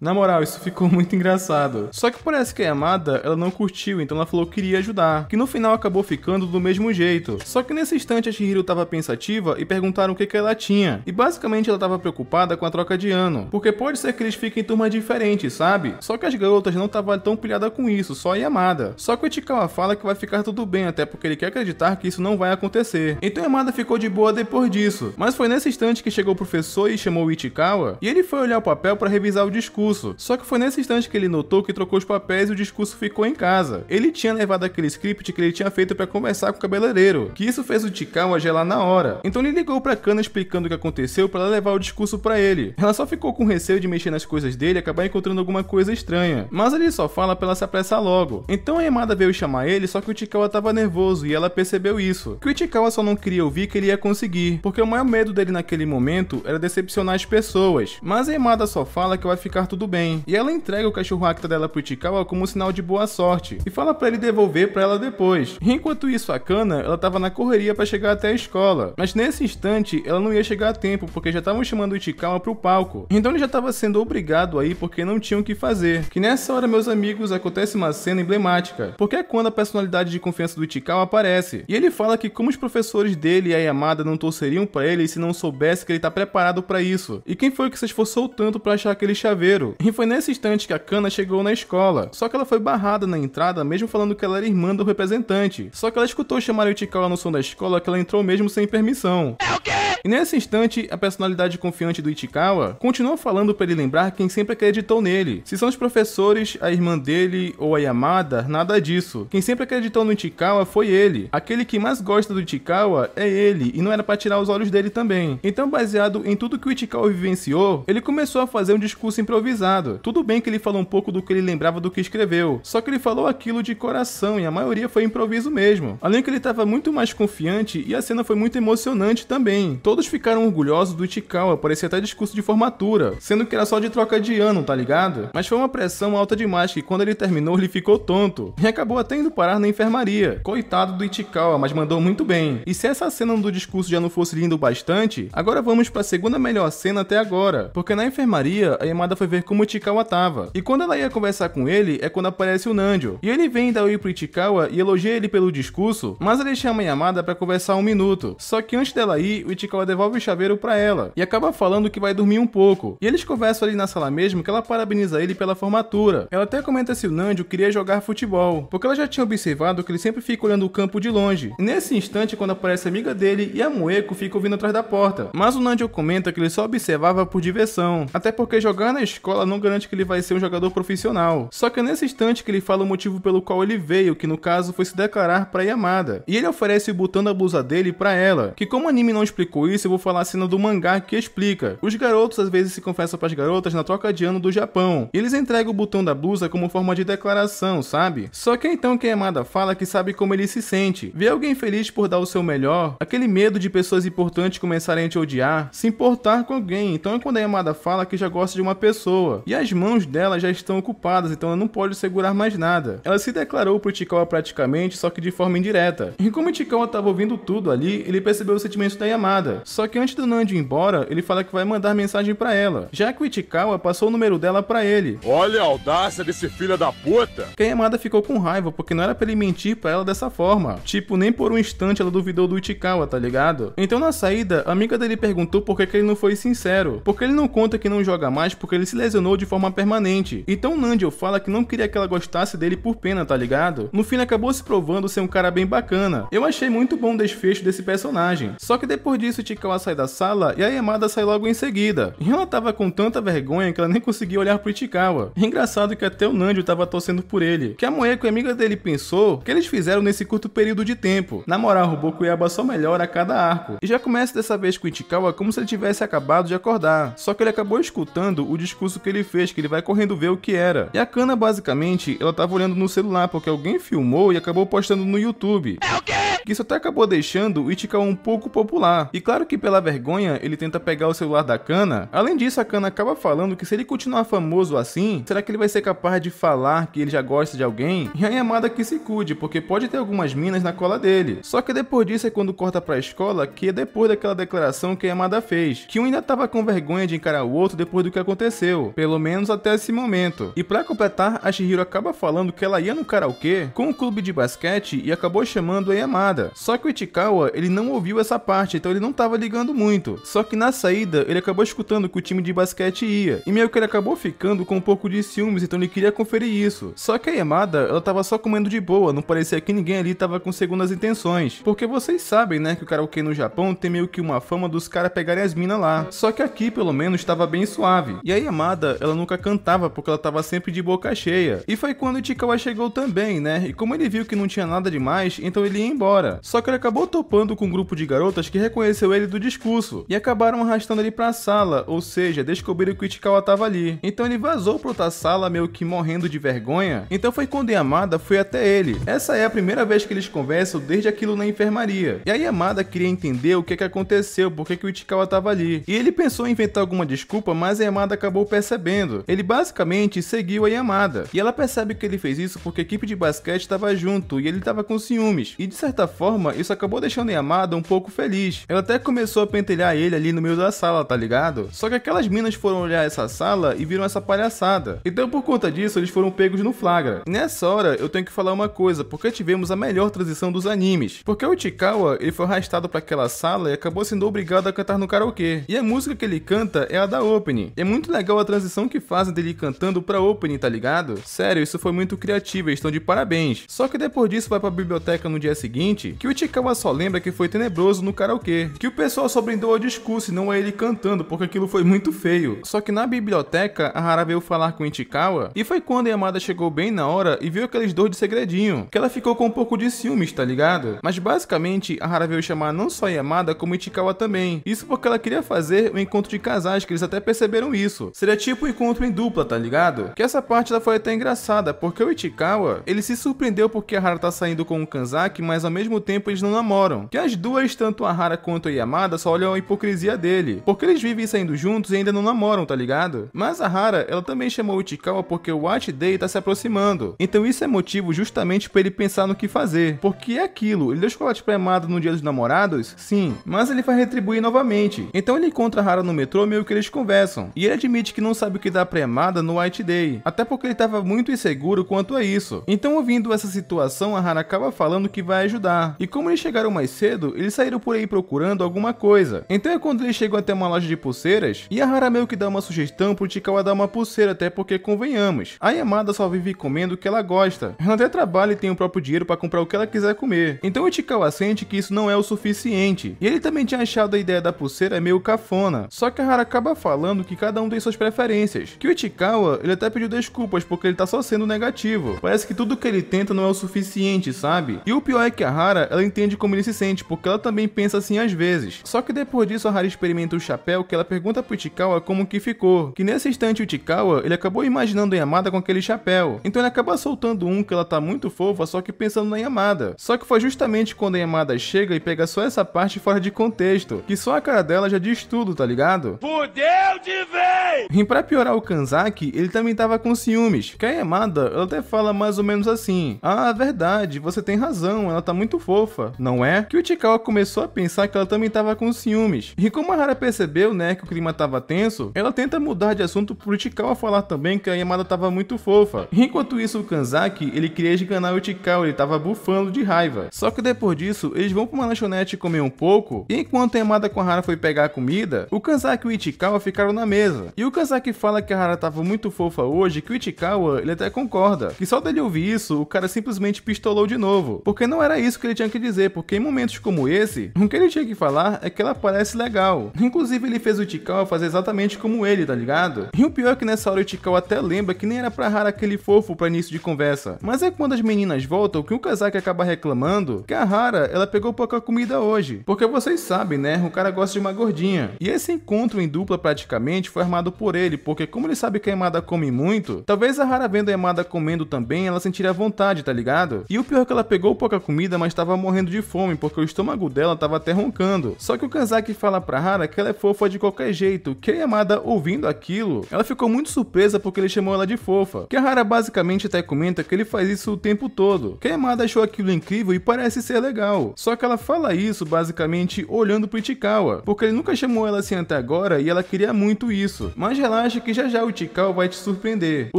Na moral, isso ficou muito engraçado. Só que parece que a Yamada, ela não curtiu, então ela falou que iria ajudar, que no final acabou ficando do mesmo jeito. Só que nesse instante a Chihiro tava pensativa e perguntaram o que ela tinha. E basicamente ela tava preocupada com a troca de ano, porque pode ser que eles fiquem em turmas diferentes, sabe? Só que as garotas não estavam tão pilhadas com isso, só a Yamada. Só que o Ichikawa fala que vai ficar tudo bem, até porque ele quer acreditar que isso não vai acontecer. Então a Yamada ficou de boa depois disso. Mas foi nesse instante que chegou o professor e chamou o Ichikawa, e ele foi olhar o papel para revisar o discurso. Só que foi nesse instante que ele notou que trocou os papéis e o discurso ficou em casa. Ele tinha levado aquele script que ele tinha feito para conversar com o cabeleireiro, que isso fez o Ichikawa gelar na hora. Então ele ligou pra Kana explicando o que aconteceu para ela levar o discurso para ele. Ela só ficou com receio de mexer nas coisas dele e acabar encontrando alguma coisa estranha, mas ele só fala pra ela se apressar logo. Então a Yamada veio chamar ele, só que o Ichikawa tava nervoso e ela percebeu isso, que o Ichikawa só não queria ouvir que ele ia conseguir, porque o maior medo dele naquele momento era decepcionar as pessoas. Mas a Yamada só fala que vai ficar tudo tudo bem. E ela entrega o cachorro Akita dela pro Ichikawa como um sinal de boa sorte e fala pra ele devolver pra ela depois. E enquanto isso, a Kana, ela tava na correria pra chegar até a escola, mas nesse instante ela não ia chegar a tempo porque já estavam chamando o Ichikawa pro palco. Então ele já tava sendo obrigado a ir porque não tinham o que fazer. Que nessa hora, meus amigos, acontece uma cena emblemática, porque é quando a personalidade de confiança do Ichikawa aparece. E ele fala que como os professores dele e a Yamada não torceriam pra ele se não soubesse que ele tá preparado pra isso. E quem foi que se esforçou tanto pra achar aquele chaveiro? E foi nesse instante que a Kana chegou na escola. Só que ela foi barrada na entrada, mesmo falando que ela era irmã do representante. Só que ela escutou chamar o Ichikawa no som da escola que ela entrou mesmo sem permissão. É o quê? E nesse instante, a personalidade confiante do Ichikawa continuou falando pra ele lembrar quem sempre acreditou nele. Se são os professores, a irmã dele ou a Yamada, nada disso. Quem sempre acreditou no Ichikawa foi ele. Aquele que mais gosta do Ichikawa é ele, e não era pra tirar os olhos dele também. Então, baseado em tudo que o Ichikawa vivenciou, ele começou a fazer um discurso improvisado. Tudo bem que ele falou um pouco do que ele lembrava do que escreveu, só que ele falou aquilo de coração e a maioria foi improviso mesmo. Além que ele estava muito mais confiante e a cena foi muito emocionante também. Todos ficaram orgulhosos do Ichikawa, parecia até discurso de formatura, sendo que era só de troca de ano, tá ligado? Mas foi uma pressão alta demais que quando ele terminou ele ficou tonto e acabou até indo parar na enfermaria. Coitado do Ichikawa, mas mandou muito bem. E se essa cena do discurso já não fosse lindo bastante, agora vamos pra segunda melhor cena até agora, porque na enfermaria a Yamada foi ver como o Ichikawa tava. E quando ela ia conversar com ele, é quando aparece o Nanjo. E ele vem dar oi pro Ichikawa e elogia ele pelo discurso, mas ele chama a Yamada pra conversar 1 minuto. Só que antes dela ir, o Ichikawa devolve o chaveiro pra ela e acaba falando que vai dormir um pouco. E eles conversam ali na sala mesmo que ela parabeniza ele pela formatura. Ela até comenta se o Nanjo queria jogar futebol, porque ela já tinha observado que ele sempre fica olhando o campo de longe. E nesse instante, quando aparece a amiga dele e a Moeko fica ouvindo atrás da porta. Mas o Nanjo comenta que ele só observava por diversão, até porque jogar na escola não garante que ele vai ser um jogador profissional. Só que é nesse instante que ele fala o motivo pelo qual ele veio, que no caso foi se declarar pra Yamada. E ele oferece o botão da blusa dele pra ela, que como o anime não explicou isso, eu vou falar a cena do mangá que explica. Os garotos às vezes se confessam pras garotas na troca de ano do Japão, e eles entregam o botão da blusa como forma de declaração, sabe? Só que é então que a Yamada fala que sabe como ele se sente. Ver alguém feliz por dar o seu melhor, aquele medo de pessoas importantes começarem a te odiar, se importar com alguém. Então é quando a Yamada fala que já gosta de uma pessoa, e as mãos dela já estão ocupadas, então ela não pode segurar mais nada. Ela se declarou pro Ichikawa praticamente, só que de forma indireta. E como o Ichikawa tava ouvindo tudo ali, ele percebeu os sentimentos da Yamada. Só que antes do Nanjo ir embora, ele fala que vai mandar mensagem pra ela, já que o Ichikawa passou o número dela pra ele. Olha a audácia desse filho da puta! Que a Yamada ficou com raiva, porque não era pra ele mentir pra ela dessa forma. Tipo, nem por um instante ela duvidou do Ichikawa, tá ligado? Então na saída, a amiga dele perguntou por que ele não foi sincero. Porque ele não conta que não joga mais porque ele se lesionou de forma permanente. Então Nanjo fala que não queria que ela gostasse dele por pena, tá ligado? No fim acabou se provando ser um cara bem bacana. Eu achei muito bom o desfecho desse personagem. Só que depois disso o Ichikawa sai da sala e a Yamada sai logo em seguida. E ela tava com tanta vergonha que ela nem conseguia olhar pro Ichikawa. Engraçado que até o Nanjo tava torcendo por ele. Que a Moeko, amiga dele, pensou que eles fizeram nesse curto período de tempo. Na moral, o Bokuyaba só melhora a cada arco. E já começa dessa vez com o Ichikawa como se ele tivesse acabado de acordar. Só que ele acabou escutando o discurso que ele fez, que ele vai correndo ver o que era. E a Kana, basicamente, ela tava olhando no celular porque alguém filmou e acabou postando no YouTube. É o quê? Que isso até acabou deixando o Ichikawa um pouco popular. E claro que pela vergonha, ele tenta pegar o celular da Kana. Além disso, a Kana acaba falando que se ele continuar famoso assim, será que ele vai ser capaz de falar que ele já gosta de alguém? E a Yamada que se cuide, porque pode ter algumas minas na cola dele. Só que depois disso é quando corta pra escola, que é depois daquela declaração que a Yamada fez, que um ainda tava com vergonha de encarar o outro depois do que aconteceu, pelo menos até esse momento. E pra completar, a Chihiro acaba falando que ela ia no karaokê com um clube de basquete e acabou chamando a Yamada. Só que o Ichikawa, ele não ouviu essa parte, então ele não tava ligando muito. Só que na saída, ele acabou escutando que o time de basquete ia, e meio que ele acabou ficando com um pouco de ciúmes, então ele queria conferir isso. Só que a Yamada, ela tava só comendo de boa, não parecia que ninguém ali tava com segundas intenções. Porque vocês sabem, né, que o karaokê no Japão tem meio que uma fama dos caras pegarem as minas lá. Só que aqui, pelo menos, tava bem suave. E a Yamada, ela nunca cantava, porque ela tava sempre de boca cheia. E foi quando o Ichikawa chegou também, né, e como ele viu que não tinha nada demais, então ele ia embora. Só que ele acabou topando com um grupo de garotas que reconheceu convenceu ele do discurso e acabaram arrastando ele pra sala, ou seja, descobriram que o Ichikawa tava ali. Então ele vazou pra outra sala meio que morrendo de vergonha. Então foi quando Yamada foi até ele. Essa é a primeira vez que eles conversam desde aquilo na enfermaria. E aí Yamada queria entender o que aconteceu, por que o Ichikawa tava ali. E ele pensou em inventar alguma desculpa, mas a Yamada acabou percebendo. Ele basicamente seguiu a Yamada. E ela percebe que ele fez isso porque a equipe de basquete estava junto e ele estava com ciúmes. E de certa forma, isso acabou deixando a Yamada um pouco feliz. Ela até começou a pentelhar ele ali no meio da sala, tá ligado? Só que aquelas minas foram olhar essa sala e viram essa palhaçada. Então por conta disso, eles foram pegos no flagra. Nessa hora, eu tenho que falar uma coisa, porque tivemos a melhor transição dos animes. Porque o Ichikawa, ele foi arrastado para aquela sala e acabou sendo obrigado a cantar no karaokê. E a música que ele canta é a da opening. É muito legal a transição que fazem dele cantando pra opening, tá ligado? Sério, isso foi muito criativo, eles estão de parabéns. Só que depois disso vai pra biblioteca no dia seguinte, que o Ichikawa só lembra que foi tenebroso no karaokê. Que o pessoal só brindou ao discurso e não a ele cantando, porque aquilo foi muito feio. Só que na biblioteca, a Hara veio falar com o Ichikawa, e foi quando a Yamada chegou bem na hora e viu aqueles dois de segredinho, que ela ficou com um pouco de ciúmes, tá ligado? Mas basicamente, a Hara veio chamar não só a Yamada, como o Ichikawa também. Isso porque ela queria fazer um encontro de casais, que eles até perceberam isso. Seria tipo um encontro em dupla, tá ligado? Que essa parte ela foi até engraçada, porque o Ichikawa, ele se surpreendeu porque a Hara tá saindo com o Kanzaki, mas ao mesmo tempo eles não namoram. Que as duas, tanto a Hara quanto a Yamada, só olham a hipocrisia dele, porque eles vivem saindo juntos e ainda não namoram, tá ligado? Mas a Hara, ela também chamou o Ichikawa porque o Watch Day tá se aproximando. Então isso é motivo justamente pra ele pensar no que fazer. Porque é aquilo, ele deu chocolate pra Yamada no dia dos namorados? Sim, mas ele vai retribuir novamente. Então ele encontra a Hara no metrô, meio que eles conversam. E ele admite que não sabe o que dá pra Yamada no White Day, até porque ele tava muito inseguro quanto a isso. Então, ouvindo essa situação, a Hara acaba falando que vai ajudar. E como eles chegaram mais cedo, eles saíram por aí procurando alguma coisa. Então é quando eles chegam até uma loja de pulseiras, e a Hara meio que dá uma sugestão pro Ichikawa dar uma pulseira, até porque convenhamos, a Yamada só vive comendo o que ela gosta. Ela até trabalha e tem o próprio dinheiro pra comprar o que ela quiser comer. Então o Ichikawa sente que isso não é o suficiente. E ele também tinha achado a ideia da pulseira meio cafona. Só que a Hara acaba falando que cada um tem suas preferências. Que o Ichikawa, ele até pediu desculpas porque ele tá só sendo negativo. Parece que tudo que ele tenta não é o suficiente, sabe? E o pior é que a Hara, ela entende como ele se sente, porque ela também pensa assim às vezes. Só que depois disso a Hara experimenta o chapéu, que ela pergunta pro Ichikawa como que ficou. Que nesse instante o Ichikawa, ele acabou imaginando a Yamada com aquele chapéu. Então ele acaba soltando um que ela tá muito fofa, só que pensando na Yamada. Só que foi justamente quando a Yamada chega e pega só essa parte fora de contexto, que só a cara dela já diz tudo, tá ligado? Fudeu de vez! E pra piorar o Kanzaki, ele também tava com ciúmes. Que a Yamada, ela até fala mais ou menos assim: ah, verdade, você tem razão, ela tá muito fofa, não é? Que o Ichikawa começou a pensar que ela também tava com ciúmes. E como a Hara percebeu, né, que o clima tava tenso, ela tenta mudar de assunto pro Ichikawa falar também que a Yamada tava muito fofa. Enquanto isso, o Kanzaki, ele queria esganar o Ichikawa, ele tava bufando de raiva. Só que depois disso, eles vão pra uma lanchonete comer um pouco, e enquanto a Yamada com a Hara foi pegar a comida, o Kanzaki e o Ichikawa ficaram na mesa. E o Kanzaki fala que a Hara tava muito fofa hoje, que o Ichikawa, ele até concorda. Que só dele ouvir isso, o cara simplesmente pistolou de novo. Porque não era isso que ele tinha que dizer, porque em momentos como esse, o que ele tinha que falar é que ela parece legal. Inclusive ele fez o Ichikawa fazer exatamente como ele, tá ligado? E o pior é que nessa hora o Ichikawa até lembra que nem era pra Hara aquele fofo pra início de conversa. Mas é quando as meninas voltam que o Kanzaki acaba reclamando que a Hara, ela pegou pouca comida hoje. Porque vocês sabem, né? O cara gosta de uma gordinha. E esse encontro em dupla praticamente foi armado por ele, porque como ele sabe que a Yamada come muito, talvez a Hara vendo a Yamada comendo também, ela sentiria vontade, tá ligado? E o pior é que ela pegou pouca comida, mas tava morrendo de fome, porque o estômago dela tava até roncando. Só que o Kanzaki fala pra Hara que ela é fofa de qualquer jeito, que a Yamada, ouvindo aquilo, ela ficou muito surpresa porque ele chamou ela de fofa. Que a Hara basicamente até comenta que ele faz isso o tempo todo. Que a Yamada achou aquilo incrível e parece ser legal. Só que ela fala isso basicamente olhando pro Ichikawa, porque ele nunca chamou ela assim até agora e ela queria muito isso. Mas relaxa que já já o Ichikawa vai te surpreender. O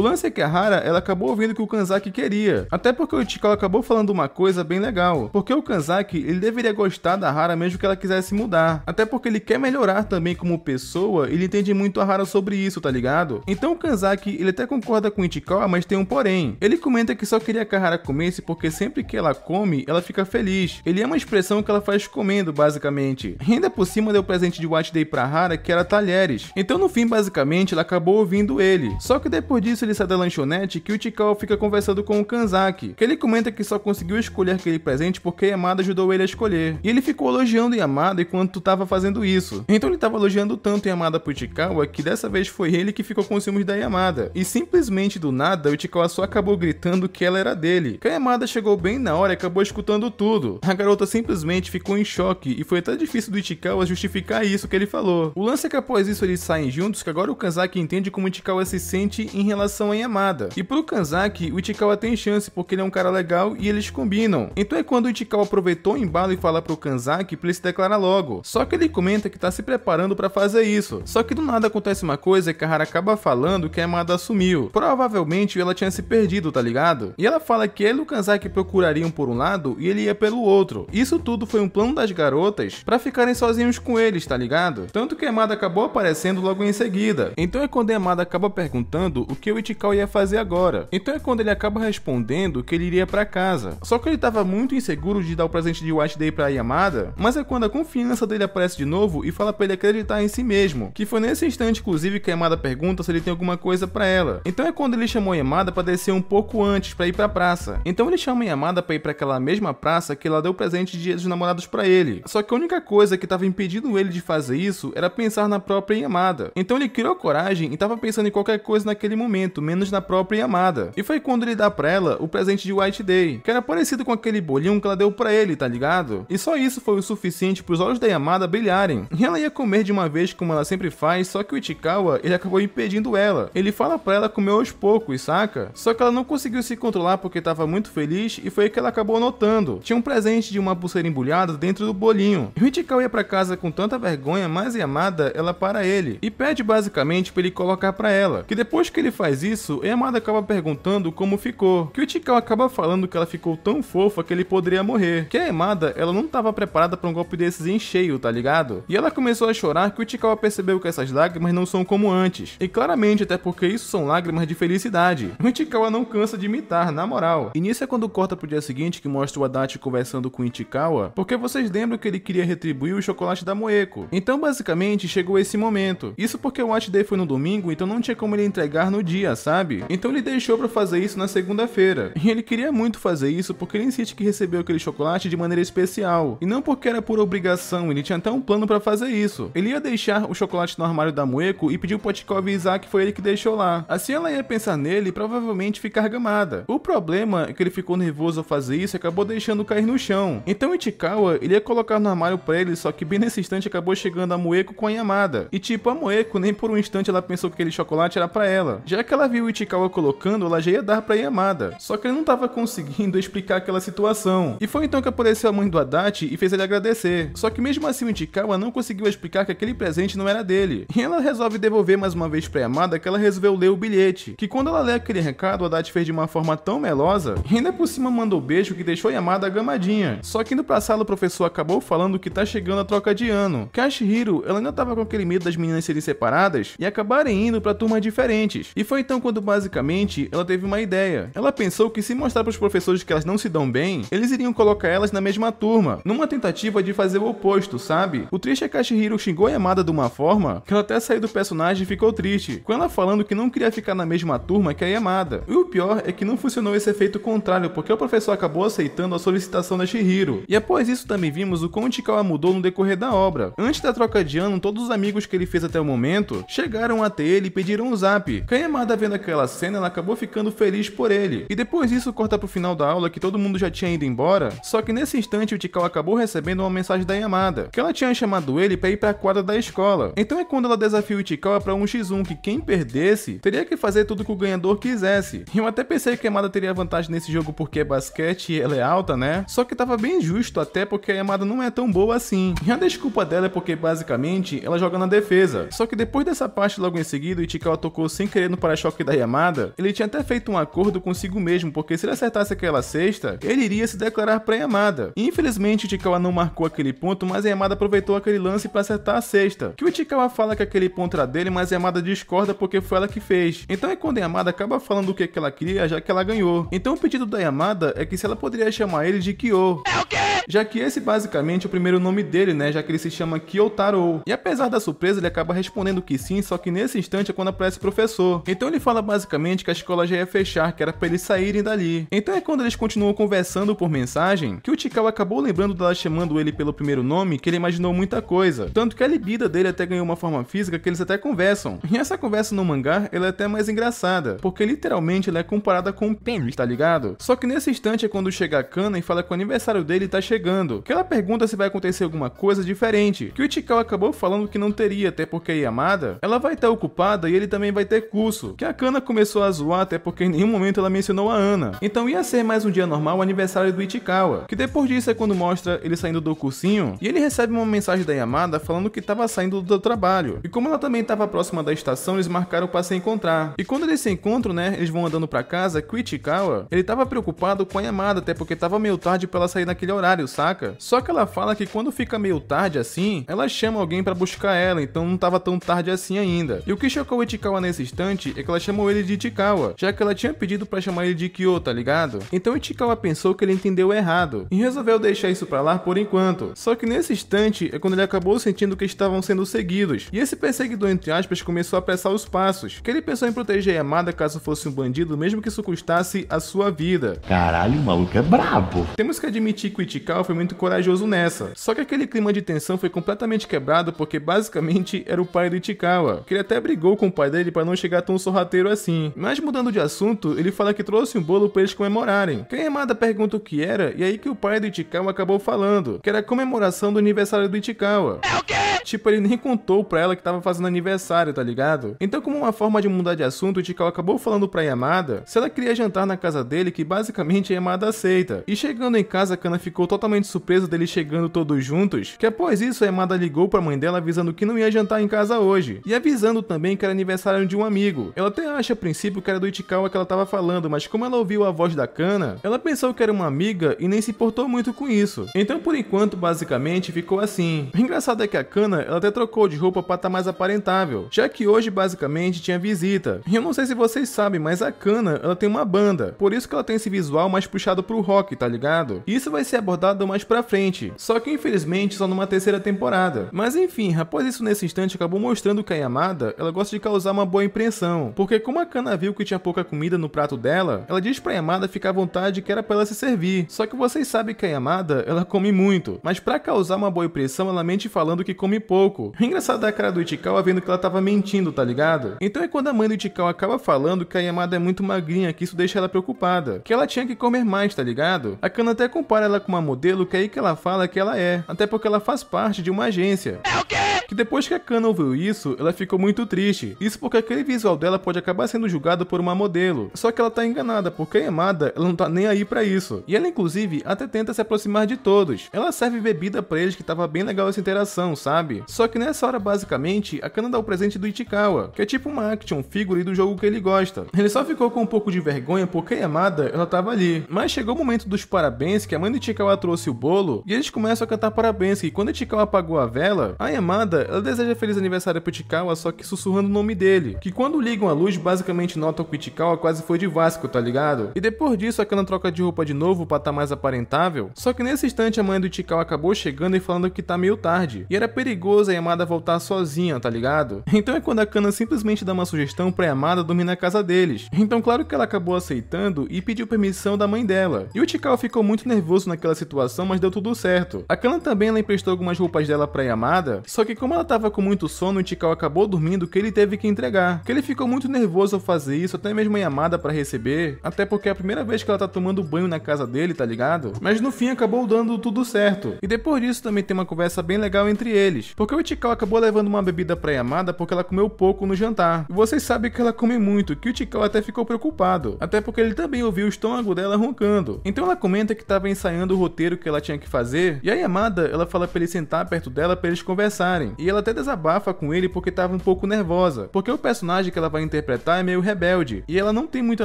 lance é que a Hara, ela acabou ouvindo o que o Kanzaki queria. Até porque o Ichikawa acabou falando uma coisa bem legal. Porque o Kanzaki, ele deveria gostar da Hara mesmo que ela quisesse mudar. Até porque ele quer melhorar também como pessoa, ele entende muito a Hara sobre isso, tá ligado? Então o Kanzaki, ele até concorda com o Ichikawa, mas tem um porém. Ele comenta que só queria que a Hara comesse porque sempre que ela come, ela fica feliz. Ele é uma expressão que ela faz comendo, basicamente. E ainda por cima deu presente de Watch Day pra Hara, que era talheres. Então no fim, basicamente, ela acabou ouvindo ele. Só que depois disso ele sai da lanchonete que o Ichikawa fica conversando com o Kanzaki, que ele comenta que só conseguiu escolher aquele presente porque a Yamada ajudou ele a escolher. E ele ficou elogiando Yamada Yamada enquanto tu tava fazendo isso. Então ele tava elogiando tanto Yamada pro Ichikawa que dessa vez foi ele que ficou com ciúmes da Yamada. E simplesmente do nada, o Ichikawa só acabou gritando que ela era dele. Que a Yamada chegou bem na hora e acabou escutando tudo. A garota simplesmente ficou em choque e foi até difícil do Ichikawa justificar isso que ele falou. O lance é que após isso eles saem juntos, que agora o Kanzaki entende como o Ichikawa se sente em relação a Yamada. E pro Kanzaki, o Ichikawa tem chance porque ele é um cara legal e eles combinam. Então é quando o Ichikawa aproveitou o embalo e fala pro Kanzaki pra ele se declarar logo. Só que ele comenta que tá se preparando pra fazer isso. Só que do nada acontece uma coisa que a Hara acaba falando que a Yamada sumiu. Provavelmente ela tinha se perdido, tá ligado? E ela fala que ele e o Kanzaki procurariam por um lado e ele ia pelo outro. Isso tudo foi um plano das garotas pra ficarem sozinhos com eles, tá ligado? Tanto que a Yamada acabou aparecendo logo em seguida. Então é quando a Yamada acaba perguntando o que o Ichikawa ia fazer agora. Então é quando ele acaba respondendo que ele iria pra casa. Só que ele tava muito inseguro de dar o presente de White Day pra Yamada, mas é quando a confiança dele aparece de novo e fala pra ele acreditar em si mesmo. Que foi nesse instante, inclusive, que a Yamada pergunta se ele tem alguma coisa pra ela. Então é quando ele chamou a Yamada pra descer um pouco antes pra ir pra praça. Então ele chama a Yamada pra ir pra aquela mesma praça que ela deu presente de Dia dos Namorados pra ele. Só que a única coisa que tava impedindo ele de fazer isso era pensar na própria Yamada. Então ele criou coragem e tava pensando em qualquer coisa naquele momento, menos na própria Yamada. E foi quando ele dá pra ela o presente de White Day, que era parecido com aquele bolinho que ela deu pra ele, tá ligado? E só isso foi o suficiente pros olhos da Yamada brilharem. E ela ia comer de uma vez como ela sempre faz, só que o Ichikawa, ele acabou impedindo ela. Ele fala pra ela comer aos poucos, saca? Só que ela não conseguiu se controlar porque tava muito feliz e foi aí que ela acabou notando. Tinha um presente de uma pulseira embrulhada dentro do bolinho. E o Ichikawa ia pra casa com tanta vergonha, mas a Yamada, ela para ele e pede basicamente pra ele colocar pra ela. Que depois que ele faz isso, a Yamada acaba perguntando como ficou. Que o Ichikawa acaba falando que ela ficou tão fofa que ele poderia morrer. Que a Yamada, ela não tava preparada pra um golpe desses em cheio, tá ligado? E ela começou a chorar que o Ichikawa percebeu que essas lágrimas não são como antes. E claramente, até porque isso são lágrimas de felicidade. O Ichikawa não cansa de imitar, na moral. E nisso é quando corta pro dia seguinte que mostra o Adachi conversando com o Ichikawa, porque vocês lembram que ele queria retribuir o chocolate da Moeko. Então basicamente chegou esse momento. Isso porque o Watch Day foi no domingo, então não tinha como ele entregar no dia, sabe? Então ele deixou pra fazer isso na segunda-feira. E ele queria muito fazer isso porque ele insiste que recebeu aquele chocolate de maneira especial. E não porque era por obrigação, ele tinha até um plano pra fazer isso. Ele ia deixar o chocolate no armário da Moeko e pediu pro Ichikawa avisar que foi ele que deixou lá. Assim ela ia pensar nele e provavelmente ficar gamada. O problema é que ele ficou nervoso ao fazer isso e acabou deixando cair no chão. Então o Ichikawa, ele ia colocar no armário pra ele, só que bem nesse instante acabou chegando a Moeko com a Yamada. E tipo, a Moeko nem por um instante ela pensou que aquele chocolate era pra ela. Já que ela viu o Ichikawa colocando, ela já ia dar pra Yamada. Só que ele não tava conseguindo explicar aquela situação. E foi então que apareceu a mãe do Adachi e fez ele agradecer. Só que mesmo assim o Ichikawa não conseguiu explicar que aquele presente não era dele. E ela resolve devolver mais uma vez pra Yamada que ela resolveu ler o bilhete. Que quando ela lê aquele recado, o Adachi fez de uma forma tão melosa e ainda por cima mandou beijo que deixou a Yamada gamadinha. Só que indo pra sala o professor acabou falando que tá chegando a troca de ano. Que a Chihiro, ela ainda tava com aquele medo das meninas serem separadas e acabarem indo pra turmas diferentes. E foi então quando basicamente ela teve uma ideia. Ela pensou que se mostrar pros professores que elas não se dão bem, eles iriam colocar elas na mesma turma, numa tentativa de fazer o oposto, sabe? O triste é que a Chihiro xingou a Yamada de uma forma que ela até saiu do personagem e ficou triste, com ela falando que não queria ficar na mesma turma que a Yamada. E o pior é que não funcionou esse efeito contrário, porque o professor acabou aceitando a solicitação da Chihiro. E após isso também vimos o como o Ichikawa mudou no decorrer da obra. Antes da troca de ano, todos os amigos que ele fez até o momento chegaram até ele e pediram um zap. Que a Yamada vendo aquela cena, ela acabou ficando feliz por ele. E depois disso corta pro final da aula que todo mundo já tinha ido embora, só que nesse instante o Ichikawa acabou recebendo uma mensagem da Yamada, que ela tinha chamado ele pra ir pra quadra da escola. Então é quando ela desafia o Ichikawa pra 1x1, que quem perdesse teria que fazer tudo que o ganhador quisesse. E eu até pensei que a Yamada teria vantagem nesse jogo porque é basquete e ela é alta, né? Só que tava bem justo até porque a Yamada não é tão boa assim. E a desculpa dela é porque basicamente ela joga na defesa. Só que depois dessa parte logo em seguida o Ichikawa tocou sem querer no para-choque da Yamada. Ele tinha até feito um acordo consigo mesmo, porque se ele acertasse aquela cesta, ele iria se declarar pra Yamada. E infelizmente o Ichikawa não marcou aquele ponto, mas a Yamada aproveitou aquele lance pra acertar a cesta. Que o Ichikawa fala que aquele ponto era dele, mas a Yamada discorda porque foi ela que fez. Então é quando a Yamada acaba falando o que ela queria, já que ela ganhou. Então o pedido da Yamada é que se ela poderia chamar ele de Kyo. É o quê? Já que esse basicamente é o primeiro nome dele, né? Já que ele se chama Kyotaro. E apesar da surpresa, ele acaba respondendo que sim, só que nesse instante é quando aparece o professor. Então ele fala basicamente que a escola já ia fechar, que era pra eles saírem dali. Então é quando eles continuam conversando por mensagem, que o Ichikawa acabou lembrando dela chamando ele pelo primeiro primeiro nome que ele imaginou muita coisa, tanto que a libido dele até ganhou uma forma física que eles até conversam. E essa conversa no mangá, ela é até mais engraçada, porque literalmente ela é comparada com um pênis, tá ligado? Só que nesse instante é quando chega a Kana e fala que o aniversário dele tá chegando, que ela pergunta se vai acontecer alguma coisa diferente, que o Ichikawa acabou falando que não teria, até porque a Yamada, ela vai estar ocupada e ele também vai ter curso, que a Kana começou a zoar até porque em nenhum momento ela mencionou a Ana. Então ia ser mais um dia normal o aniversário do Ichikawa, que depois disso é quando mostra ele saindo do cursinho e ele recebe uma mensagem da Yamada falando que tava saindo do trabalho. E como ela também estava próxima da estação, eles marcaram para se encontrar. E quando eles se encontram, né, eles vão andando para casa, que o Ichikawa, ele tava preocupado com a Yamada, até porque tava meio tarde para ela sair naquele horário, saca? Só que ela fala que quando fica meio tarde assim, ela chama alguém para buscar ela, então não tava tão tarde assim ainda. E o que chocou o Ichikawa nesse instante é que ela chamou ele de Ichikawa, já que ela tinha pedido para chamar ele de Kyo, tá ligado? Então o Ichikawa pensou que ele entendeu errado e resolveu deixar isso pra lá por enquanto. Só que nesse instante é quando ele acabou sentindo que estavam sendo seguidos, e esse perseguidor, entre aspas, começou a apressar os passos, que ele pensou em proteger a Yamada caso fosse um bandido, mesmo que isso custasse a sua vida. Caralho, o maluco é brabo. Temos que admitir que o Ichikawa foi muito corajoso nessa, só que aquele clima de tensão foi completamente quebrado porque basicamente era o pai do Ichikawa, que ele até brigou com o pai dele para não chegar tão sorrateiro assim. Mas mudando de assunto, ele fala que trouxe um bolo para eles comemorarem, que a Yamada pergunta o que era, e aí que o pai do Ichikawa acabou falando, que era a comemoração do aniversário do Ichikawa. É o quê? Tipo, ele nem contou pra ela que tava fazendo aniversário, tá ligado? Então, como uma forma de mudar de assunto, o Ichikawa acabou falando pra Yamada se ela queria jantar na casa dele, que basicamente a Yamada aceita. E chegando em casa, a Kana ficou totalmente surpresa deles chegando todos juntos, que após isso a Yamada ligou pra mãe dela avisando que não ia jantar em casa hoje, e avisando também que era aniversário de um amigo. Ela até acha a princípio que era do Ichikawa que ela tava falando, mas como ela ouviu a voz da Kana, ela pensou que era uma amiga e nem se importou muito com isso. Então, por enquanto, basicamente, ficou assim. O engraçado é que a Kana, ela até trocou de roupa pra estar mais aparentável, já que hoje, basicamente, tinha visita. E eu não sei se vocês sabem, mas a Kana, ela tem uma banda, por isso que ela tem esse visual mais puxado pro rock, tá ligado? E isso vai ser abordado mais pra frente, só que infelizmente só numa terceira temporada. Mas enfim, após isso nesse instante acabou mostrando que a Yamada, ela gosta de causar uma boa impressão, porque como a Kana viu que tinha pouca comida no prato dela, ela diz pra Yamada ficar à vontade que era pra ela se servir. Só que vocês sabem que a Yamada, ela come muito, mas pra causar uma boa impressão ela mente falando que come pouco. O engraçado é a cara do Ichikawa vendo que ela tava mentindo, tá ligado? Então é quando a mãe do Ichikawa acaba falando que a Yamada é muito magrinha, que isso deixa ela preocupada, que ela tinha que comer mais, tá ligado? A Kana até compara ela com uma modelo, que é aí que ela fala que ela é, até porque ela faz parte de uma agência. É o quê? Que depois que a Kana ouviu isso, ela ficou muito triste. Isso porque aquele visual dela pode acabar sendo julgado por uma modelo. Só que ela tá enganada, porque a Yamada, ela não tá nem aí pra isso. E ela inclusive até tenta se aproximar de todos. Ela serve bebida pra eles, que tava bem legal essa interação, sabe? Só que nessa hora, basicamente, a Kana dá o presente do Ichikawa, que é tipo uma action figure do jogo que ele gosta. Ele só ficou com um pouco de vergonha porque a Yamada, ela tava ali. Mas chegou o momento dos parabéns, que a mãe do Ichikawa trouxe o bolo, e eles começam a cantar parabéns, que quando o Ichikawa apagou a vela, a Yamada, ela deseja feliz aniversário pro Ichikawa, só que sussurrando o nome dele, que quando ligam a luz, basicamente notam que o Ichikawa quase foi de Vasco, tá ligado? E depois disso, a Kana troca de roupa de novo pra tá mais aparentável, só que nesse instante a mãe do Ichikawa acabou chegando e falando que tá meio tarde, e era perigoso a Yamada voltar sozinha, tá ligado? Então é quando a Kana simplesmente dá uma sugestão pra Yamada dormir na casa deles. Então claro que ela acabou aceitando e pediu permissão da mãe dela. E o Ichikawa ficou muito nervoso naquela situação, mas deu tudo certo. A Kana também, ela emprestou algumas roupas dela pra Yamada, só que como ela tava com muito sono, o Ichikawa acabou dormindo, que ele teve que entregar. Que ele ficou muito nervoso ao fazer isso, até mesmo a Yamada pra receber, até porque é a primeira vez que ela tá tomando banho na casa dele, tá ligado? Mas no fim acabou dando tudo certo. E depois disso também tem uma conversa bem legal entre eles, porque o Ichikawa acabou levando uma bebida pra Yamada porque ela comeu pouco no jantar. E vocês sabem que ela come muito, que o Ichikawa até ficou preocupado, até porque ele também ouviu o estômago dela roncando. Então ela comenta que tava ensaiando o roteiro que ela tinha que fazer, e a Yamada, ela fala pra ele sentar perto dela pra eles conversarem. E ela até desabafa com ele porque tava um pouco nervosa, porque o personagem que ela vai interpretar é meio rebelde, e ela não tem muita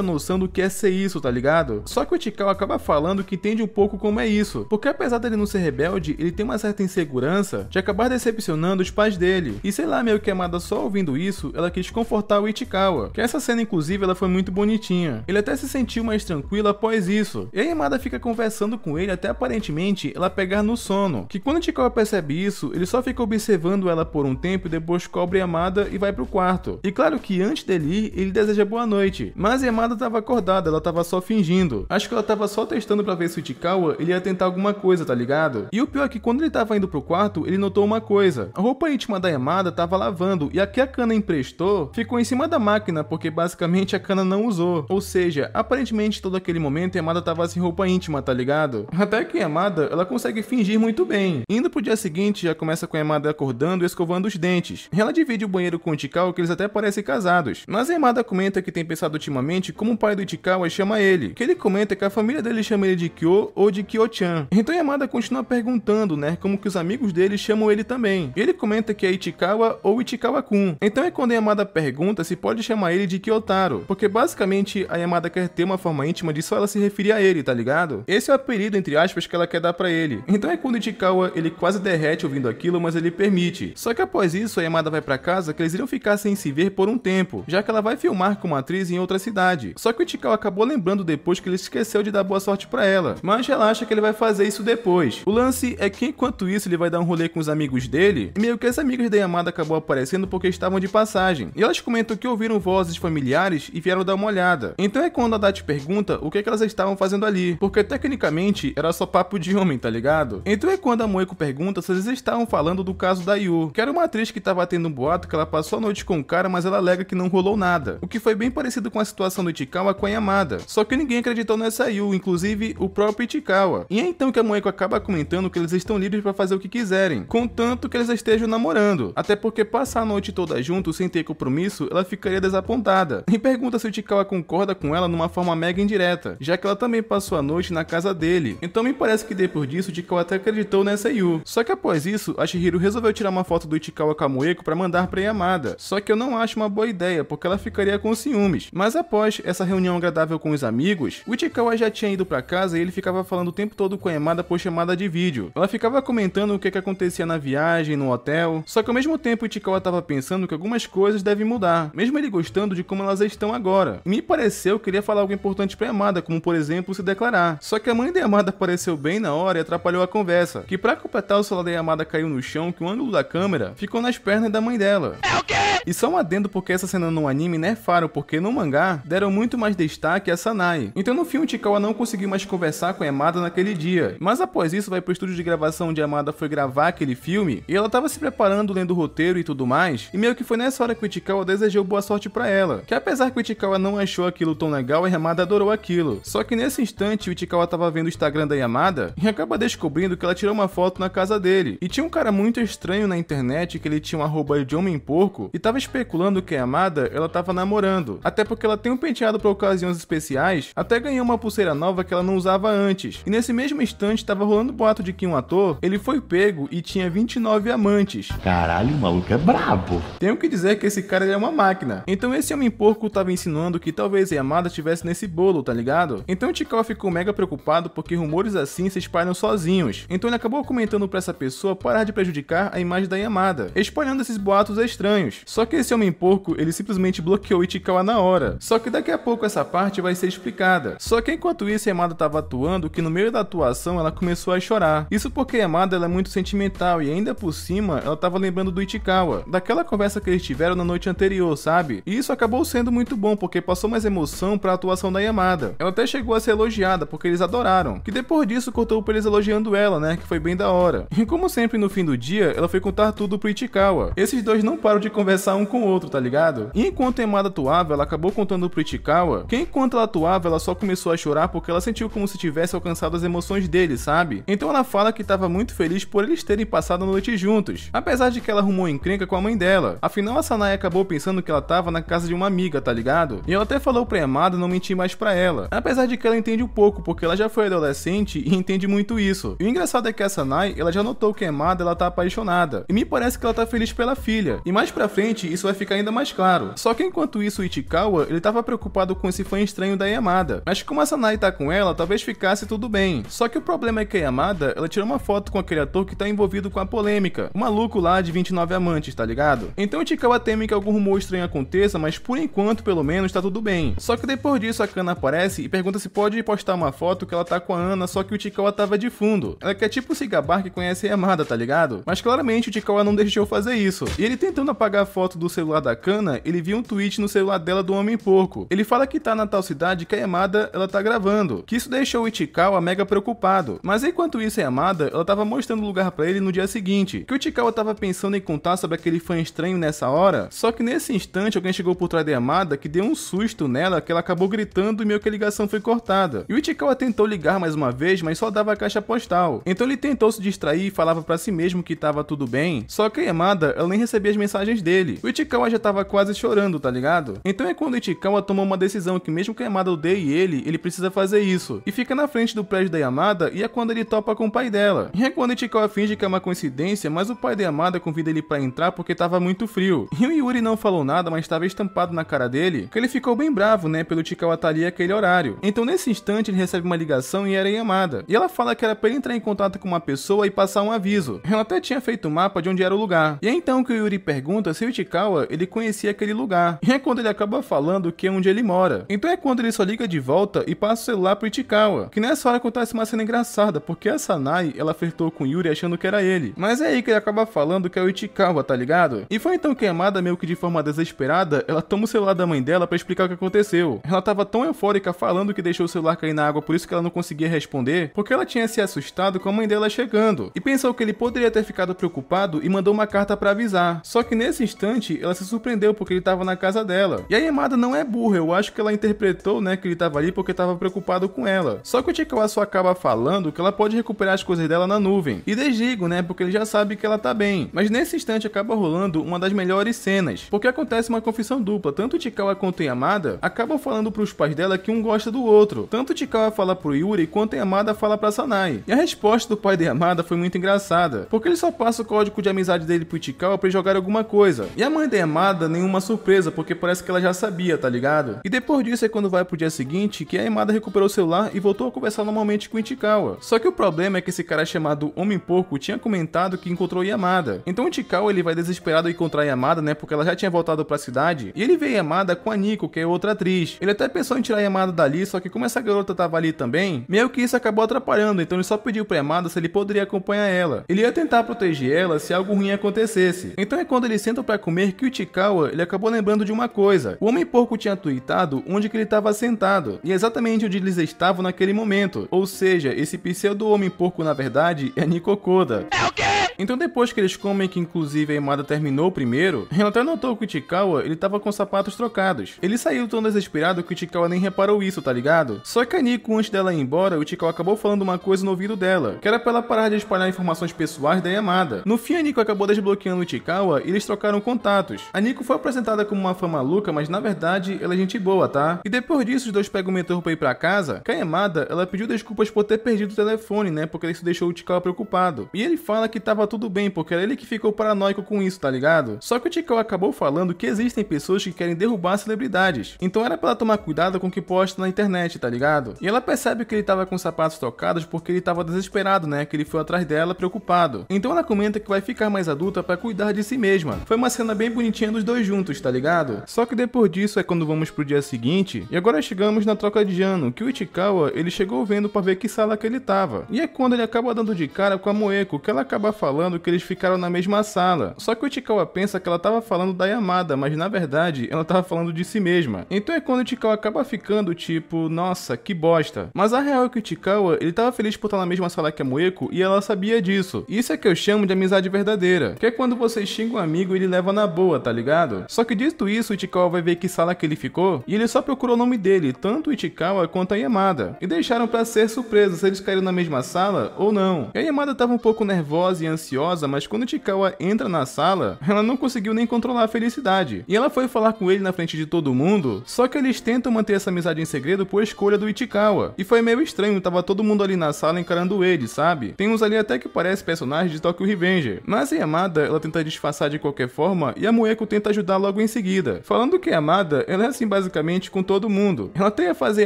noção do que é ser isso, tá ligado? Só que o Ichikawa acaba falando que entende um pouco como é isso, porque apesar dele não ser rebelde, ele tem uma certa insegurança de acabar decepcionando os pais dele. E sei lá, meio que a Yamada só ouvindo isso, ela quis confortar o Ichikawa, que essa cena inclusive ela foi muito bonitinha. Ele até se sentiu mais tranquilo após isso, e a Yamada fica conversando com ele até aparentemente ela pegar no sono, que quando o Ichikawa percebe isso, ele só fica observando observando ela por um tempo e depois cobre Yamada e vai pro quarto. E claro que antes dele ir, ele deseja boa noite, mas Yamada tava acordada, ela tava só fingindo. Acho que ela tava só testando pra ver se o Ichikawa ele ia tentar alguma coisa, tá ligado? E o pior é que quando ele tava indo pro quarto, ele notou uma coisa. A roupa íntima da Yamada tava lavando e a que a Kana emprestou ficou em cima da máquina, porque basicamente a Kana não usou. Ou seja, aparentemente todo aquele momento Yamada tava sem roupa íntima, tá ligado? Até que Yamada, ela consegue fingir muito bem. Indo pro dia seguinte, já começa com Yamada acordando e escovando os dentes. Ela divide o banheiro com o Ichikawa, que eles até parecem casados. Mas Yamada comenta que tem pensado ultimamente como o pai do Ichikawa chama ele. Que ele comenta que a família dele chama ele de Kyo ou de Kyo-chan. Então Yamada continua perguntando, né, como que os amigos dele chamam ele também. E ele comenta que é Ichikawa ou Ichikawa-kun. Então é quando Yamada pergunta se pode chamar ele de Kyotaro, porque basicamente a Yamada quer ter uma forma íntima de só ela se referir a ele, tá ligado? Esse é o apelido, entre aspas, que ela quer dar pra ele. Então é quando Ichikawa, ele quase derrete ouvindo aquilo, mas ele permite. Só que após isso, a Yamada vai pra casa que eles iriam ficar sem se ver por um tempo, já que ela vai filmar como atriz em outra cidade. Só que o Ichikawa acabou lembrando depois que ele esqueceu de dar boa sorte pra ela, mas relaxa que ele vai fazer isso depois. O lance é que enquanto isso ele vai dar um rolê com os amigos dele, e meio que as amigas da Yamada acabou aparecendo porque estavam de passagem. E elas comentam que ouviram vozes familiares e vieram dar uma olhada. Então é quando a Dati pergunta o que elas estavam fazendo ali, porque tecnicamente era só papo de homem, tá ligado? Então é quando a Moeko pergunta se eles estavam falando do caso da Yu, que era uma atriz que tava tendo um boato que ela passou a noite com o cara, mas ela alega que não rolou nada. O que foi bem parecido com a situação do Ichikawa com a Yamada. Só que ninguém acreditou nessa Yu, inclusive o próprio Ichikawa. E é então que a Moeko acaba comentando que eles estão livres pra fazer o que quiserem, contanto que eles estejam namorando. Até porque passar a noite toda juntos sem ter compromisso, ela ficaria desapontada. E pergunta se o Ichikawa concorda com ela numa forma mega indireta, já que ela também passou a noite na casa dele. Então me parece que depois disso o Ichikawa até acreditou nessa Yu. Só que após isso, a Chihiro resolveu tirar uma foto do Ichikawa com a Moeko pra mandar pra Yamada. Só que eu não acho uma boa ideia, porque ela ficaria com ciúmes. Mas após essa reunião agradável com os amigos, o Ichikawa já tinha ido pra casa e ele ficava falando o tempo todo com a Yamada por chamada de vídeo. Ela ficava comentando o que acontecia na viagem, no hotel. Só que ao mesmo tempo o Ichikawa tava pensando que algumas coisas devem mudar, mesmo ele gostando de como elas estão agora. E me pareceu que ele ia falar algo importante pra Yamada, como por exemplo se declarar. Só que a mãe da Yamada apareceu bem na hora e atrapalhou a conversa, que pra completar o celular da Yamada caiu no chão, que o ângulo da câmera ficou nas pernas da mãe dela. É o quê? E só um adendo porque essa cena no anime nerfaram, porque no mangá deram muito mais destaque a Sanae. Então no filme Ichikawa não conseguiu mais conversar com a Yamada naquele dia, mas após isso vai pro estúdio de gravação onde a Yamada foi gravar aquele filme, e ela tava se preparando, lendo o roteiro e tudo mais, e meio que foi nessa hora que o Ichikawa desejou boa sorte pra ela, que apesar que o Ichikawa não achou aquilo tão legal, a Yamada adorou aquilo. Só que nesse instante o Ichikawa tava vendo o Instagram da Yamada e acaba descobrindo que ela tirou uma foto na casa dele, e tinha um cara muito estranho na internet que ele tinha um arroba de homem porco e tava especulando que a Yamada ela tava namorando, até porque ela tem um penteado pra ocasiões especiais, até ganhou uma pulseira nova que ela não usava antes. E nesse mesmo instante tava rolando boato de que um ator, ele foi pego e tinha 29 amantes. Caralho, o maluco é brabo. Tenho que dizer que esse cara é uma máquina. Então esse homem porco tava insinuando que talvez a Yamada estivesse nesse bolo, tá ligado? Então o Ichikawa ficou mega preocupado porque rumores assim se espalham sozinhos. Então ele acabou comentando pra essa pessoa parar de prejudicar a imagem da Yamada, espalhando esses boatos estranhos. Só que esse homem porco, ele simplesmente bloqueou o Ichikawa na hora. Só que daqui a pouco essa parte vai ser explicada. Só que enquanto isso a Yamada tava atuando, que no meio da atuação ela começou a chorar. Isso porque a Yamada ela é muito sentimental e ainda por cima ela tava lembrando do Ichikawa, daquela conversa que eles tiveram na noite anterior, sabe? E isso acabou sendo muito bom porque passou mais emoção pra atuação da Yamada. Ela até chegou a ser elogiada porque eles adoraram. Que depois disso cortou pra eles elogiando ela, né? Que foi bem da hora. E como sempre no fim do dia, ela foi contar tudo pro Ichikawa. Esses dois não param de conversar um com o outro, tá ligado? E enquanto a Yamada atuava, ela acabou contando pro Ichikawa que enquanto ela atuava, ela só começou a chorar porque ela sentiu como se tivesse alcançado as emoções dele, sabe? Então ela fala que tava muito feliz por eles terem passado a noite juntos, apesar de que ela arrumou encrenca com a mãe dela. Afinal, a Sanae acabou pensando que ela tava na casa de uma amiga, tá ligado? E ela até falou pra Yamada não mentir mais pra ela, apesar de que ela entende um pouco, porque ela já foi adolescente e entende muito isso. E o engraçado é que a Sanae, ela já notou que a Yamada, ela tá apaixonada, e me parece que ela tá feliz pela filha, e mais pra frente isso vai ficar ainda mais claro. Só que enquanto isso o Ichikawa, ele tava preocupado com esse fã estranho da Yamada, mas como a Sanae tá com ela, talvez ficasse tudo bem. Só que o problema é que a Yamada, ela tirou uma foto com aquele ator que tá envolvido com a polêmica, o maluco lá de 29 amantes, tá ligado? Então o Ichikawa teme que algum rumor estranho aconteça, mas por enquanto, pelo menos, tá tudo bem. Só que depois disso a Kana aparece e pergunta se pode postar uma foto que ela tá com a Ana, só que o Ichikawa tava de fundo. Ela quer tipo se gabar que conhece a Yamada, tá ligado? Mas claramente o Ichikawa não deixou fazer isso. E ele tentando apagar a foto do celular da Kana, ele viu um tweet no celular dela do Homem-Porco. Ele fala que tá na tal cidade que a Yamada, ela tá gravando, que isso deixou o Ichikawa mega preocupado. Mas enquanto isso a Yamada, ela tava mostrando o lugar pra ele no dia seguinte, que o Ichikawa tava pensando em contar sobre aquele fã estranho nessa hora, só que nesse instante alguém chegou por trás da Yamada que deu um susto nela, que ela acabou gritando e meio que a ligação foi cortada. E o Ichikawa tentou ligar mais uma vez, mas só dava a caixa postal. Então ele tentou se distrair e falava pra si mesmo que tava tudo bem, só que a Yamada, ela nem recebia as mensagens dele. O Ichikawa já tava quase chorando, tá ligado? Então é quando o Ichikawa tomou uma decisão que mesmo que a Yamada odeie ele precisa fazer isso. E fica na frente do prédio da Yamada e é quando ele topa com o pai dela. E é quando o Ichikawa finge que é uma coincidência, mas o pai da Yamada convida ele pra entrar porque tava muito frio. E o Yuri não falou nada, mas estava estampado na cara dele, que ele ficou bem bravo, né, pelo Ichikawa estar ali àquele horário. Então nesse instante ele recebe uma ligação e era a Yamada. E ela fala que era pra ele entrar em contato com uma pessoa e passar um aviso. Ela até tinha feito o mapa de onde era o lugar. E é então que o Yuri pergunta se o Ichikawa, ele conhecia aquele lugar. E é quando ele acaba falando que é onde ele mora. Então é quando ele só liga de volta e passa o celular pro Ichikawa. Que nessa hora acontece uma cena engraçada, porque a Sanae, ela flertou com o Yuri achando que era ele. Mas é aí que ele acaba falando que é o Ichikawa, tá ligado? E foi então que a Yamada, meio que de forma desesperada, ela toma o celular da mãe dela pra explicar o que aconteceu. Ela tava tão eufórica falando que deixou o celular cair na água, por isso que ela não conseguia responder, porque ela tinha se assustado com a mãe dela chegando. E pensou que ele poderia ter ficado preocupado e mandou uma carta pra avisar. Só que nesse instante, ela se surpreendeu porque ele tava na casa dela. E a Yamada não é burra, eu acho que ela interpretou, né, que ele tava ali porque tava preocupado com ela. Só que o Ichikawa só acaba falando que ela pode recuperar as coisas dela na nuvem. E desliga, né, porque ele já sabe que ela tá bem. Mas nesse instante acaba rolando uma das melhores cenas, porque acontece uma confissão dupla. Tanto o Ichikawa quanto a Yamada acabam falando pros pais dela que um gosta do outro. Tanto o Ichikawa fala pro Yuri, quanto a Yamada fala pra Sanae. E a resposta do pai da Yamada foi muito engraçada, porque ele só passa o código de amizade dele pro Ichikawa pra jogar alguma coisa. E a mãe da Yamada, nenhuma surpresa, porque parece que ela já sabia, tá ligado? E depois disso é quando vai pro dia seguinte, que a Yamada recuperou o celular e voltou a conversar normalmente com o Ichikawa. Só que o problema é que esse cara chamado Homem-Porco tinha comentado que encontrou Yamada. Então o Ichikawa, ele vai desesperado encontrar Yamada, né, porque ela já tinha voltado pra cidade, e ele vê Yamada com a Nico, que é outra atriz. Ele até pensou em tirar Yamada dali, só que como essa garota tava ali também, meio que isso acabou atrapalhando, então ele só pediu pra Yamada se ele poderia acompanhar ela. Ele ia tentar proteger ela se algo ruim acontecesse. Então é quando eles sentam pra comer que o Ichikawa, ele acabou lembrando de uma coisa. O Homem-Porco tinha tweetado onde que ele tava sentado, e exatamente onde eles estavam naquele momento. Ou seja, esse pseudo Homem-Porco na verdade é Nico Koda. É o quê? Então depois que eles comem, que inclusive a Yamada terminou primeiro, ela até notou que o Ichikawa, ele tava com sapatos trocados. Ele saiu tão desesperado que o Ichikawa nem reparou isso, tá ligado? Só que a Nico, antes dela ir embora, o Ichikawa acabou falando uma coisa no ouvido dela, que era pra ela parar de espalhar informações pessoais da Yamada. No fim, a Nico acabou desbloqueando o Ichikawa e eles trocaram contatos. A Nico foi apresentada como uma fã maluca, mas na verdade ela é gente boa, tá? E depois disso, os dois pegam o metrô pra ir pra casa, que a Yamada, ela pediu desculpas por ter perdido o telefone, né? Porque isso deixou o Ichikawa preocupado. E ele fala que tava tudo bem, porque era ele que ficou paranoico com isso, tá ligado? Só que o Ichikawa acabou falando que existem pessoas que querem derrubar celebridades. Então era pra ela tomar cuidado com o que posta na internet, tá ligado? E ela percebe que ele tava com sapatos trocados porque ele tava desesperado, né? Que ele foi atrás dela preocupado. Então ela comenta que vai ficar mais adulta pra cuidar de si mesma. Foi uma cena bem bonitinha dos dois juntos, tá ligado? Só que depois disso é quando vamos pro dia seguinte, e agora chegamos na troca de ano, que o Ichikawa, ele chegou vendo pra ver que sala que ele tava. E é quando ele acaba dando de cara com a Moeko, que ela acaba falando que eles ficaram na mesma sala. Só que o Ichikawa pensa que ela tava falando da Yamada, mas na verdade ela tava falando de si mesma. Então é quando o Ichikawa acaba ficando tipo, nossa, que bosta. Mas a real é que o Ichikawa, ele tava feliz por estar na mesma sala que a Moeko e ela sabia disso. Isso é que eu chamo de amizade verdadeira, que é quando você xinga um amigo e ele leva na boa, tá ligado? Só que dito isso, o Ichikawa vai ver que sala que ele ficou e ele só procurou o nome dele, tanto o Ichikawa quanto a Yamada. E deixaram pra ser surpresa se eles caíram na mesma sala ou não. E a Yamada tava um pouco nervosa e ansiosa, mas quando o Ichikawa entra na sala, ela não conseguiu nem controlar a felicidade. E ela foi falar com ele na frente de todo mundo, só que eles tentam manter essa amizade em segredo por escolha do Ichikawa. E foi meio estranho, tava todo mundo ali na sala encarando ele, sabe? Tem uns ali até que parecem personagens de Tokyo Revenger. Mas a Yamada, ela tenta disfarçar de qualquer forma e a Moeko tenta ajudar logo em seguida. Falando que a Yamada, ela é assim basicamente com todo mundo. Ela até ia fazer a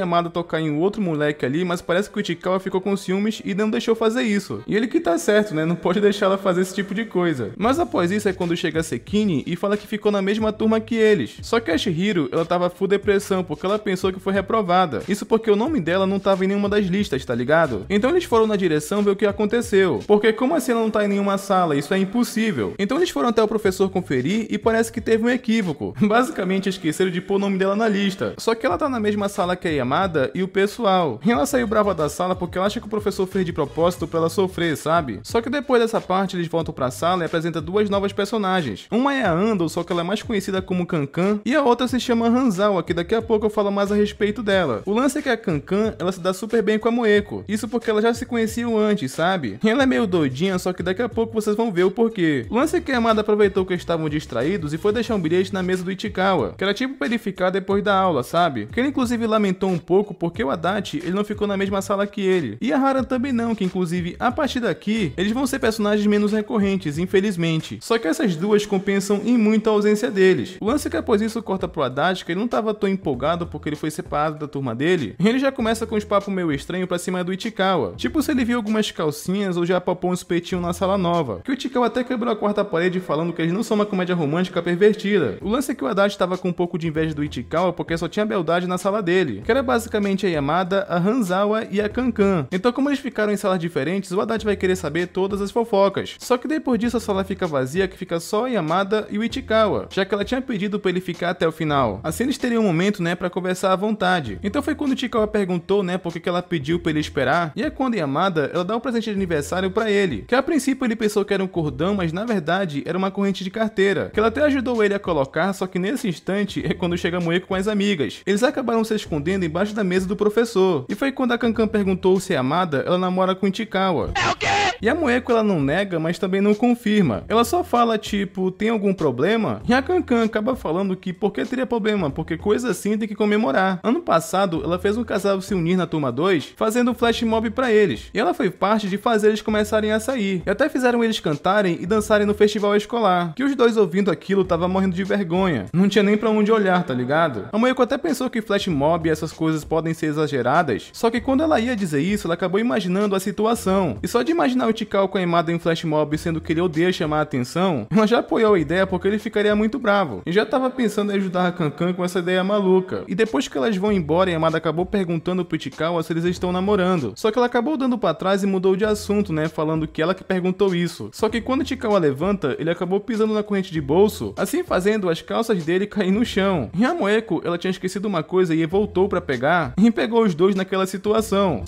Yamada tocar em um outro moleque ali, mas parece que o Ichikawa ficou com ciúmes e não deixou fazer isso. E ele que tá certo, né? Não pode deixar ela ela fazer esse tipo de coisa. Mas após isso é quando chega a Sekine e fala que ficou na mesma turma que eles. Só que a Chihiro, ela tava full depressão porque ela pensou que foi reprovada. Isso porque o nome dela não tava em nenhuma das listas, tá ligado? Então eles foram na direção ver o que aconteceu. Porque como assim ela não tá em nenhuma sala? Isso é impossível. Então eles foram até o professor conferir e parece que teve um equívoco. Basicamente esqueceram de pôr o nome dela na lista. Só que ela tá na mesma sala que a Yamada e o pessoal. E ela saiu brava da sala porque ela acha que o professor fez de propósito pra ela sofrer, sabe? Só que depois dessa parte eles voltam pra sala e apresentam duas novas personagens. Uma é a Ando, só que ela é mais conhecida como Kankan, e a outra se chama Hanzawa, que daqui a pouco eu falo mais a respeito dela. O lance é que a Kankan, ela se dá super bem com a Moeko. Isso porque elas já se conheciam antes, sabe? E ela é meio doidinha, só que daqui a pouco vocês vão ver o porquê. O lance é que a Yamada aproveitou que eles estavam distraídos e foi deixar um bilhete na mesa do Ichikawa, que era tipo pra ele ficar depois da aula, sabe? Que ele inclusive lamentou um pouco porque o Adachi, ele não ficou na mesma sala que ele. E a Hara também não, que inclusive a partir daqui, eles vão ser personagens menos recorrentes, infelizmente. Só que essas duas compensam em muito a ausência deles. O lance é que após isso corta pro Adachi, que ele não tava tão empolgado porque ele foi separado da turma dele, e ele já começa com uns papos meio estranhos pra cima do Ichikawa. Tipo se ele viu algumas calcinhas ou já papou uns peitinhos na sala nova. Que o Ichikawa até quebrou a quarta parede falando que eles não são uma comédia romântica pervertida. O lance é que o Adachi tava com um pouco de inveja do Ichikawa porque só tinha beldade na sala dele, que era basicamente a Yamada, a Hanzawa e a Kankan. Então como eles ficaram em salas diferentes, o Adachi vai querer saber todas as fofocas. Só que depois disso a sala fica vazia, que fica só a Yamada e o Ichikawa, já que ela tinha pedido pra ele ficar até o final. Assim eles teriam um momento, né, pra conversar à vontade. Então foi quando o Ichikawa perguntou, né, por que ela pediu pra ele esperar, e é quando a Yamada, ela dá um presente de aniversário pra ele, que a princípio ele pensou que era um cordão, mas na verdade era uma corrente de carteira, que ela até ajudou ele a colocar, só que nesse instante é quando chega a Moeko com as amigas. Eles acabaram se escondendo embaixo da mesa do professor, e foi quando a Kankan perguntou se a Yamada, ela namora com o Ichikawa. É o quê? E a Moeko, ela não nega, mas também não confirma. Ela só fala, tipo, tem algum problema? E a Kankan acaba falando que por que teria problema? Porque coisa assim tem que comemorar. Ano passado, ela fez um casal se unir na turma 2, fazendo um flash mob pra eles. E ela foi parte de fazer eles começarem a sair. E até fizeram eles cantarem e dançarem no festival escolar. Que os dois ouvindo aquilo tava morrendo de vergonha. Não tinha nem pra onde olhar, tá ligado? A Moeko até pensou que flash mob e essas coisas podem ser exageradas. Só que quando ela ia dizer isso, ela acabou imaginando a situação. E só de imaginar o Ichikawa com a Yamada em flash mob, sendo que ele odeia chamar a atenção, ela já apoiou a ideia porque ele ficaria muito bravo. E já tava pensando em ajudar a Kankan com essa ideia maluca. E depois que elas vão embora, a Yamada acabou perguntando pro Ichikawa se eles estão namorando. Só que ela acabou dando pra trás e mudou de assunto, né, falando que ela que perguntou isso. Só que quando o Ichikawa levanta, ele acabou pisando na corrente de bolso, assim fazendo as calças dele cair no chão. E a Moeko, ela tinha esquecido uma coisa e voltou pra pegar, e pegou os dois naquela situação.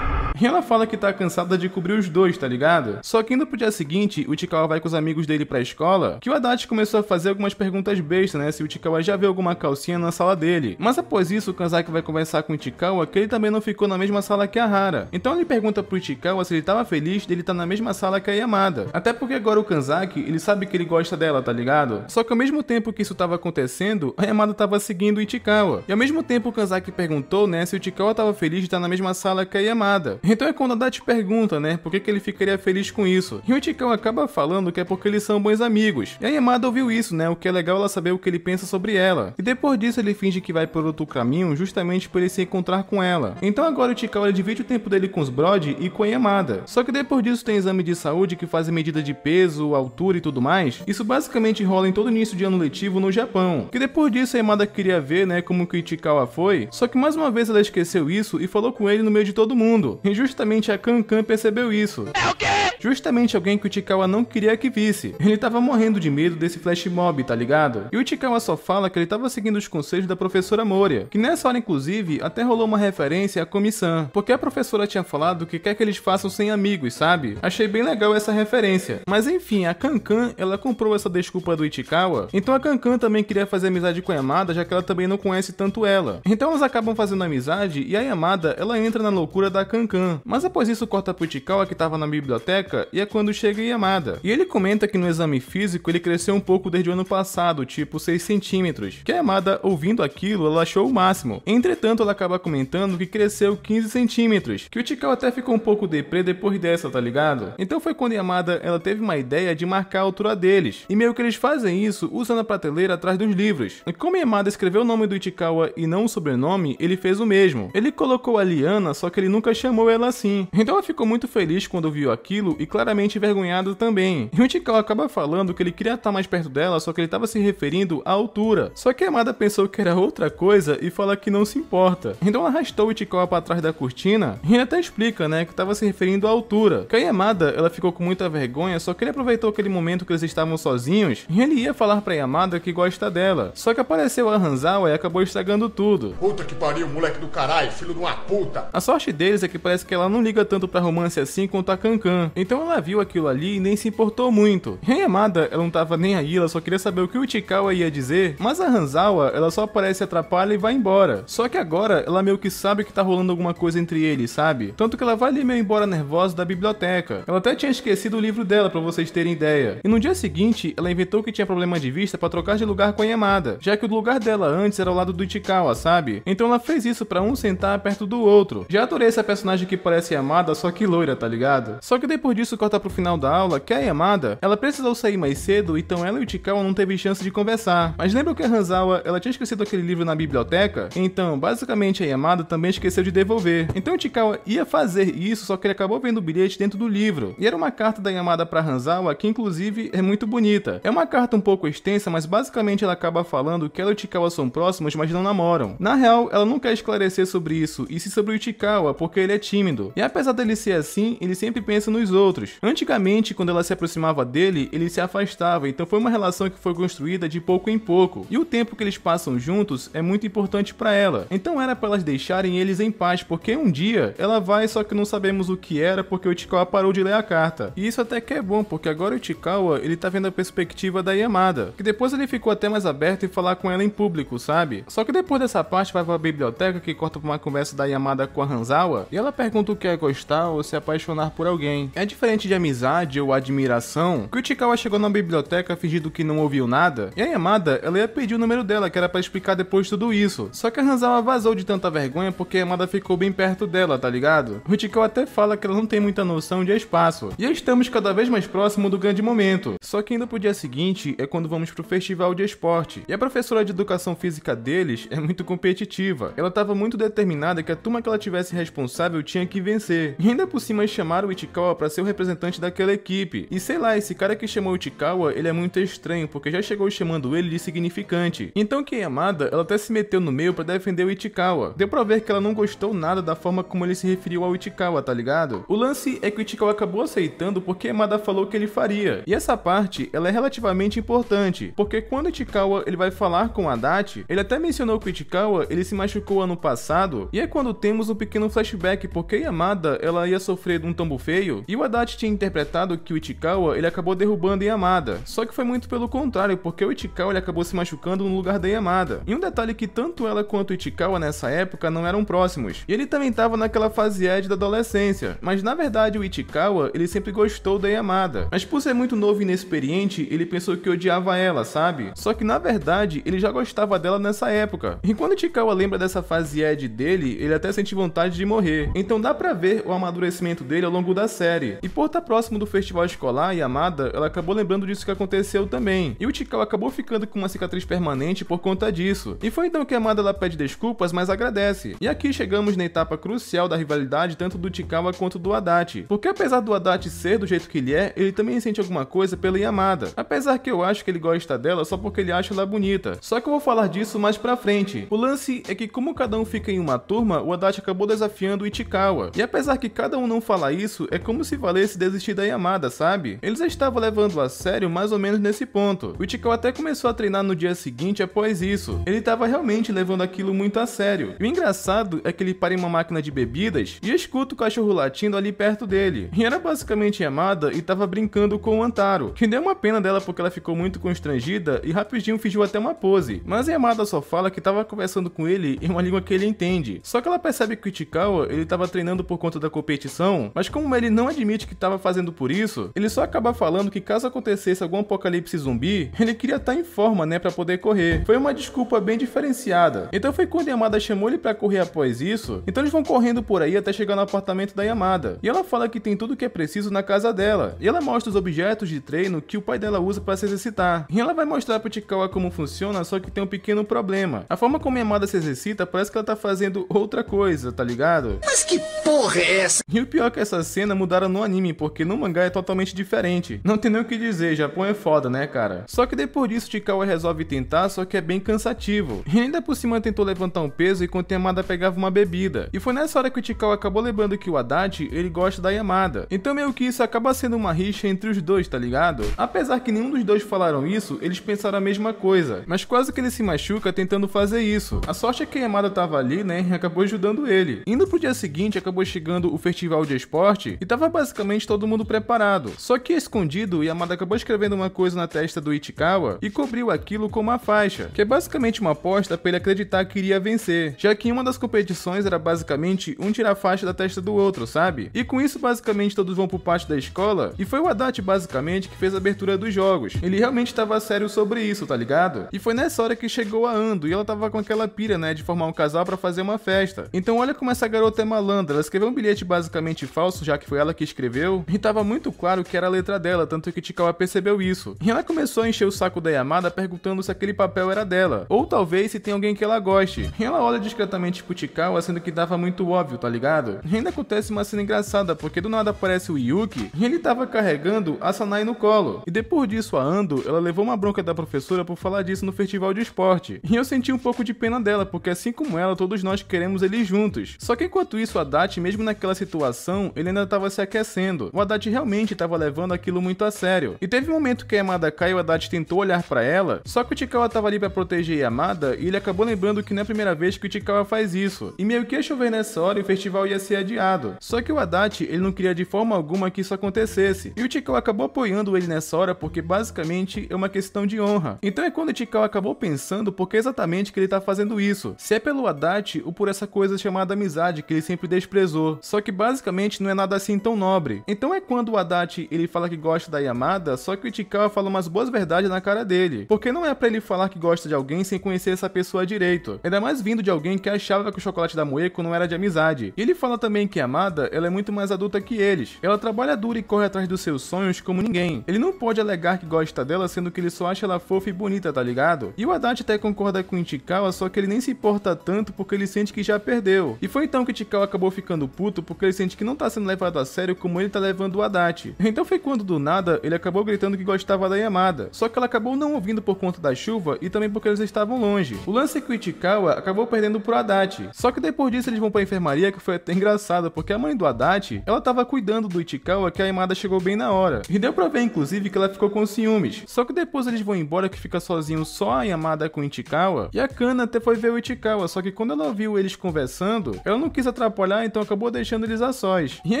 E ela fala que tá cansada de cobrir os dois, tá ligado? Só que indo pro dia seguinte, o Ichikawa vai com os amigos dele pra escola, que o Adachi começou a fazer algumas perguntas bestas, né? Se o Ichikawa já viu alguma calcinha na sala dele. Mas após isso, o Kanzaki vai conversar com o Ichikawa que ele também não ficou na mesma sala que a Hara. Então ele pergunta pro Ichikawa se ele tava feliz dele estar na mesma sala que a Yamada. Até porque agora o Kanzaki, ele sabe que ele gosta dela, tá ligado? Só que ao mesmo tempo que isso tava acontecendo, a Yamada tava seguindo o Ichikawa. E ao mesmo tempo o Kanzaki perguntou, né, se o Ichikawa tava feliz de estar na mesma sala que a Yamada. Então é quando a Adachi pergunta, né, por que ele ficaria feliz com isso. E o Ichikawa acaba falando que é porque eles são bons amigos. E a Yamada ouviu isso, né, o que é legal ela saber o que ele pensa sobre ela. E depois disso ele finge que vai por outro caminho justamente por ele se encontrar com ela. Então agora o Ichikawa divide o tempo dele com os brode e com a Yamada. Só que depois disso tem exame de saúde que faz medida de peso, altura e tudo mais. Isso basicamente rola em todo início de ano letivo no Japão. Que depois disso a Yamada queria ver, né, como que o Ichikawa foi. Só que mais uma vez ela esqueceu isso e falou com ele no meio de todo mundo. E justamente a Kankan percebeu isso. É o quê? Justamente alguém que o Ichikawa não queria que visse. Ele tava morrendo de medo desse flash mob, tá ligado? E o Ichikawa só fala que ele tava seguindo os conselhos da professora Moria, que nessa hora inclusive até rolou uma referência a Komi-san, porque a professora tinha falado que quer que eles façam sem amigos, sabe? Achei bem legal essa referência. Mas enfim, a Kankan, ela comprou essa desculpa do Ichikawa, então a Kankan também queria fazer amizade com a Yamada, já que ela também não conhece tanto ela. Então elas acabam fazendo amizade e a Yamada, ela entra na loucura da Kankan. Mas após isso corta pro Ichikawa que tava na biblioteca e é quando chega a Yamada. E ele comenta que no exame físico ele cresceu um pouco desde o ano passado, tipo 6 centímetros. Que a Yamada, ouvindo aquilo, ela achou o máximo. Entretanto, ela acaba comentando que cresceu 15 centímetros. Que o Ichikawa até ficou um pouco deprê depois dessa, tá ligado? Então foi quando a Yamada, ela teve uma ideia de marcar a altura deles. E meio que eles fazem isso usando a prateleira atrás dos livros. E como a Yamada escreveu o nome do Ichikawa e não o sobrenome, ele fez o mesmo. Ele colocou a Liana, só que ele nunca chamou ela assim. Então ela ficou muito feliz quando viu aquilo e claramente envergonhada também. E o Ichikawa acaba falando que ele queria estar mais perto dela, só que ele estava se referindo à altura. Só que a Yamada pensou que era outra coisa e fala que não se importa. Então ela arrastou o Ichikawa para trás da cortina e ele até explica, né, que estava se referindo à altura. Que a Yamada, ela ficou com muita vergonha, só que ele aproveitou aquele momento que eles estavam sozinhos e ele ia falar pra Yamada que gosta dela. Só que apareceu a Hanzawa e acabou estragando tudo. Puta que pariu, moleque do caralho, filho de uma puta. A sorte deles é que parece que ela não liga tanto pra romance assim quanto a Kankan. Então ela viu aquilo ali e nem se importou muito. E a Yamada, ela não tava nem aí, ela só queria saber o que o Ichikawa ia dizer, mas a Hanzawa, ela só aparece, atrapalha e vai embora. Só que agora, ela meio que sabe que tá rolando alguma coisa entre eles, sabe? Tanto que ela vai ali meio embora nervosa da biblioteca. Ela até tinha esquecido o livro dela, pra vocês terem ideia. E no dia seguinte, ela inventou que tinha problema de vista pra trocar de lugar com a Yamada, já que o lugar dela antes era ao lado do Ichikawa, sabe? Então ela fez isso pra um sentar perto do outro. Já adorei essa personagem que parece Yamada, só que loira, tá ligado? Só que depois disso corta pro final da aula que a Yamada, ela precisou sair mais cedo, então ela e o Ichikawa não teve chance de conversar. Mas lembra que a Hanzawa, ela tinha esquecido aquele livro na biblioteca? Então, basicamente a Yamada também esqueceu de devolver. Então o Ichikawa ia fazer isso, só que ele acabou vendo o bilhete dentro do livro. E era uma carta da Yamada pra Hanzawa, que inclusive é muito bonita. É uma carta um pouco extensa, mas basicamente ela acaba falando que ela e o Ichikawa são próximos, mas não namoram. Na real, ela não quer esclarecer sobre isso, e sim sobre o Ichikawa, porque ele é tímido. E apesar dele ser assim, ele sempre pensa nos outros. Antigamente, quando ela se aproximava dele, ele se afastava, então foi uma relação que foi construída de pouco em pouco. E o tempo que eles passam juntos é muito importante pra ela. Então era pra elas deixarem eles em paz, porque um dia ela vai, só que não sabemos o que era, porque o Ichikawa parou de ler a carta. E isso até que é bom, porque agora o Ichikawa, ele tá vendo a perspectiva da Yamada, que depois ele ficou até mais aberto em falar com ela em público, sabe? Só que depois dessa parte vai pra biblioteca, que corta pra uma conversa da Yamada com a Hanzawa, e ela pergunta o que é gostar ou se apaixonar por alguém. É diferente de amizade ou admiração, que o Ichikawa chegou na biblioteca fingindo que não ouviu nada, e a Yamada, ela ia pedir o número dela, que era pra explicar depois tudo isso. Só que a Hanzawa vazou de tanta vergonha porque a Yamada ficou bem perto dela, tá ligado? O Ichikawa até fala que ela não tem muita noção de espaço. E estamos cada vez mais próximo do grande momento. Só que indo pro dia seguinte é quando vamos pro festival de esporte. E a professora de educação física deles é muito competitiva. Ela tava muito determinada que a turma que ela tivesse responsável tinha que vencer. E ainda por cima chamaram o Ichikawa pra ser o representante daquela equipe. E sei lá, esse cara que chamou o Ichikawa, ele é muito estranho, porque já chegou chamando ele de significante. Então que a Yamada, ela até se meteu no meio pra defender o Ichikawa. Deu pra ver que ela não gostou nada da forma como ele se referiu ao Ichikawa, tá ligado? O lance é que o Ichikawa acabou aceitando porque a Yamada falou que ele faria. E essa parte, ela é relativamente importante, porque quando o Ichikawa, ele vai falar com a Adachi, ele até mencionou que o Ichikawa, ele se machucou ano passado, e é quando temos um pequeno flashback, porque a Yamada, ela ia sofrer um tombo feio, e o Adachi tinha interpretado que o Ichikawa, ele acabou derrubando a Yamada. Só que foi muito pelo contrário, porque o Ichikawa, ele acabou se machucando no lugar da Yamada. E um detalhe que tanto ela quanto o Ichikawa nessa época não eram próximos, e ele também tava naquela fase Ed da adolescência, mas na verdade o Ichikawa, ele sempre gostou da Yamada, mas por ser muito novo e inexperiente, ele pensou que odiava ela, sabe? Só que na verdade, ele já gostava dela nessa época. E quando o Ichikawa lembra dessa fase Ed dele, ele até sente vontade de morrer. Então dá pra ver o amadurecimento dele ao longo da série. E por estar próximo do festival escolar, a Yamada, ela acabou lembrando disso que aconteceu também. E o Ichikawa acabou ficando com uma cicatriz permanente por conta disso. E foi então que a Yamada, ela pede desculpas, mas agradece. E aqui chegamos na etapa crucial da rivalidade tanto do Ichikawa quanto do Adachi. Porque apesar do Adachi ser do jeito que ele é, ele também sente alguma coisa pela Yamada. Apesar que eu acho que ele gosta dela só porque ele acha ela bonita. Só que eu vou falar disso mais pra frente. O lance é que como cada um fica em uma turma, o Adachi acabou desafiando o Ichikawa. E apesar que cada um não fala isso, é como se valesse desistir da Yamada, sabe? Eles estavam levando a sério mais ou menos nesse ponto. O Ichikawa até começou a treinar no dia seguinte após isso. Ele tava realmente levando aquilo muito a sério. E o engraçado é que ele para em uma máquina de bebidas e escuta o cachorro latindo ali perto dele. E era basicamente Yamada e tava brincando com o Antaro, que deu uma pena dela porque ela ficou muito constrangida e rapidinho fingiu até uma pose. Mas a Yamada só fala que tava conversando com ele em uma língua que ele entende. Só que ela percebe que o Ichikawa, ele tava treinando por conta da competição, mas como ele não admite que tava fazendo por isso, ele só acaba falando que caso acontecesse algum apocalipse zumbi, ele queria estar em forma, né, pra poder correr. Foi uma desculpa bem diferenciada. Então foi quando a Yamada chamou ele pra correr após isso, então eles vão correndo por aí até chegar no apartamento da Yamada. E ela fala que tem tudo que é preciso na casa dela. E ela mostra os objetos de treino que o pai dela usa pra se exercitar. E ela vai mostrar pro Ichikawa como funciona, só que tem um pequeno problema. A forma como a Yamada se exercita parece que ela tá fazendo outra coisa, tá ligado? Mas que porra é essa? E o pior é que essa cena mudaram no anime, porque no mangá é totalmente diferente. Não tem nem o que dizer, Japão é foda, né, cara? Só que depois disso, Chikawa resolve tentar, só que é bem cansativo. E ainda por cima tentou levantar um peso enquanto a Yamada pegava uma bebida. E foi nessa hora que o Chikawa acabou lembrando que o Adachi, ele gosta da Yamada. Então meio que isso acaba sendo uma rixa entre os dois, tá ligado? Apesar que nenhum dos dois falaram isso, eles pensaram a mesma coisa. Mas quase que ele se machuca tentando fazer isso. A sorte é que a Yamada tava ali, né, e acabou ajudando ele. Indo pro dia seguinte, acabou chegando o festival de esporte e tava basicamente todo mundo preparado. Só que escondido, Yamada acabou escrevendo uma coisa na testa do Ichikawa e cobriu aquilo com uma faixa, que é basicamente uma aposta pra ele acreditar que iria vencer, já que em uma das competições era basicamente um tirar a faixa da testa do outro, sabe? E com isso basicamente todos vão pro pátio da escola e foi o Adachi basicamente que fez a abertura dos jogos. Ele realmente tava sério sobre isso, tá ligado? E foi nessa hora que chegou a Ando e ela tava com aquela pira, né, de formar um casal pra fazer uma festa. Então olha como essa garota é malandra, ela escreveu um bilhete basicamente falso, já que foi ela que escreveu, e tava muito claro que era a letra dela, tanto que Chikawa percebeu isso. E ela começou a encher o saco da Yamada perguntando se aquele papel era dela, ou talvez se tem alguém que ela goste. E ela olha discretamente pro Chikawa, sendo que tava muito óbvio, tá ligado? E ainda acontece uma cena engraçada, porque do nada aparece o Yuki, e ele tava carregando a Sanae no colo. E depois disso a Ando, ela levou uma bronca da professora por falar disso no festival de esporte. E eu senti um pouco de pena dela, porque assim como ela, todos nós queremos eles juntos. Só que enquanto isso, o Adachi, mesmo naquela situação, ele ainda tava se aquecendo. O Adachi realmente tava levando aquilo muito a sério. E teve um momento que a Yamada cai e o Adachi tentou olhar pra ela, só que o Chikawa tava ali pra proteger a Yamada e ele acabou lembrando que não é a primeira vez que o Chikawa faz isso. E meio que ia chover nessa hora e o festival ia ser adiado. Só que o Adachi, ele não queria de forma alguma que isso acontecesse. E o Chikawa acabou apoiando ele nessa hora porque basicamente é uma questão de honra. Então é quando o Chikawa acabou pensando por que exatamente que ele tá fazendo isso. Se é pelo Adachi ou por essa coisa chamada amizade que ele sempre desprezou. Só que basicamente não é nada assim tão nobre. Então é quando o Adachi ele fala que gosta da Yamada, só que o Ichikawa fala umas boas verdades na cara dele. Porque não é pra ele falar que gosta de alguém sem conhecer essa pessoa direito. Ainda mais vindo de alguém que achava que o chocolate da Moeko não era de amizade. E ele fala também que a Yamada, ela é muito mais adulta que eles. Ela trabalha duro e corre atrás dos seus sonhos como ninguém. Ele não pode alegar que gosta dela, sendo que ele só acha ela fofa e bonita, tá ligado? E o Adachi até concorda com o Ichikawa, só que ele nem se importa tanto porque ele sente que já perdeu. E foi então que o Ichikawa acabou ficando puto porque ele sente que não tá sendo levado a sério como ele tá levando o Adachi. Então foi quando do nada ele acabou gritando que gostava da Yamada. Só que ela acabou não ouvindo por conta da chuva e também porque eles estavam longe. O lance é que o Ichikawa acabou perdendo pro Adachi. Só que depois disso eles vão pra enfermaria, que foi até engraçado, porque a mãe do Adachi, ela tava cuidando do Ichikawa, que a Yamada chegou bem na hora. E deu pra ver inclusive que ela ficou com ciúmes. Só que depois eles vão embora, que fica sozinho só a Yamada com o Ichikawa. E a Kana até foi ver o Ichikawa, só que quando ela viu eles conversando, ela não quis atrapalhar, então acabou deixando eles a sós. E a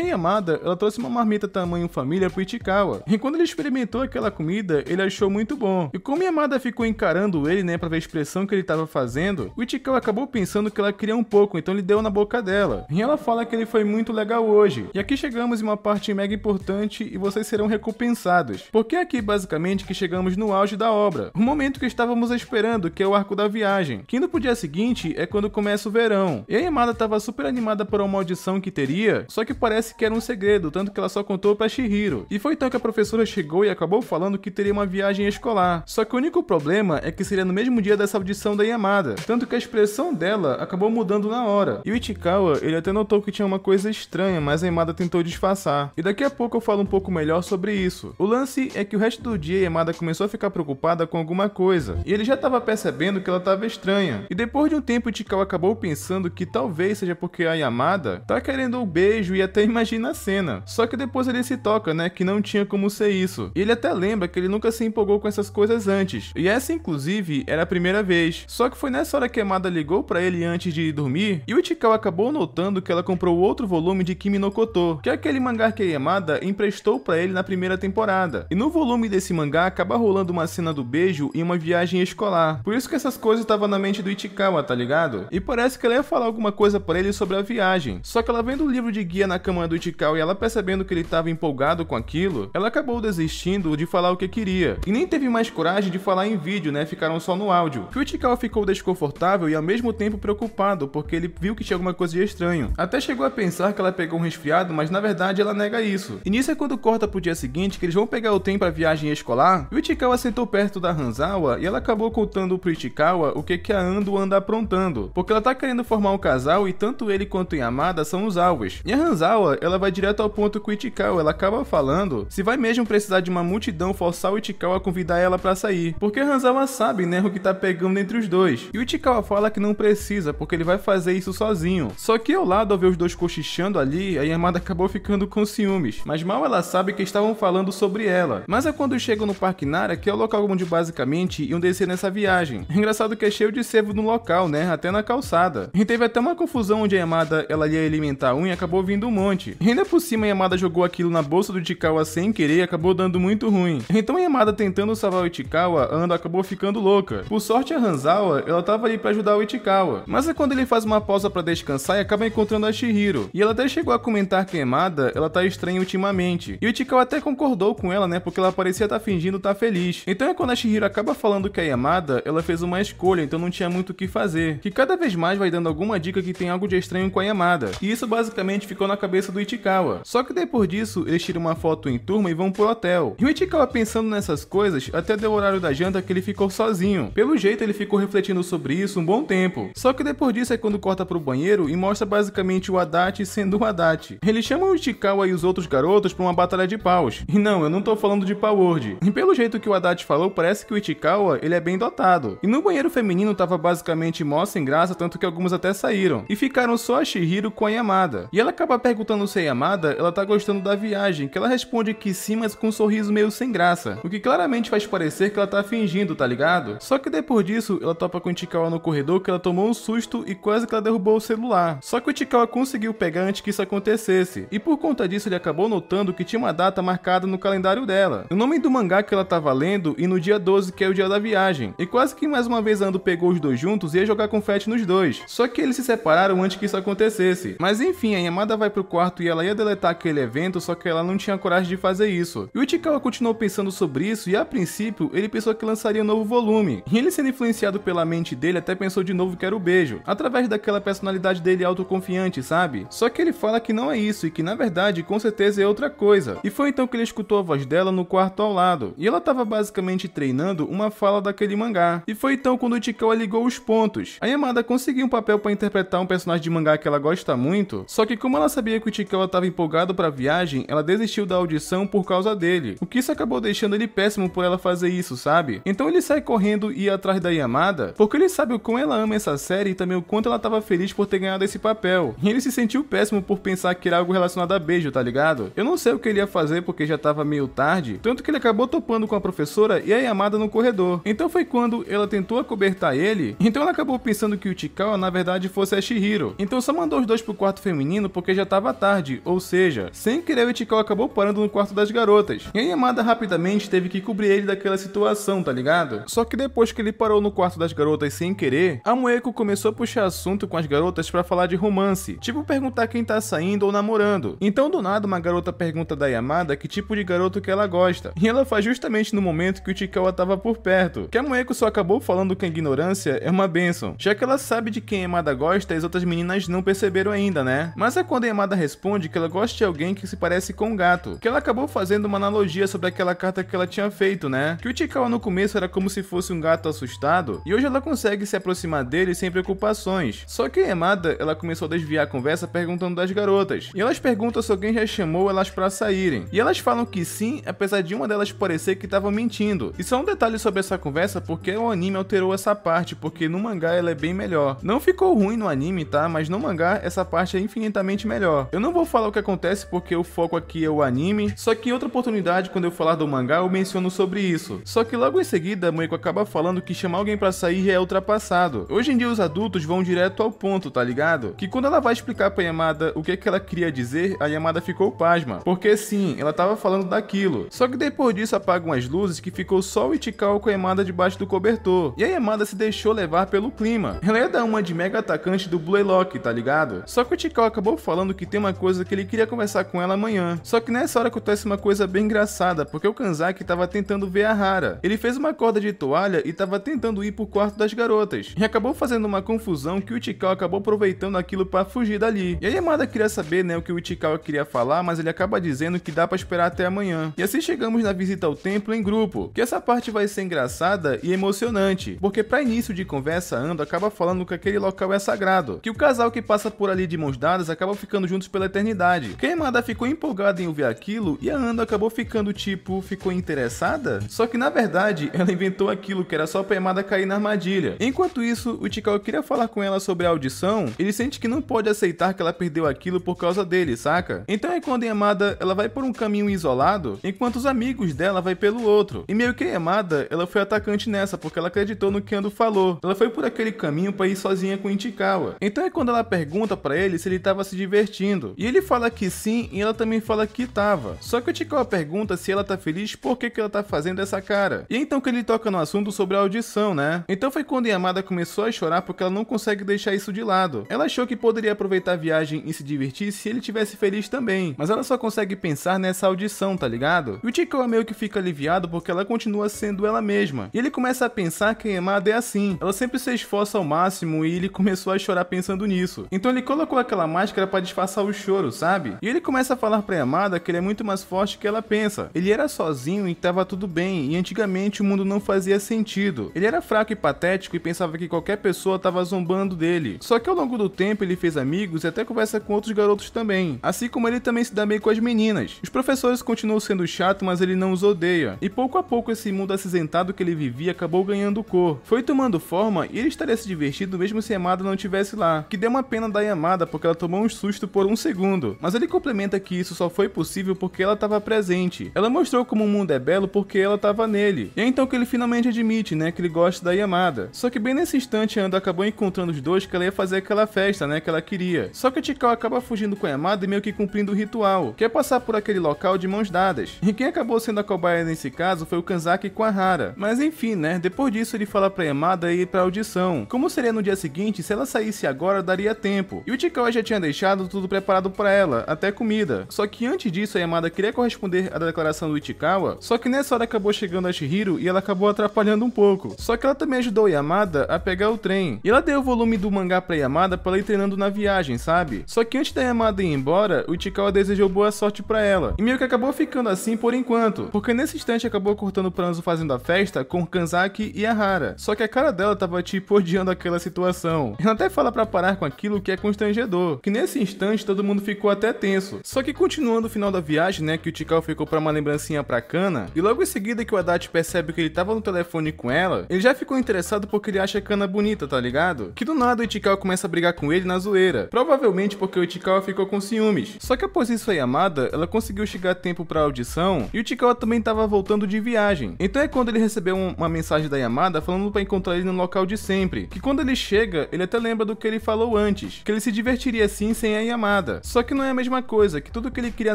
Yamada, ela trouxe uma marmita tamanho família pro Ichikawa. E quando ele experimentou aquela comida, ele achou muito bom. E como a Yamada ficou encarando ele, né, pra ver a expressão que ele tava fazendo, o Ichikawa acabou pensando que ela queria um pouco, então ele deu na boca dela. E ela fala que ele foi muito legal hoje. E aqui chegamos em uma parte mega importante e vocês serão recompensados. Porque é aqui basicamente que chegamos no auge da obra. O momento que estávamos esperando, que é o arco da viagem. Que indo pro dia seguinte é quando começa o verão. E a Yamada tava super animada por uma maldição que teria, só que parece que era um segredo, tanto que ela só contou pra Chihiro. E foi então que a professora chegou e acabou falando que teria uma viagem escolar. Só que o único problema é que seria no mesmo dia dessa audição da Yamada, tanto que a expressão dela acabou mudando na hora. E o Ichikawa, ele até notou que tinha uma coisa estranha, mas a Yamada tentou disfarçar. E daqui a pouco eu falo um pouco melhor sobre isso. O lance é que o resto do dia a Yamada começou a ficar preocupada com alguma coisa, e ele já tava percebendo que ela tava estranha. E depois de um tempo o Ichikawa acabou pensando que talvez seja porque a Yamada tá querendo um beijo e até imagina a cena. Só que depois ele se toca, né, que não tinha como ser isso. E ele até lembra que ele nunca se empolgou com essas coisas antes. E essa inclusive era a primeira vez. Só que foi nessa hora que a Yamada ligou pra ele antes de ir dormir, e o Ichikawa acabou notando que ela comprou outro volume de Kimi no Koto, que é aquele mangá que a Yamada emprestou pra ele na primeira temporada. E no volume desse mangá acaba rolando uma cena do beijo em uma viagem escolar. Por isso que essas coisas estavam na mente do Ichikawa, tá ligado? E parece que ela ia falar alguma coisa pra ele sobre a viagem. Só que ela vendo o livro de guia na cama do Ichikawa e ela percebendo que ele tava empolgado com aquilo, ela acabou desistindo de falar o que queria. E nem teve mais coragem de falar em vídeo, né? Ficaram só no áudio. Que o Ichikawa ficou desconfortável e ao mesmo tempo preocupado, porque ele viu que tinha alguma coisa de estranho. Até chegou a pensar que ela pegou um resfriado, mas na verdade ela nega isso. E nisso é quando corta pro dia seguinte, que eles vão pegar o trem pra viagem escolar, e o Ichikawa sentou perto da Hanzawa e ela acabou contando pro Ichikawa o que a Ando anda aprontando. Porque ela tá querendo formar um casal e tanto ele quanto a Yamada são os alvos. E a Hanzawa, ela vai direto ao ponto com o Ichikawa, ela acaba falando se vai mesmo precisar de uma multidão forçar o Ichikawa a convidar ela pra sair. Porque a Hanzawa sabe, né, o que tá pegando entre os dois. E o Ichikawa fala que não precisa, porque ele vai fazer isso sozinho. Só que ao lado, ao ver os dois cochichando ali, a Yamada acabou ficando com ciúmes. Mas mal ela sabe que estavam falando sobre ela. Mas é quando chegam no Parque Nara, que é o local onde basicamente iam descer nessa viagem. É engraçado que é cheio de cervo no local, né, até na calçada. E teve até uma confusão onde a Yamada, ela ia alimentar um e acabou vindo um monte. E ainda por cima a Yamada jogou aquilo na bolsa do Ichikawa sem querer e acabou dando muito ruim. Então a Yamada tentando salvar o Ichikawa, a Ando acabou ficando louca. Por sorte a Hanzawa, ela tava ali pra ajudar o Ichikawa. Mas é quando ele faz uma pausa pra descansar e acaba encontrando a Chihiro. E ela até chegou a comentar que a Yamada, ela tá estranha ultimamente. E o Ichikawa até concordou com ela, né, porque ela parecia estar fingindo estar feliz. Então é quando a Chihiro acaba falando que a Yamada, ela fez uma escolha, então não tinha muito o que fazer. Que cada vez mais vai dando alguma dica que tem algo de estranho com a Yamada. E isso basicamente ficou na cabeça do Ichikawa. Só que depois disso, eles tiram uma foto em turma e vão pro hotel. E o Ichikawa pensando nessas coisas, até deu o horário da janta que ele ficou sozinho. Pelo jeito, ele ficou refletindo sobre isso um bom tempo. Só que depois disso é quando corta pro banheiro e mostra basicamente o Adachi sendo o Adachi. Ele chama o Ichikawa e os outros garotos pra uma batalha de paus. E não, eu não tô falando de Power Word. E pelo jeito que o Adachi falou, parece que o Ichikawa, ele é bem dotado. E no banheiro feminino tava basicamente mó sem graça, tanto que alguns até saíram. E ficaram só a Chihiro com a Yamada. E ela acaba perguntando se a Yamada, ela tá gostando da viagem, que ela responde que sim, mas com um sorriso meio sem graça. O que claramente faz parecer que ela tá fingindo, tá ligado? Só que depois disso, ela topa com o Ichikawa no corredor, que ela tomou um susto e quase que ela derrubou o celular. Só que o Ichikawa conseguiu pegar antes que isso acontecesse. E por conta disso, ele acabou notando que tinha uma data marcada no calendário dela. O nome do mangá que ela tava lendo e no dia 12, que é o dia da viagem. E quase que mais uma vez a Ando pegou os dois juntos e ia jogar confete nos dois. Só que eles se separaram antes que isso acontecesse. Mas enfim, a Yamada vai pro quarto e ela ia deletar aquele evento, só que ela não tinha coragem de fazer isso. E o Ichikawa continuou pensando sobre isso e a princípio ele pensou que lançaria um novo volume. E ele sendo influenciado pela mente dele até pensou de novo que era o beijo, através daquela personalidade dele autoconfiante, sabe? Só que ele fala que não é isso e que na verdade com certeza é outra coisa. E foi então que ele escutou a voz dela no quarto ao lado. E ela tava basicamente treinando uma fala daquele mangá. E foi então quando o Ichikawa ligou os pontos. A Yamada conseguiu um papel para interpretar um personagem de mangá que ela gosta muito, só que como ela sabia que o Ichikawa tava empolgado pra viagem, ela desistiu da audição por causa dele. O que isso acabou deixando ele péssimo por ela fazer isso, sabe? Então ele sai correndo e ia atrás da Yamada, porque ele sabe o quão ela ama essa série e também o quanto ela tava feliz por ter ganhado esse papel. E ele se sentiu péssimo por pensar que era algo relacionado a beijo, tá ligado? Eu não sei o que ele ia fazer porque já tava meio tarde, tanto que ele acabou topando com a professora e a Yamada no corredor. Então foi quando ela tentou acobertar ele, então ela acabou pensando que o Ichikawa na verdade fosse a Chihiro. Então só mandou os dois pro quarto feminino porque já tava tarde, ou seja, sem querer o Ichikawa acabou parando no quarto das garotas. E a Yamada rapidamente teve que cobrir ele daquela situação, tá ligado? Só que depois que ele parou no quarto das garotas sem querer, a Moeko começou a puxar assunto com as garotas pra falar de romance, tipo perguntar quem tá saindo ou namorando. Então do nada uma garota pergunta da Yamada que tipo de garoto que ela gosta, e ela faz justamente no momento que o Ichikawa tava por perto, que a Moeko só acabou falando que a ignorância é uma bênção, já que ela sabe de quem a Yamada gosta e as outras meninas não perceberam ainda, né? Mas é quando a Yamada responde que ela gosta de alguém que se parece com um gato, que ela acabou fazendo uma analogia sobre aquela carta que ela tinha feito, né? Que o Ichikawa no começo era como se fosse um gato assustado, e hoje ela consegue se aproximar dele sem preocupações. Só que a Yamada, ela começou a desviar a conversa perguntando das garotas, e elas perguntam se alguém já chamou elas pra saírem, e elas falam que sim, apesar de uma delas parecer que tava mentindo. E só um detalhe sobre essa conversa, porque o anime alterou essa parte, porque no mangá ela é bem melhor. Não ficou ruim no anime, tá? Mas no mangá essa parte é infinitamente melhor. Eu não vou falar o que acontece porque o foco aqui é o anime, só que em outra oportunidade, quando eu falar do mangá, eu menciono sobre isso. Só que logo em seguida, a Moeko acaba falando que chamar alguém pra sair já é ultrapassado. Hoje em dia os adultos vão direto ao ponto, tá ligado? Que quando ela vai explicar pra Yamada o que ela queria dizer, a Yamada ficou pasma, porque sim, ela tava falando daquilo. Só que depois disso apagam as luzes que ficou só o Ichikawa com a Yamada debaixo do cobertor. E a Yamada se deixou levar pelo clima. Ela ia dar uma de mega atacante do Blaylock, tá ligado? Só que o Ichikawa acabou falando que tem uma coisa que ele queria conversar com ela amanhã. Só que nessa hora acontece uma coisa bem engraçada, porque o Kanzaki tava tentando ver a Hara. Ele fez uma corda de toalha e tava tentando ir pro quarto das garotas. E acabou fazendo uma confusão que o Ichikawa acabou aproveitando aquilo pra fugir dali. E a Yamada queria saber, né, o que o Ichikawa queria falar, mas ele acaba dizendo que dá pra esperar até amanhã. E assim chegamos na visita ao templo em grupo, que essa parte vai ser engraçada e emocionante, porque pra início de conversa, Ando acaba falando que aquele local é sagrado, que o casal que passa por por ali de mãos dadas acabam ficando juntos pela eternidade. Que a Yamada ficou empolgada em ouvir aquilo e a Ando acabou ficando tipo, ficou interessada? Só que na verdade ela inventou aquilo que era só pra Yamada cair na armadilha. Enquanto isso, o Ichikawa queria falar com ela sobre a audição, ele sente que não pode aceitar que ela perdeu aquilo por causa dele, saca? Então é quando a Yamada ela vai por um caminho isolado, enquanto os amigos dela vai pelo outro. E meio que a Yamada ela foi atacante nessa, porque ela acreditou no que Ando falou. Ela foi por aquele caminho pra ir sozinha com o Ichikawa. Então é quando ela pergunta pra ele se ele tava se divertindo. E ele fala que sim, e ela também fala que tava. Só que o Ichikawa pergunta se ela tá feliz, por que ela tá fazendo essa cara. E então que ele toca no assunto sobre a audição, né? Então foi quando a Yamada começou a chorar porque ela não consegue deixar isso de lado. Ela achou que poderia aproveitar a viagem e se divertir se ele tivesse feliz também, mas ela só consegue pensar nessa audição, tá ligado? E o Ichikawa meio que fica aliviado porque ela continua sendo ela mesma. E ele começa a pensar que a Yamada é assim. Ela sempre se esforça ao máximo e ele começou a chorar pensando nisso. Então ele colocou aquela máscara pra disfarçar o choro, sabe? E ele começa a falar pra Yamada que ele é muito mais forte que ela pensa. Ele era sozinho e tava tudo bem, e antigamente o mundo não fazia sentido. Ele era fraco e patético e pensava que qualquer pessoa tava zombando dele. Só que ao longo do tempo ele fez amigos e até conversa com outros garotos também. Assim como ele também se dá bem com as meninas. Os professores continuam sendo chato, mas ele não os odeia. E pouco a pouco esse mundo acinzentado que ele vivia acabou ganhando cor. Foi tomando forma e ele estaria se divertindo mesmo se a Yamada não estivesse lá. Que deu uma pena da Yamada porque ela tomou um susto por um segundo. Mas ele complementa que isso só foi possível porque ela estava presente. Ela mostrou como o mundo é belo porque ela estava nele. E é então que ele finalmente admite, né, que ele gosta da Yamada. Só que bem nesse instante a Ando acabou encontrando os dois que ela ia fazer aquela festa, né, que ela queria. Só que o Ichikawa acaba fugindo com a Yamada e meio que cumprindo o ritual, que é passar por aquele local de mãos dadas. E quem acabou sendo a cobaia nesse caso foi o Kanzaki com a Hara. Mas enfim, né, depois disso ele fala pra Yamada ir pra audição. Como seria no dia seguinte, se ela saísse agora daria tempo. E o Ichikawa já tinha deixado tudo preparado pra ela, até comida. Só que antes disso a Yamada queria corresponder à declaração do Ichikawa, só que nessa hora acabou chegando a Chihiro e ela acabou atrapalhando um pouco. Só que ela também ajudou a Yamada a pegar o trem. E ela deu o volume do mangá pra Yamada pra ela ir treinando na viagem, sabe? Só que antes da Yamada ir embora, o Ichikawa desejou boa sorte pra ela. E meio que acabou ficando assim por enquanto, porque nesse instante acabou cortando o Pranzo fazendo a festa com o Kanzaki e a Hara. Só que a cara dela tava tipo odiando aquela situação. Ela até fala pra parar com aquilo que é constrangedor, que nesse instante todo mundo ficou até tenso. Só que continuando o final da viagem, né, que o Ichikawa ficou pra uma lembrancinha pra Kana, e logo em seguida que o Adachi percebe que ele tava no telefone com ela, ele já ficou interessado porque ele acha a Kana bonita, tá ligado? Que do nada o Ichikawa começa a brigar com ele na zoeira, provavelmente porque o Ichikawa ficou com ciúmes. Só que após isso a Yamada, ela conseguiu chegar a tempo pra audição, e o Ichikawa também tava voltando de viagem. Então é quando ele recebeu uma mensagem da Yamada falando pra encontrar ele no local de sempre, que quando ele chega, ele até lembra do que ele falou antes, que ele se divertiria sim sem a Yamada. Só que não é a mesma coisa, que tudo que ele queria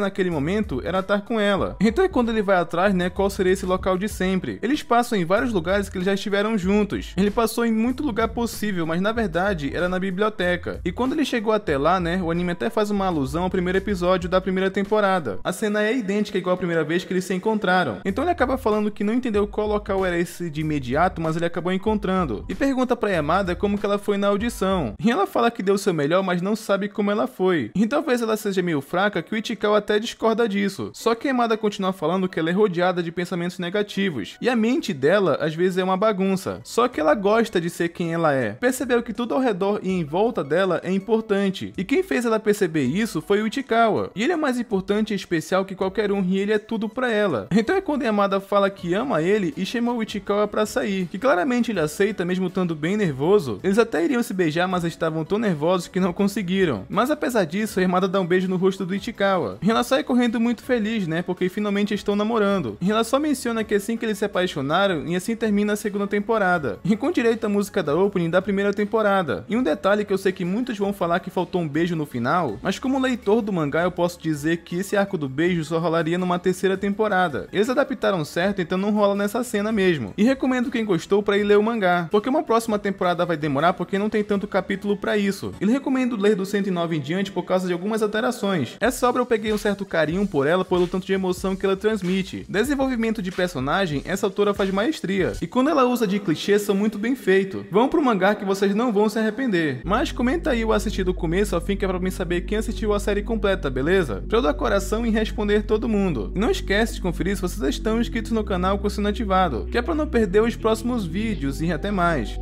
naquele momento era estar com ela. Então é quando ele vai atrás, né, qual seria esse local de sempre. Eles passam em vários lugares que eles já estiveram juntos. Ele passou em muito lugar possível, mas na verdade era na biblioteca. E quando ele chegou até lá, né, o anime até faz uma alusão ao primeiro episódio da primeira temporada. A cena é idêntica igual a primeira vez que eles se encontraram. Então ele acaba falando que não entendeu qual local era esse de imediato, mas ele acabou encontrando. E pergunta pra Yamada como que ela foi na audição. E ela fala que deu o seu melhor, mas não sabe como ela foi. E talvez ela seja meio fraca, que o Ichikawa até discorda disso. Só que a Yamada continua falando que ela é rodeada de pensamentos negativos. E a mente dela, às vezes, é uma bagunça. Só que ela gosta de ser quem ela é. Percebeu que tudo ao redor e em volta dela é importante. E quem fez ela perceber isso foi o Ichikawa. E ele é mais importante e especial que qualquer um, e ele é tudo pra ela. Então é quando a Yamada fala que ama ele e chama o Ichikawa pra sair. Que claramente ele aceita, mesmo estando bem nervoso. Eles até iriam se beijar, mas estavam tão nervosos que não conseguiram. Mas apesar disso, a Yamada dá um beijo no rosto do Ichikawa. E ela sai correndo muito feliz, né, porque finalmente estão namorando. E ela só menciona que assim que eles se apaixonaram, e assim termina a segunda temporada. E com direito à música da opening da primeira temporada. E um detalhe que eu sei que muitos vão falar que faltou um beijo no final, mas como leitor do mangá eu posso dizer que esse arco do beijo só rolaria numa terceira temporada. Eles adaptaram certo, então não rola nessa cena mesmo. E recomendo quem gostou pra ir ler o mangá, porque uma próxima temporada vai demorar porque não tem tanto capítulo pra isso. E recomendo ler do 109 em diante por causa de algumas alterações. Essa obra eu peguei um certo carinho por ela pelo tanto de emoção que ela transmite. Desenvolvimento de personagem, essa autora faz maestria. E quando ela usa de clichês são muito bem feitos. Vão pro mangá que vocês não vão se arrepender. Mas comenta aí o assistir do começo ao fim, que é pra mim saber quem assistiu a série completa, beleza? Pra eu dar coração e responder todo mundo. E não esquece de conferir se vocês estão inscritos no canal com o sino ativado, que é pra não perder os próximos vídeos e até mais.